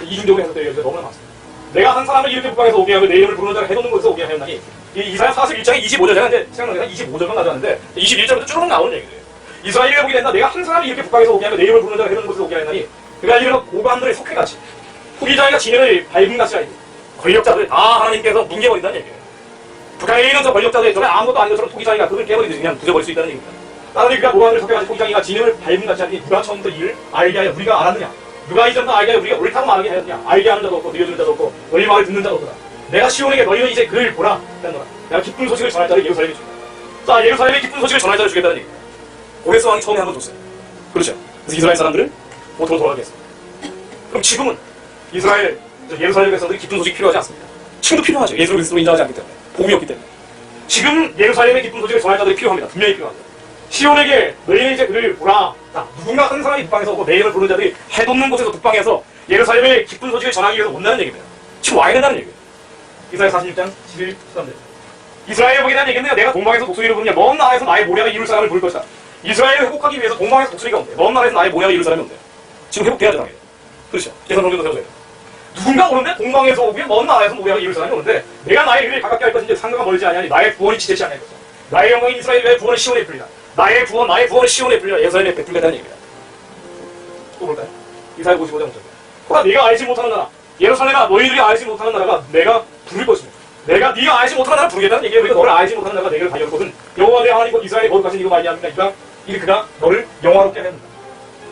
이중적으로 해석되어 있어요. 너무나 많습니다. 내가 한 사람을 이렇게 북방에서 오게 하고 내 이름을 부르는 자를 해놓는 곳에서 오게 하였나니 이사야 41장의 25절 제가 이제 생각나니까 25절만 가져왔는데 21절부터 쭉 나오는 얘기예요. 이스라엘이 회복이 된다. 내가 한 사람을 이렇게 북방에서 오게 하고 내 이름을 부르는 자를 해놓는 곳에서 오게 하였나니 그가 이르러 고관들의 석회같이 후기자가 지면을 밟은 같이 하이니 권력자들 다 하나님께서 뭉개버린다는 얘기예요. 북한에 있는 저 권력자들이 저는 아무것도 아닌 것처럼 토기장이가 그걸 깨버리듯이 그냥 부숴버릴 수 있다는 얘기입니다. 따라서 그가 노란을 섞여가지고 토기장이가 진영을 밟은 같이 하니 누가 처음부터 이를 알게 하여 우리가 알았느냐? 누가 이전부터 알게 하여 우리가 옳다고 말하게 하였느냐? 알게 하는 자도 없고 들려주는 자도 없고 너희 말을 듣는 자도 없다. 내가 시온에게 너희는 이제 그를 보라 했노라. 내가 기쁜 소식을 전할 자를 예루살렘에 주겠다. 자, 예루살렘에 기쁜 소식을 전할 자를 주겠다는 얘기입니다. 고레스 왕이 처음에 한 번 줬어요. 그렇죠. 그래서 이스라엘 사람들을 보통으로 돌아가게 했어요. 그럼 지금은 이스라엘, 예루살렘 백성들이 기쁜 소식이 필요하지 않습니다. 지금도 필요하죠. 예수 그리스도로 인정하지 않기 때문에. 복음이 없기 때문에. 지금 예루살렘의 기쁜 소식을 전할 자들이 필요합니다. 분명히 필요합니다. 시온에게 너희는 이제 그를 보라. 자, 누군가 한 사람이 북방에서 오고 내 이름을 부르는 자들이 해돋는 곳에서 북방에서 예루살렘의 기쁜 소식을 전하기 위해서 온다는 얘기입니다. 지금 와야 된다는 얘기예요. 이사야 46장 11, 13절. 이스라엘에 보게 대한 얘기인데요. 내가 동방에서 독수리를 부르냐. 먼 나라에서 나의 모래가 이룰 사람을 부를 것이다. 이스라엘을 회복하기 위해서 동방에서 독수리가 온대. 먼 나라에서 나의 모래가 이룰 사람이 온대. 지금 회복돼야죠, 당연히. 그렇죠. 개선 성경도 세워져야 돼. 누군가 오는데 동방에서 오고요. 먼 나라에서 모래가 이룰 사람이 오는데 내가 나의 일을 가깝게 할 것인지 상가가 멀지 아니하니 나의 구원이 지체치 않을 것이다. 나의 영광인 이스라엘의 구원은 시온에 풀리다. 나의 구원은 시온에 풀려 예루살렘에 베풀겠다는 얘기입니다. 또 볼까요? 이사야 55장 5절. 그러나 네가 알지 못하는 나라, 예루살렘아 너희들이 알지 못하는 나라가 내가 부를 것이며 네가 알지 못하는 나라 부르겠다는 얘기예요. 그러니까 너를 알지 못하는 나라가 내게를 달려오거든. 여호와 내 하나님 곧 이스라엘의 거룩하신 이거 말미암니까? 그가 너를 영화롭게 하는다.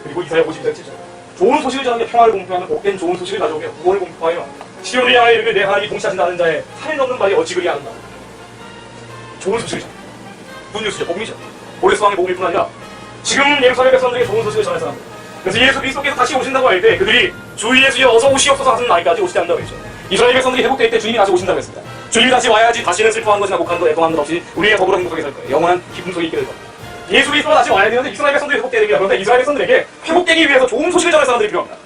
그리고 이사야 52장 7절. 좋은 소식을 전하며 평화를 공포하며 복된 좋은 소식을 가져오며 구원을 공포하여 시온을 향하여 이르되 내 하나님이 동치하신다는 자의 산을 넘는 바에 어찌 그리하는가. 좋은 소식을 전해. 굿뉴스죠. 복음이죠. 고레스 왕의 복음일 뿐 아니라 지금 예루살렘 백성들에게 좋은 소식을 전할 사람들. 그래서 예수 그리스도께서 다시 오신다고 할 때 그들이 주 예수여 어서 오시옵소서 하는 날까지 오시지 않는다고 했죠. 이스라엘 백성들이 회복될 때 주님이 다시 오신다고 했습니다. 주님이 다시 와야지 다시는 슬퍼하는 것이나 곡한도 애통하는 것 없이 우리가 더불어 행복하게 살 거예요. 영원한 기쁨 속에 있게 될 겁니다. 예수 그리스도가 다시 와야 되는데 이스라엘 백성들이 회복돼야 됩니다. 그런데 이스라엘 백성들에게 회복되기 위해서 좋은 소식을 전할 사람들이 필요합니다.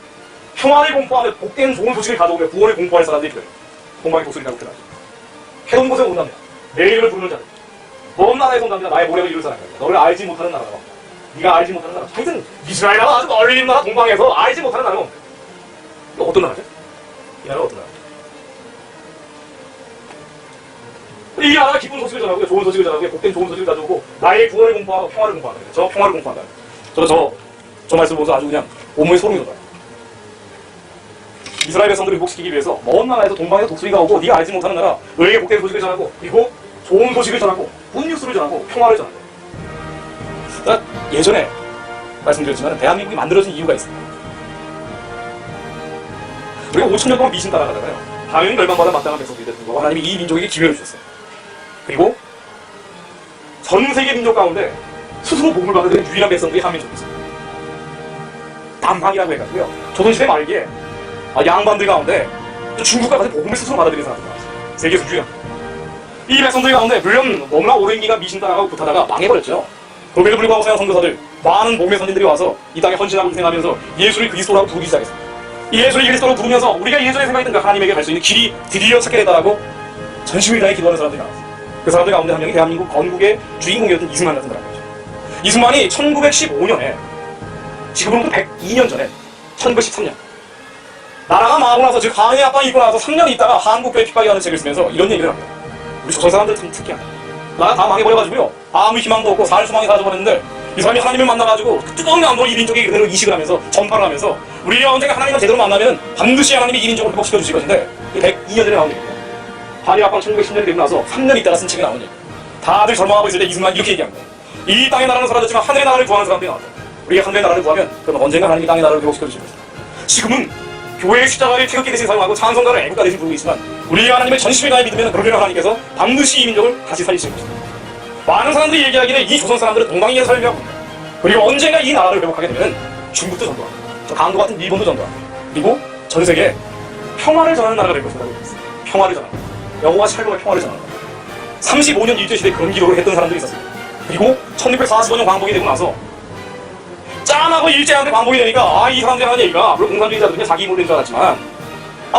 평화를 공포하며 복된 좋은 소식을 가져오며 구원을 공포할 사람들이 필요해요. 동방의 독수리라고 표현하죠. 해온 곳에 온답니다. 내 이름을 부르는 자들. 먼 나라에서 온답니다. 나의 모략을 이룰 사람입니다. 너를 알지 못하는 나라라고 합니다. 네가 알지 못하는 나라. 하여튼 이스라엘 나라 아주 멀리 있는 나라 동방에서 알지 못하는 나라가 옵니다. 이거 어떤 나라죠? 이 나라가 어떤 나라죠? 이 나라가 기쁜 소식을 전하고 좋은 소식을 전하고 복된 좋은 소식을 가져오고 나의 구원을 공포하고 평화를 공포한다. 저 평화를 공포한다. 저 말씀을 보면서 아주 그냥 온몸에 소름이 돋아요. 이스라엘 백성들을 회복시키기 위해서 먼 나라에서 동방에서 독수리가 오고 네가 알지 못하는 나라 너에게 복된 소식을 전하고 그리고 좋은 소식을 전하고 굿뉴스를 전하고 평화를 전하고. 그러니까 예전에 말씀드렸지만 대한민국이 만들어진 이유가 있습니다. 우리가 5,000년 동안 미신 따라가잖아요. 당연히 멸망받아 마땅한 백성들이 되고 하나님이 이 민족에게 기회를 주셨어요. 그리고 전 세계 민족 가운데 스스로 복음을 받아들인 유일한 백성들이 한 민족이 있어요. 남방이라고 해가지고요. 조선시대 말기에 양반들 가운데 중국과 같은 복음을 스스로 받아들인 사람들이 많았어요. 세계에서 유일한. 이 백성들 가운데 물론 너무나 오랜 기간 미신 따라가고 붙하다가 망해버렸죠. 그럼에도 불구하고 서양 선교사들 많은 복음의 선진들이 와서 이 땅에 헌신하고 희생하면서 예수를 그리스도라고 부르기 시작했습니다. 이 예수를 그리스도로 부르면서 우리가 예전에 생각했던 그 하나님에게 갈 수 있는 길이 드디어 찾게 되다라고 전심을 다해 기도하는 사람들이 나왔어요. 그 사람들 가운데 한 명이 대한민국 건국의 주인공이었던 이승만 같은 사람이죠. 이승만이 1915년에 지금으로부터 102년 전에 1913년 나라가 망하고 나서 즉 한의 압방이 있고 나서 3년 있다가 한국교회 핍박이라는 책을 쓰면서 이런 얘기를 합니다. 우리 조선 사람들 참 특이하다. 나라 다 망해버려가지고요. 아무 희망도 없고 살 소망이 사라져버렸는데 이 사람이 하나님을 만나가지고 그 뜨거운 마음으로 이 민족이 그대로 이식을 하면서 전파를 하면서 우리가 언젠가 하나님을 제대로 만나면 반드시 하나님이 이 민족을 회복시켜 주실 것인데 이게 102년 전에 나온 얘기입니다. 한일 압방 1910년이 되고 나서 3년 있다가 쓴 책이 나온 얘기입니다. 다들 절망하고 있을 때 이승만 이렇게 얘기합니다. 이 땅의 나라는 사라졌지만 하늘의 나라를 구하는 사람들이 나왔다. 우리가 하늘의 나라를 구하면 그러면 언젠가 하나님이 땅의 나라를 회복시켜 주실 것이다. 지금은 교회의 십자가를 태극기 대신 사용하고 찬송가를 애국가 대신 부르고 있지만 우리가 하나님의 전심을 다해 믿으면 그러면 하나님께서 반드시 이 민족을 다시 살리실 것이다. 많은 사람들이 얘기하기를 이 조선 사람들은 동방인의 삶이라고 합니다. 그리고 언젠가 이 나라를 회복하게 되면 중국도 전도하고 저 강도 같은 일본도 전도하고 그리고 전 세계에 평화를 전하는 나라가 될 것이라고 했습니다. 평화를 전하는 여호와 샬롬의 평화를 전하는 나라. 35년 일제시대에 그런 기도를 했던 사람들이 있었습니다. 그리고 1645년 광복이 되고 나서 짠하고 일제한테 광복이 되니까 이 사람들이 하는 얘기가 물론 공산주의자들은 자기 힘으로 된 줄 알았지만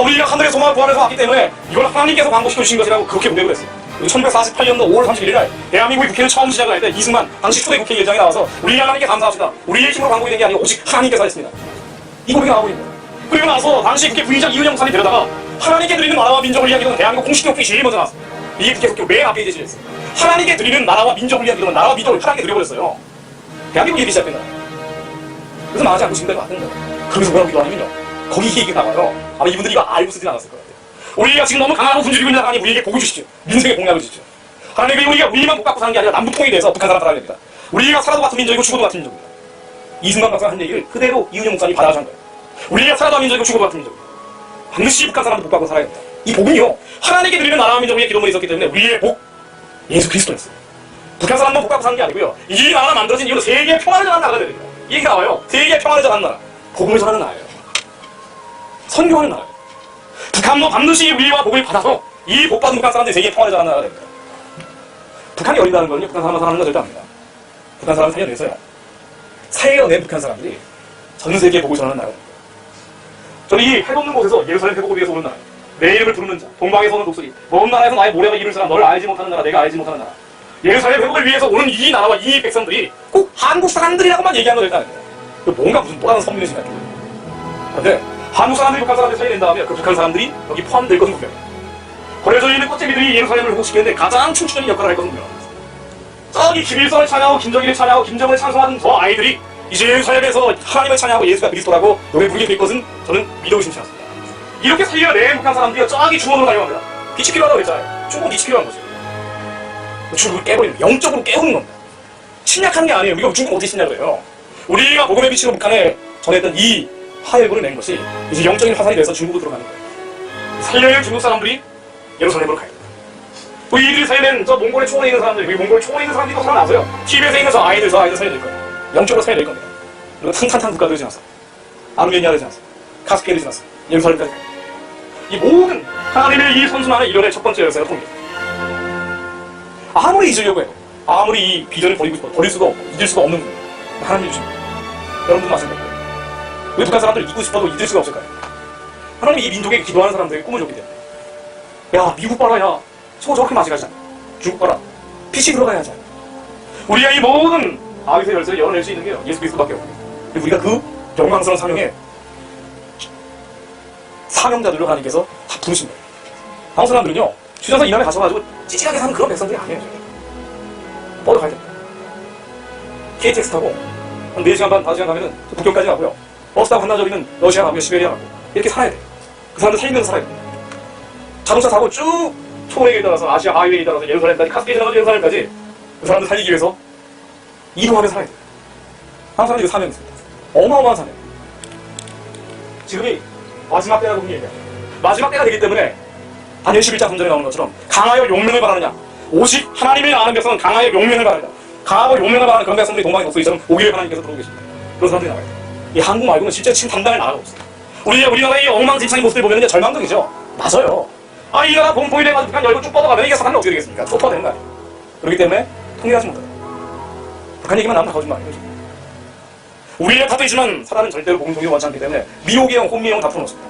우리가 하늘의 소망을 구하면서 왔기 때문에 이걸 하나님께서 광복시켜 주신 것이라고 그렇게 고백을 했어요. 1948년도 5월 31일 날 대한민국의 국회를 처음 시작을 할 때 이승만 당시 초대 국회의장이 나와서 우리 하나님께 감사합시다. 우리의 힘으로 광복이 된 게 아니고 오직 하나님께서 했습니다. 이 고백이 나오고 있는 거예요. 그리고 나서 당시 국회 부의장 이은영 목사님 데려다가 하나님께 드리는 나라와 민족을 위한 기도는 대한민국 공식 교육이 제일 먼저 나왔습니다. 이게 국회 맨 앞에 제시했어요. 하나님께 드리는 나라와 민족을 위한 기도는 나라와 민족을 하나님께 드려버렸어요. 대한민국이 이렇게 시작된 거예요. 그래서 망하지 않고 지금까지 왔던 거예요. 그러면서 뭐라고 기도하냐면요. 거기 얘기가 나와요. 아마 이분들이 이거 알고 쓰진 않았을 것 같아요. 우리가 지금 너무 강하고 굶주리고 있는 하나님 우리에게 복을 주십시오. 민생의 공약을 주십시오. 하나님이 우리만 복 받고 사는 게 아니라 남북통일에 대해서 북한 사람 살아야 됩니다. 우리가 살아도 같은 민족이고 죽어도 같은 민족입니다. 이승만 박사가 한 얘기를 그대로 이은영 목사님이 받아서 한 거예요. 우리가 살아도 민족이고 죽어도 같은 민족입니다. 반드시 북한 사람도 복 받고 살아야 됩니다. 이 복은요, 하나님께 드리는 나라와 민족의 기도문이 있었기 때문에 우리의 복, 예수 그리스도였어요. 북한 사람만 복 받고 사는 게 아니고요. 이 나라가 만들어진 이유로 세계에 평화를 전하는 나라가 됩니다. 이 얘기가 나와요. 세계에 평화를 전하는 나라. 복음을 전하는 나라예요. 선교하는 나라예요. 북한도 반드시 우리와 복을 받아서 이 복 받은 북한 사람들이 세계에 평화를 전하는 나라가 됩니다. 북한이 어린다는 거는요, 북한 사람만 사는 건 절대 아닙니다. 북한 사람을 살려내서요. 살려낸 북한 사람들이 전 세계에 복을 전하는 나라가 됩니다. 저는 이 해없는 곳에서 예루살렘 회복을 위해서 오는 나라, 내 이름을 부르는 자, 동방에서 오는 독수리, 먼 나라에서 나의 모래가 이룰 사람, 너를 알지 못하는 나라, 내가 알지 못하는 나라. 예루살렘 회복을 위해서 오는 이 나라와 이 백성들이 꼭 한국 사람들이라고만 얘기하는 건 절대 아닙니다. 뭔가 무슨 또 다른 선민의 생각이에요. 그런데 한국 사람들이 북한 사람들을 살려낸 다음에 그 북한 사람들이 여기 포함될 것은 분명해요. 버려져 있는 꽃제비들이 예루살렘을 회복시키는데 가장 춤추는 역할을 할 것은 분명합니다. 저기 김일성을 찬양하고 김정일을 찬양하고 김정은을 찬송하는 저 아이들이 이제 예루살렘에서 하나님을 찬양하고 예수가 그리스도라고 노래 부르게 될 것은 저는 믿어 의심치 않습니다. 이렇게 살려낸 북한 사람들이 저기 중국으로 달려갑니다. 빛이 필요하다고 했잖아요. 중국은 빛이 필요한 거죠. 중국을 깨버리는, 영적으로 깨우는 겁니다. 침략하는 게 아니에요. 우리가 중국을 어떻게 침략을 해요? 우리가 복음의 빛으로 북한에 전했던 이 화해구를 낸 것이 이제 영적인 화살이 돼서 중국으로 들어가는 거예요. 살려낸 중국 사람들이 예루살렘으로 가야 됩니다. 또 이들이 살려낸 저 몽골의 초원에 있는 사람들, 우리 몽골의 초원에 있는 사람들이 또 살아나서요. 티벳에 있는 저 아이들 살려낼 거예요. 영적으로 살려낼 겁니다. 그리고 탄탄탄 국가들이 지났어요. 아르메니아를 지났어요. 카스피해를 지났어요. 예루살렘까지 가요. 이 모든 하나님의 이 선순환의 일련의 첫 번째 열쇠가 통일이에요. 아무리 잊으려고 해도, 아무리 이 비전을 버리고 싶어도 버릴 수가 없고 잊을 수가 없는 분이에요. 하나님이 주십니다. 여러분도 마찬가지예요. 왜 북한 사람들을 잊고 싶어도 잊을 수가 없을까요? 하나님이 이 민족에게 기도하는 사람들에게 꿈을 줬기 때문에. 야, 미국 봐라, 야. 저렇게 맛이 가잖아. 중국 봐라. 빛이 들어가야 하잖아. 우리가 이 모든 아윗의 열쇠를 열어낼 수 있는 게 예수 그리스도밖에 없고, 그리고 우리가 그 영광스러운 사명에 사명자들로 하나님께서 다 부르신 거예요. 한국 사람들은요, 휴전선 이남에 가셔가지고 찌질하게 사는 그런 백성들이 아니에요. 뻗어가야 됩니다. KTX 타고 한 4시간 반, 5시간 가면은 북경까지 가고요. 버스 타고 한나절이면 러시아 가고요, 시베리아 가고. 이렇게 살아야 돼요. 그 사람들 살면서 살아야 돼요. 자동차 타고 쭉 초원에 따라서 아시아 하이웨이에 따라서 예루살렘까지, 카스피해 지나가서 예루살렘까지 그 사람들 살리기 위해서 이동하며 살아야 돼요. 한국 사람들이 사명이 있습니다. 어마어마한 사명. 지금이 마지막 때라고 흔히 얘기해요. 마지막 때가 되기 때문에 다니엘 11장 3절에 나오는 것처럼 강하여 용맹을 바라느냐. 오직 하나님을 아는 백성은 강하여 용맹을 바라느냐. 강하고 용맹을 바라는 그런 백성들이 동방의 독수리처럼 오기를 하나님께서 부르고 계십니다. 그런 사람들이 나와요. 이 한국 말고는 실제 지금 담당할 나라가 없어요. 우리나라의 엉망진창의 모습을 보면 절망적이죠. 맞아요. 이 나라 본포일에 가지고 북한 열고 쭉 뻗어가면 이게 사람이 어떻게 되겠습니까? 초토화되는 거 아니에요. 그렇기 때문에 통일하지 못해요. 북한 얘기만 나오면 다 거짓말이에요. 우리의 탓도 있지만 사람은 절대로 복음 통일을 원치 않기 때문에 미혹의 영, 혼미의 영 다 풀어놓습니다.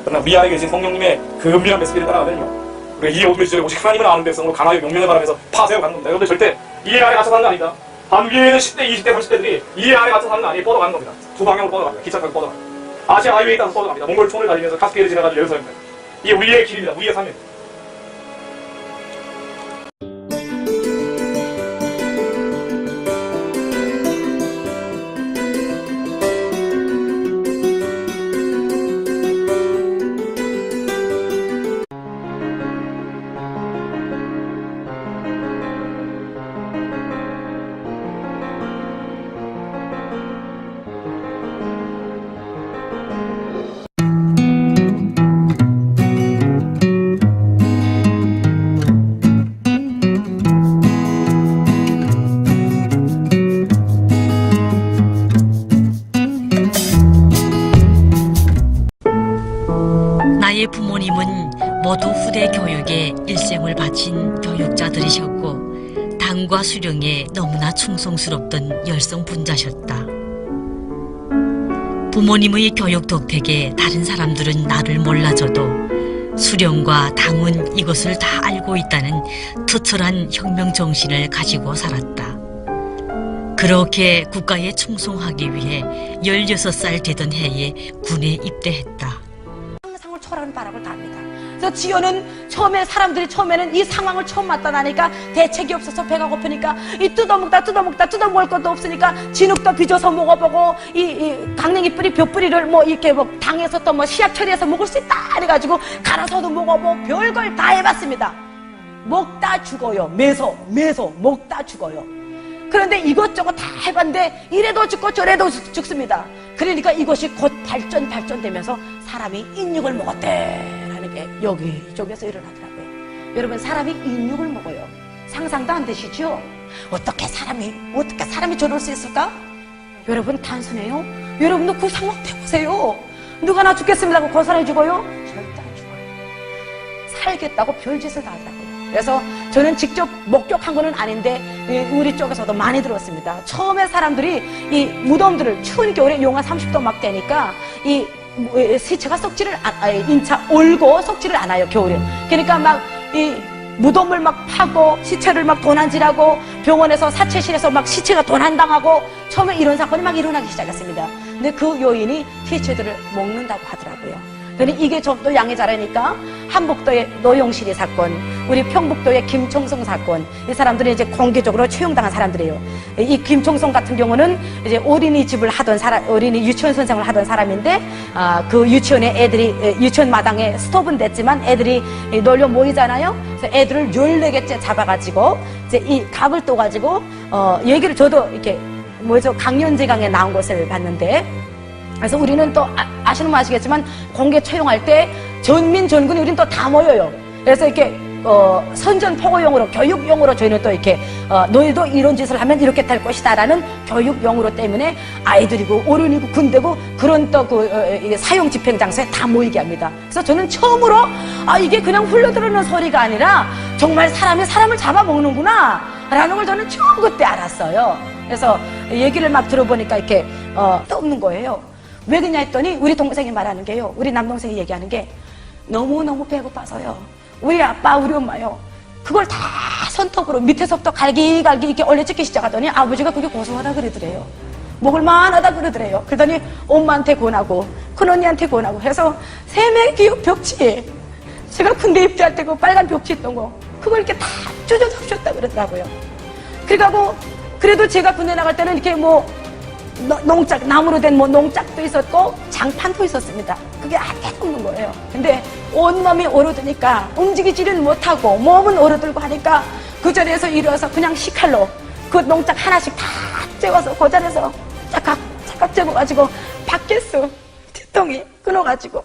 그러나 우리 안에 계신 성령님의 그 은밀한 메시지를 따라가면요, 우리가 이 어둠의 시절에 오직 하나님을 아는 백성으로 강하게 용맹을 바라면서 파세어 가는 겁니다. 여러분들 절대 이해 안에 갇혀 사는 거 아니다. 반위에는 10대, 20대, 30대들이 이해 안에 갇혀 사는 거 아니에요. 뻗어가는 겁니다. 두 방향으로 뻗어갑니다. 기차 타고 뻗어갑니다. 아시아 하이웨이에 따라서 뻗어갑니다. 몽골 촌을 달리면서 카스피해를 지나가지고 예루살렘까지. 이게 우리의 길입니다. 우리의 삶입니다. 나의 부모님은 모두 후대 교육에 일생을 바친 교육자들이셨고 당과 수령에 너무나 충성스럽던 열성분자셨다. 부모님의 교육 덕택에 다른 사람들은 나를 몰라줘도 수령과 당은 이것을 다 알고 있다는 투철한 혁명 정신을 가지고 살았다. 그렇게 국가에 충성하기 위해 16살 되던 해에 군에 입대했다. 상을 초라한 바람을 답니다. 그래서 지효는 처음에는 이 상황을 처음 맞다나니까 대책이 없어서 배가 고프니까 이 뜯어먹을 것도 없으니까 진흙도 빚어서 먹어보고 이 강냉이 뿌리 벼뿌리를 뭐 이렇게 뭐 당에서 또 뭐 씨앗 처리해서 먹을 수 있다 해가지고 갈아서도 먹어보고 별걸 다 해봤습니다. 먹다 죽어요. 매서 먹다 죽어요. 그런데 이것저것 다 해봤는데 이래도 죽고 저래도 죽습니다. 그러니까 이것이 곧 발전되면서 사람이 인육을 먹었대라는 게 여기저기서 일어나더라고요. 여러분, 사람이 인육을 먹어요. 상상도 안 되시죠? 어떻게 사람이 저럴 수 있을까? 여러분, 단순해요. 여러분도 그 상황 해보세요. 누가 나 죽겠습니다 하고 그 사람이 죽어요? 절대 안 죽어요. 살겠다고 별짓을 다 하더라고요. 그래서 저는 직접 목격한 거는 아닌데 우리 쪽에서도 많이 들었습니다. 처음에 사람들이 이 무덤들을 추운 겨울에 영하 30도 막 되니까 이 시체가 인차 올고 썩지를 않아요, 겨울에. 그러니까 막 이 무덤을 막 파고 시체를 막 도난질하고 병원에서 사체실에서 막 시체가 도난당하고 처음에 이런 사건이 막 일어나기 시작했습니다. 근데 그 요인이 시체들을 먹는다고 하더라고요. 근데 이게 좀 더 양이 자라니까 한북도의 노용실이 사건, 우리 평북도의 김총성 사건, 이 사람들은 이제 공개적으로 채용당한 사람들이에요. 이 김총성 같은 경우는 이제 어린이집을 하던 어린이 유치원 선생을 하던 사람인데, 그 유치원에 애들이, 유치원 마당에 스톱은 됐지만 애들이 놀려 모이잖아요. 그래서 애들을 14개째 잡아가지고, 이제 이 각을 떠가지고, 얘기를 저도 이렇게, 강연제강에 나온 것을 봤는데, 그래서 우리는 또 아시는 분 아시겠지만 공개 채용할 때 전민 전군이 우리는 또 다 모여요. 그래서 이렇게 선전포고용으로 교육용으로 저희는 또 이렇게 너희도 이런 짓을 하면 이렇게 될 것이다라는 교육용으로 때문에 아이들이고 어른이고 군대고 그런 또 그 사용 집행 장소에 다 모이게 합니다. 그래서 저는 처음으로 이게 그냥 흘러들어오는 소리가 아니라 정말 사람이 사람을 잡아먹는구나 라는 걸 저는 처음 그때 알았어요. 그래서 얘기를 막 들어보니까 이렇게 없는 거예요. 왜 그러냐 했더니 우리 동생이 말하는 게요, 우리 남동생이 얘기하는 게 너무너무 배고파서요, 우리 아빠 우리 엄마요, 그걸 다 손톱으로 밑에서부터 갈기갈기 이렇게 올려찍기 시작하더니 아버지가 그게 고소하다 그러더래요. 먹을만하다 그러더래요. 그러더니 엄마한테 권하고 큰언니한테 권하고 해서 3명의 기업 벽지, 제가 군대 입대할 때 그 빨간 벽지 있던 거 그걸 이렇게 다 쪼져서 주셨다 그러더라고요. 그래가고 그래도 제가 군대 나갈 때는 이렇게 농짝, 나무로 된 농짝도 있었고 장판도 있었습니다. 그게 아무것도 없는 거예요. 근데 온몸이 얼어드니까 움직이지를 못하고 몸은 얼어들고 하니까 그 자리에서 일어서 그냥 식칼로 그 농짝 하나씩 다 재워서 그 자리에서 착각 재워가지고 밖에서 뒤통이 끊어가지고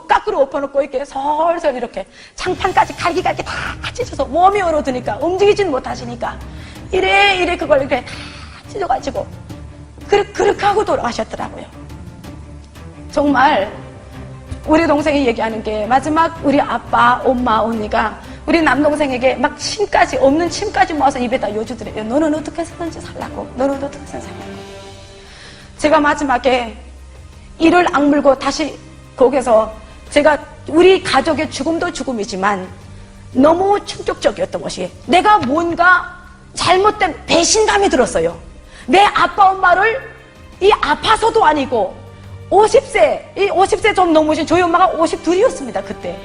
깎으로 엎어놓고 이렇게 솔솔 이렇게 창판까지 갈기갈기 다 찢어서 몸이 얼어드니까 움직이지는 못하시니까 이래 그걸 이렇게 다 찢어가지고 그렇게 하고 돌아가셨더라고요. 정말 우리 동생이 얘기하는 게 마지막 우리 아빠, 엄마, 언니가 우리 남동생에게 막 침까지, 없는 침까지 모아서 입에다 여주더래요. 너는 어떻게 해서든지 살라고. 너는 어떻게 해서든지 살라고. 제가 마지막에 이를 악물고 다시 거기서 제가 우리 가족의 죽음도 죽음이지만 너무 충격적이었던 것이 내가 뭔가 잘못된 배신감이 들었어요. 내 아빠 엄마를 이 아파서도 아니고 50세 좀 넘으신 저희 엄마가 52이었습니다 그때.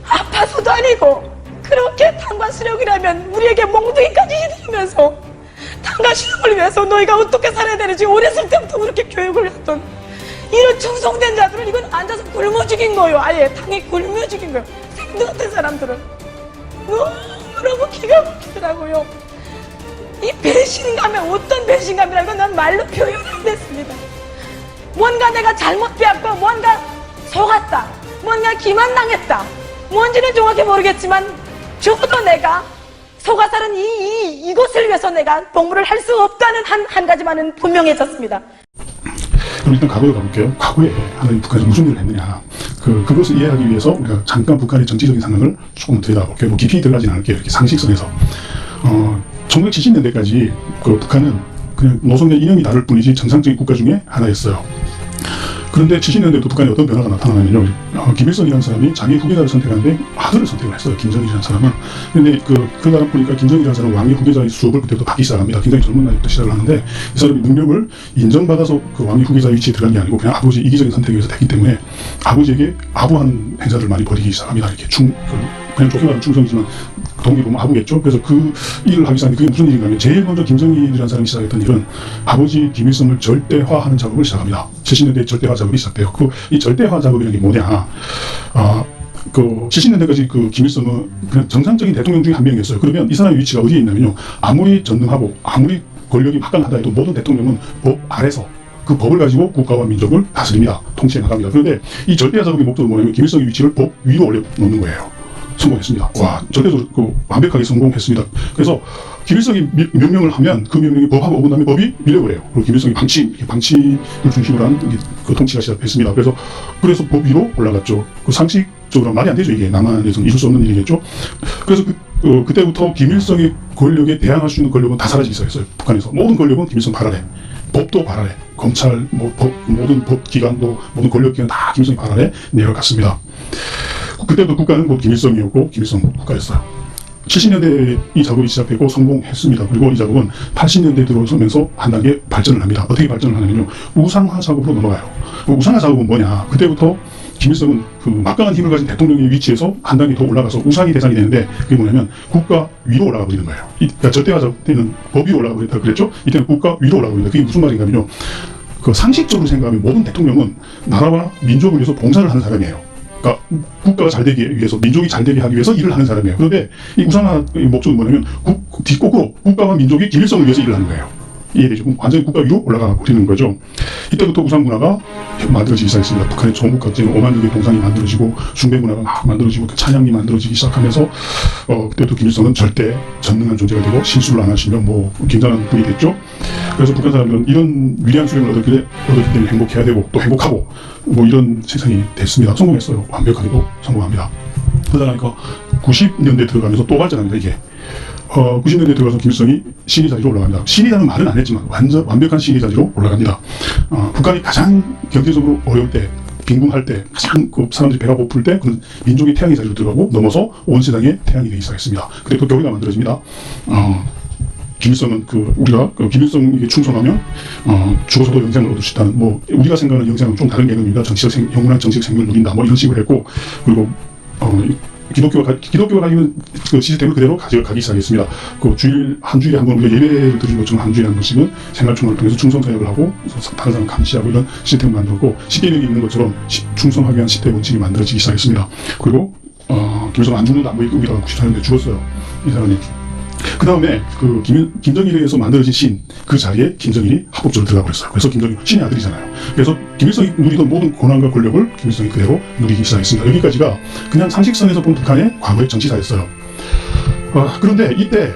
아파서도 아니고 그렇게 탄과수력이라면 우리에게 몽둥이까지 휘두르면서 탄과수력을 위해서 너희가 어떻게 살아야 되는지 어렸을 때부터 그렇게 교육을 했던 이런 충성된 자들은 이건 앉아서 굶어 죽인 거예요. 아예 당이 굶어 죽인 거예요. 생도 같은 사람들은 너무너무 기가 막히더라고요. 이 배신감에 어떤 배신감이라고 난 말로 표현이 안 됐습니다. 뭔가 내가 잘못 빼앗고 뭔가 속았다, 뭔가 기만당했다, 뭔지는 정확히 모르겠지만 적어도 내가 속아서는 이것을 위해서 내가 복무를 할 수 없다는 한 가지만은 분명해졌습니다. 그럼 일단 과거로 가볼게요. 과거에 하나님 북한에서 무슨 일을 했느냐. 그것을 이해하기 위해서 우리가 잠깐 북한의 정치적인 상황을 조금 들여다볼게요. 깊이 들어가지는 않을게요. 이렇게 상식선에서. 1970년대까지 북한은 그냥 노선의 이념이 다를 뿐이지 정상적인 국가 중에 하나였어요. 그런데 70년대도 북한에 어떤 변화가 나타나냐면요. 김일성이라는 사람이 자기 후계자를 선택하는데 아들을 선택을 했어요. 김정일이라는 사람은. 근데 그 사람 보니까 김정일이라는 사람은 왕의 후계자의 수업을 그때부터 받기 시작합니다. 굉장히 젊은 나이부터 시작을 하는데 이 사람이 능력을 인정받아서 그 왕의 후계자 위치에 들어간 게 아니고 그냥 아버지 이기적인 선택에 의해서 됐기 때문에 아버지에게 아부하는 행사를 많이 벌이기 시작합니다. 이렇게 그냥 좋게 말하면 충성이지만 동기 보면 아부겠죠. 그래서 그 일을 하기 시작하는데 그게 무슨 일인가 하면 제일 먼저 김정일이라는 사람이 시작했던 일은 아버지 김일성을 절대화하는 작업을 시작합니다. 70년대에 절대화 작업이 시작돼요. 이 절대화 작업이라는 게 뭐냐. 그 70년대까지 그 김일성은 그냥 정상적인 대통령 중에 한 명이었어요. 그러면 이 사람의 위치가 어디에 있냐면요. 아무리 전능하고 아무리 권력이 막강하다 해도 모든 대통령은 법 아래서 그 법을 가지고 국가와 민족을 다스립니다. 통치해 나갑니다. 그런데 이 절대화 작업의 목적은 뭐냐면 김일성의 위치를 법 위로 올려놓는 거예요. 성공했습니다. 와, 절대적으로 그 완벽하게 성공했습니다. 그래서 김일성이 명령을 하면 그 명령이 법하고 어긋나면 법이 밀려버려요. 그리고 김일성이 방치를 중심으로 한 그 통치가 시작했습니다. 그래서 법 위로 올라갔죠. 그 상식적으로 말이 안 되죠. 이게 남한에서는 있을 수 없는 일이겠죠. 그래서 그때부터 김일성의 권력에 대항할 수 있는 권력은 다 사라지기 시작했어요. 북한에서 모든 권력은 김일성 발 아래, 법도 발 아래, 검찰, 모든 법 기관도 모든 권력 기관 다 김일성 발 아래 내려갔습니다. 그때도 국가는 곧 김일성이었고 김일성 국가였어요. 70년대에 이 작업이 시작되고 성공했습니다. 그리고 이 작업은 80년대에 들어서면서 한 단계 발전을 합니다. 어떻게 발전을 하냐면요. 우상화 작업으로 넘어가요. 그 우상화 작업은 뭐냐. 그때부터 김일성은 그 막강한 힘을 가진 대통령의 위치에서 한 단계 더 올라가서 우상이 대상이 되는데 그게 뭐냐면 국가 위로 올라가 버리는 거예요. 그러니까 절대화 작업 때는 법 위로 올라가 버렸다 그랬죠. 이때는 국가 위로 올라가 버린다. 그게 무슨 말인가면요. 그 상식적으로 생각하면 모든 대통령은 나라와 민족을 위해서 봉사를 하는 사람이에요. 그러니까 국가가 잘 되기 위해서 민족이 잘 되게 하기 위해서 일을 하는 사람이에요. 그런데 이 우상화의 목적은 뭐냐면 뒷거꾸로 국가와 민족이 김일성을 위해서 일을 하는 거예요. 이해되죠? 완전히 국가 위로 올라가 버리는 거죠. 이때부터 우상 문화가 만들어지기 시작했습니다. 북한의 전국각지에 5만 개의 동상이 만들어지고 숭배 문화가 막 만들어지고 찬양이 만들어지기 시작하면서 그때부터 김일성은 절대 전능한 존재가 되고 실수를 안 하시면 뭐 굉장한 분이 됐죠. 그래서 북한 사람들은 이런 위대한 수령을 얻었기 때문에 행복해야 되고 또 행복하고 뭐 이런 세상이 됐습니다. 성공했어요. 완벽하게도 성공합니다. 그러다가 90년대 들어가면서 또 발전합니다. 이게 90년대 들어가서 김일성이 신의 자리로 올라갑니다. 신이라는 말은 안 했지만 완벽한 신의 자리로 올라갑니다. 북한이 가장 경제적으로 어려울 때, 빈궁할 때, 가장 그 사람들이 배가 고플 때, 그 민족의 태양의 자리로 들어가고 넘어서 온 세상의 태양이 되기 시작했습니다. 그때 또 교리가 만들어집니다. 김일성은 우리가 김일성에게 충성하면 죽어서도 영생을 얻을 수 있다는 뭐 우리가 생각하는 영생은 좀 다른 개념입니다. 영원한 정치적 생명을 누린다. 뭐 이런 식으로 했고 그리고 기독교가 가지는 그 시스템을 그대로 가져가기 시작했습니다. 그 한 주일에 한 번 우리가 예배를 드리는 것처럼 한 주일에 한 번씩은 생활총회를 통해서 충성사역을 하고 다른 사람 감시하고 이런 시스템을 만들고 십계명이 있는 것처럼 충성하기 위한 시스템 원칙이 만들어지기 시작했습니다. 그리고 김일성 안 죽는다 뭐 이런 94년도에 죽었어요. 이 사람이. 그 다음에 김정일에 의해서 만들어진 신, 그 자리에 김정일이 합법적으로 들어가 버렸어요. 그래서 김정일 신의 아들이잖아요. 그래서 김일성이 누리던 모든 권한과 권력을 김일성이 그대로 누리기 시작했습니다. 여기까지가 그냥 상식선에서 본 북한의 과거의 정치사였어요. 그런데 이때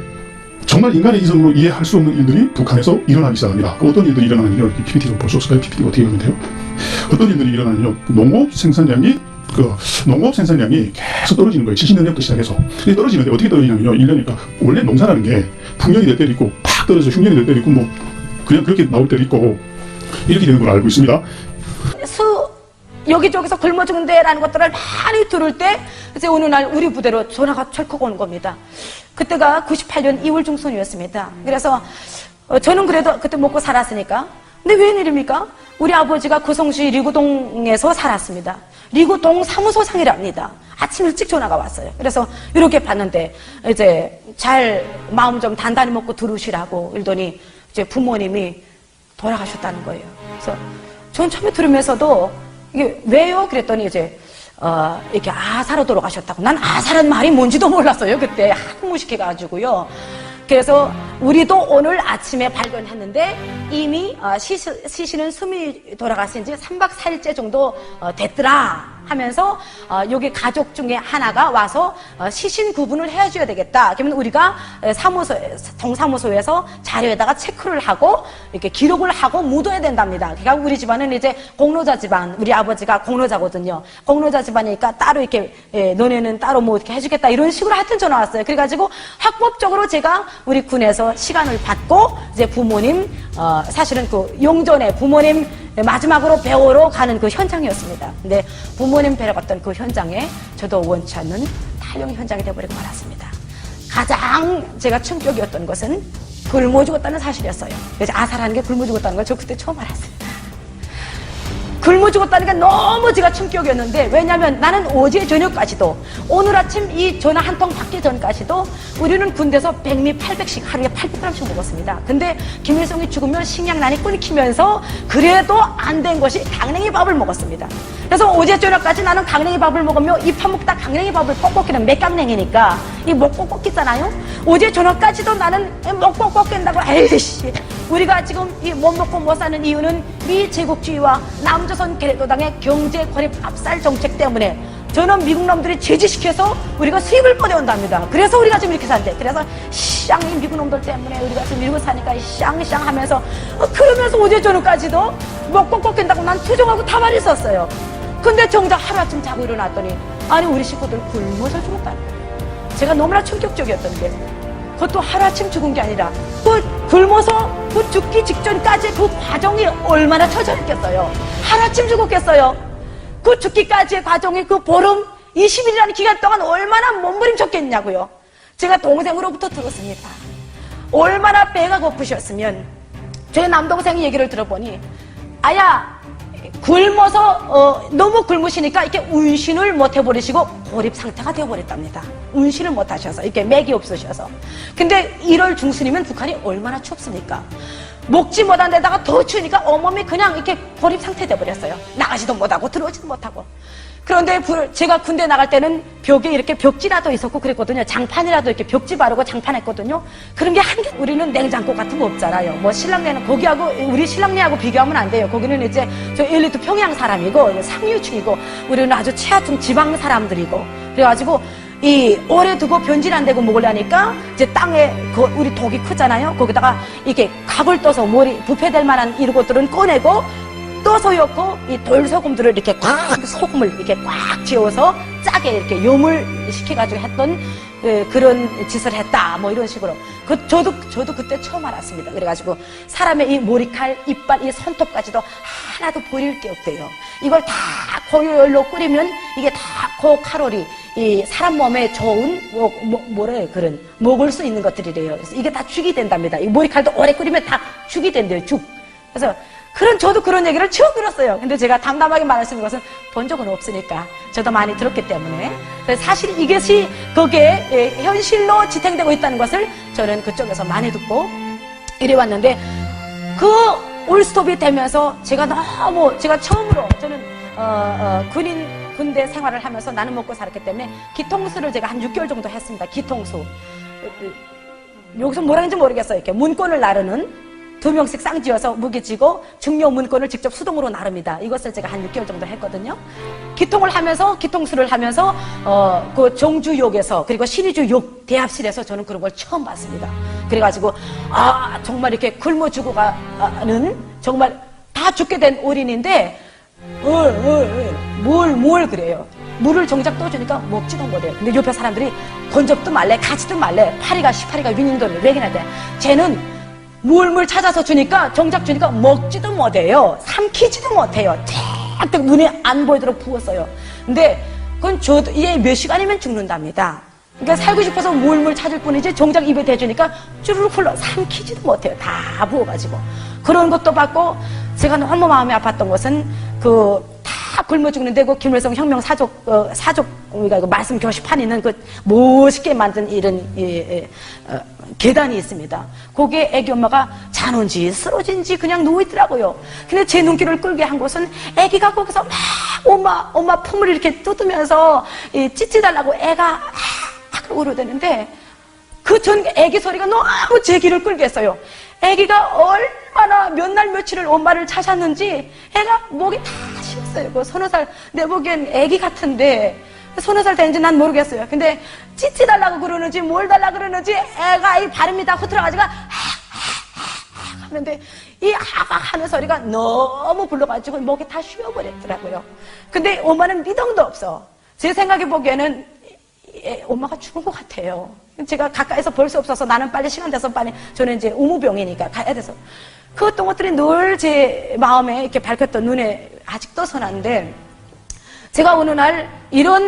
정말 인간의 이성으로 이해할 수 없는 일들이 북한에서 일어나기 시작합니다. 어떤 일들이 일어나냐면요. PPT 좀 볼 수 없을까요? PPT 어떻게 하면 돼요? 어떤 일들이 일어나냐면요. 농업 생산량이 계속 떨어지는 거예요. 70년대부터 시작해서. 근데 떨어지는데 어떻게 떨어지냐면요. 1년이니까 원래 농사라는 게 풍년이 될 때도 있고 팍 떨어져서 흉년이 될 때도 있고 뭐 그냥 그렇게 나올 때도 있고 이렇게 되는 걸 알고 있습니다. 여기저기서 굶어 죽는데라는 것들을 많이 들을 때 이제 어느 날 우리 부대로 전화가 철컥 오는 겁니다. 그때가 98년 2월 중순이었습니다. 그래서 저는 그래도 그때 먹고 살았으니까. 근데 웬일입니까? 우리 아버지가 고성시 리구동에서 살았습니다. 리구동 사무소장이랍니다. 아침 일찍 전화가 왔어요. 그래서 이렇게 봤는데 이제 잘 마음 좀 단단히 먹고 들으시라고 이러더니 이제 부모님이 돌아가셨다는 거예요. 그래서 전 처음에 들으면서도 이게 왜요? 그랬더니 이제 이렇게 아사로 돌아가셨다고. 난 아사란 말이 뭔지도 몰랐어요. 그때 하도 무식해가지고요. 그래서 우리도 오늘 아침에 발견했는데 이미 시신은 숨이 돌아가신 지 3박 4일째 정도 됐더라 하면서 여기 가족 중에 하나가 와서 시신 구분을 해줘야 되겠다. 그러면 우리가 동사무소에서 자료에다가 체크를 하고 이렇게 기록을 하고 묻어야 된답니다. 그러니까 우리 집안은 이제 공로자 집안, 우리 아버지가 공로자거든요. 공로자 집안이니까 따로 이렇게 너네는 따로 뭐 이렇게 해주겠다 이런 식으로 하여튼 전화 왔어요. 그래가지고 합법적으로 제가 우리 군에서 시간을 받고 이제 부모님 사실은 그 용전에 부모님 마지막으로 배우러 가는 그 현장이었습니다. 근데 부모님 뵈러 갔던 그 현장에 저도 원치 않는 탈영 현장이 되어버리고 말았습니다. 가장 제가 충격이었던 것은 굶어 죽었다는 사실이었어요. 그래서 아사라는 게 굶어 죽었다는 걸 저 그때 처음 알았어요. 굶어 죽었다는 게 너무 제가 충격이었는데, 왜냐면 나는 어제 저녁까지도, 오늘 아침 이 전화 한 통 받기 전까지도 우리는 군대에서 100미 800씩 하루에 800g씩 먹었습니다. 근데 김일성이 죽으면 식량난이 끊기면서 그래도 안 된 것이 강냉이 밥을 먹었습니다. 그래서 어제 저녁까지 나는 강냉이 밥을 먹으며 이 파먹다 강냉이 밥을 뻑뻑이는 맥강냉이니까 이 먹고 꺾이잖아요. 어제 저녁까지도 나는 먹고 꺾인다고. 에이씨, 우리가 지금 이 못 먹고 못 사는 이유는 미 제국주의와 남조선 계획도당의 경제 고립 압살 정책 때문에 저는 미국 놈들이 제지시켜서 우리가 수입을 꺼내온답니다. 그래서 우리가 지금 이렇게 산대. 그래서 쌍이 미국 놈들 때문에 우리가 지금 이러고 사니까 쌍 하면서 그러면서 어제 저녁까지도 먹고 꺾인다고 난 투정하고 가만히 있었어요. 근데 정작 하루아침 자고 일어났더니 아니 우리 식구들 굶어서 죽었다는 거예요. 제가 너무나 충격적이었던 게 그것도 하루아침 죽은 게 아니라 그 굶어서 그 죽기 직전까지 그 과정이 얼마나 처절했겠어요. 하루아침 죽었겠어요. 그 죽기까지의 과정이 그 보름 20일이라는 기간 동안 얼마나 몸부림쳤겠냐고요. 제가 동생으로부터 들었습니다. 얼마나 배가 고프셨으면 제 남동생 얘기를 들어보니 아야 굶어서 너무 굶으시니까 이렇게 운신을 못 해버리시고 고립 상태가 되어버렸답니다. 운신을 못 하셔서 이렇게 맥이 없으셔서. 근데 1월 중순이면 북한이 얼마나 춥습니까? 먹지 못한 데다가 더 추우니까 온몸이 그냥 이렇게 고립 상태 되어버렸어요. 나가지도 못하고 들어오지도 못하고. 그런데 제가 군대 나갈 때는 벽에 이렇게 벽지라도 있었고 그랬거든요. 장판이라도 이렇게 벽지 바르고 장판했거든요. 그런 게 한 개, 우리는 냉장고 같은 거 없잖아요. 뭐 신랑네는 거기하고, 우리 신랑네하고 비교하면 안 돼요. 거기는 이제 저 엘리트 평양 사람이고, 상류층이고, 우리는 아주 최하층 지방 사람들이고, 그래가지고, 오래 두고 변질 안 되고 먹으려니까, 이제 땅에, 우리 독이 크잖아요. 거기다가 이렇게 각을 떠서 부패될 만한 이런 것들은 꺼내고, 또 소였고 이 돌소금들을 이렇게 꽉 소금을 이렇게 꽉 지어서 짜게 이렇게 요물 시켜가지고 했던 그런 짓을 했다 뭐 이런 식으로 저도 그때 처음 알았습니다. 그래가지고 사람의 이 머리칼, 이빨, 이 손톱까지도 하나도 버릴 게 없대요. 이걸 다 고열로 끓이면 이게 다 고칼로리 이 사람 몸에 좋은 뭐래 그런 먹을 수 있는 것들이래요. 그래서 이게 다 죽이 된답니다. 이 머리칼도 오래 끓이면 다 죽이 된대요. 죽. 그래서 저도 그런 얘기를 처음 들었어요. 근데 제가 담담하게 말할 수 있는 것은 본 적은 없으니까 저도 많이 들었기 때문에 사실 이것이 거기에 현실로 지탱되고 있다는 것을 저는 그쪽에서 많이 듣고 이래 왔는데 그 올스톱이 되면서 제가 처음으로 저는 군대 생활을 하면서 나는 먹고 살았기 때문에 기통수를 제가 한 6개월 정도 했습니다. 기통수. 여기서 뭐라 하는지 모르겠어요. 이렇게 문권을 나르는 2명씩 쌍지어서 무게지고 중요 문건을 직접 수동으로 나릅니다. 이것을 제가 한 6개월 정도 했거든요. 기통수를 하면서 그 정주역에서 그리고 신의주역 대합실에서 저는 그런 걸 처음 봤습니다. 그래가지고 정말 이렇게 굶어 죽어가는 정말 다 죽게 된 어린인데 뭘 그래요. 물을 정작 떠주니까 먹지도 못해요. 근데 옆에 사람들이 건접도 말래 가지도 말래 18이가 윈닝도를 왜기나대 쟤는 물 찾아서 주니까 정작 주니까 먹지도 못해요. 삼키지도 못해요. 쫙 눈에 안 보이도록 부었어요. 근데 그건 저도 이게 몇 시간이면 죽는답니다. 그러니까 살고 싶어서 물 찾을 뿐이지 정작 입에 대주니까 쭈르륵 흘러 삼키지도 못해요. 다 부어가지고 그런 것도 받고 제가 너무 마음이 아팠던 것은 다 굶어 죽는데 김일성 혁명 사족 우리가 말씀 교시판 있는 멋있게 만든 이런 계단이 있습니다. 거기에 애기 엄마가 자는지 쓰러진지 그냥 누워있더라고요. 근데 제 눈길을 끌게 한 것은 애기가 거기서 막 엄마 품을 이렇게 뜯으면서 찌찌 달라고 애가 울어대는데 애기 소리가 너무 제 귀를 끌게 했어요. 애기가 얼마나 몇 날 며칠을 엄마를 찾았는지 애가 목이 다 쉬었어요. 서너 살, 내 보기엔 애기 같은데 서너 살 되는지 난 모르겠어요. 근데 찌찌 달라고 그러는지 뭘 달라고 그러는지 애가 이 발음이 다 흐트러가지고 하는데 이 하는 소리가 너무 불러가지고 목이 다 쉬어버렸더라고요. 근데 엄마는 미동도 없어. 제 생각해 보기에는 엄마가 죽은 것 같아요. 제가 가까이서 볼 수 없어서 나는 빨리 시간 돼서 빨리 저는 이제 우무병이니까 가야 돼서 그 어떤 것들이 늘 제 마음에 이렇게 밝혔던 눈에 아직도 선한데 제가 어느 날 이런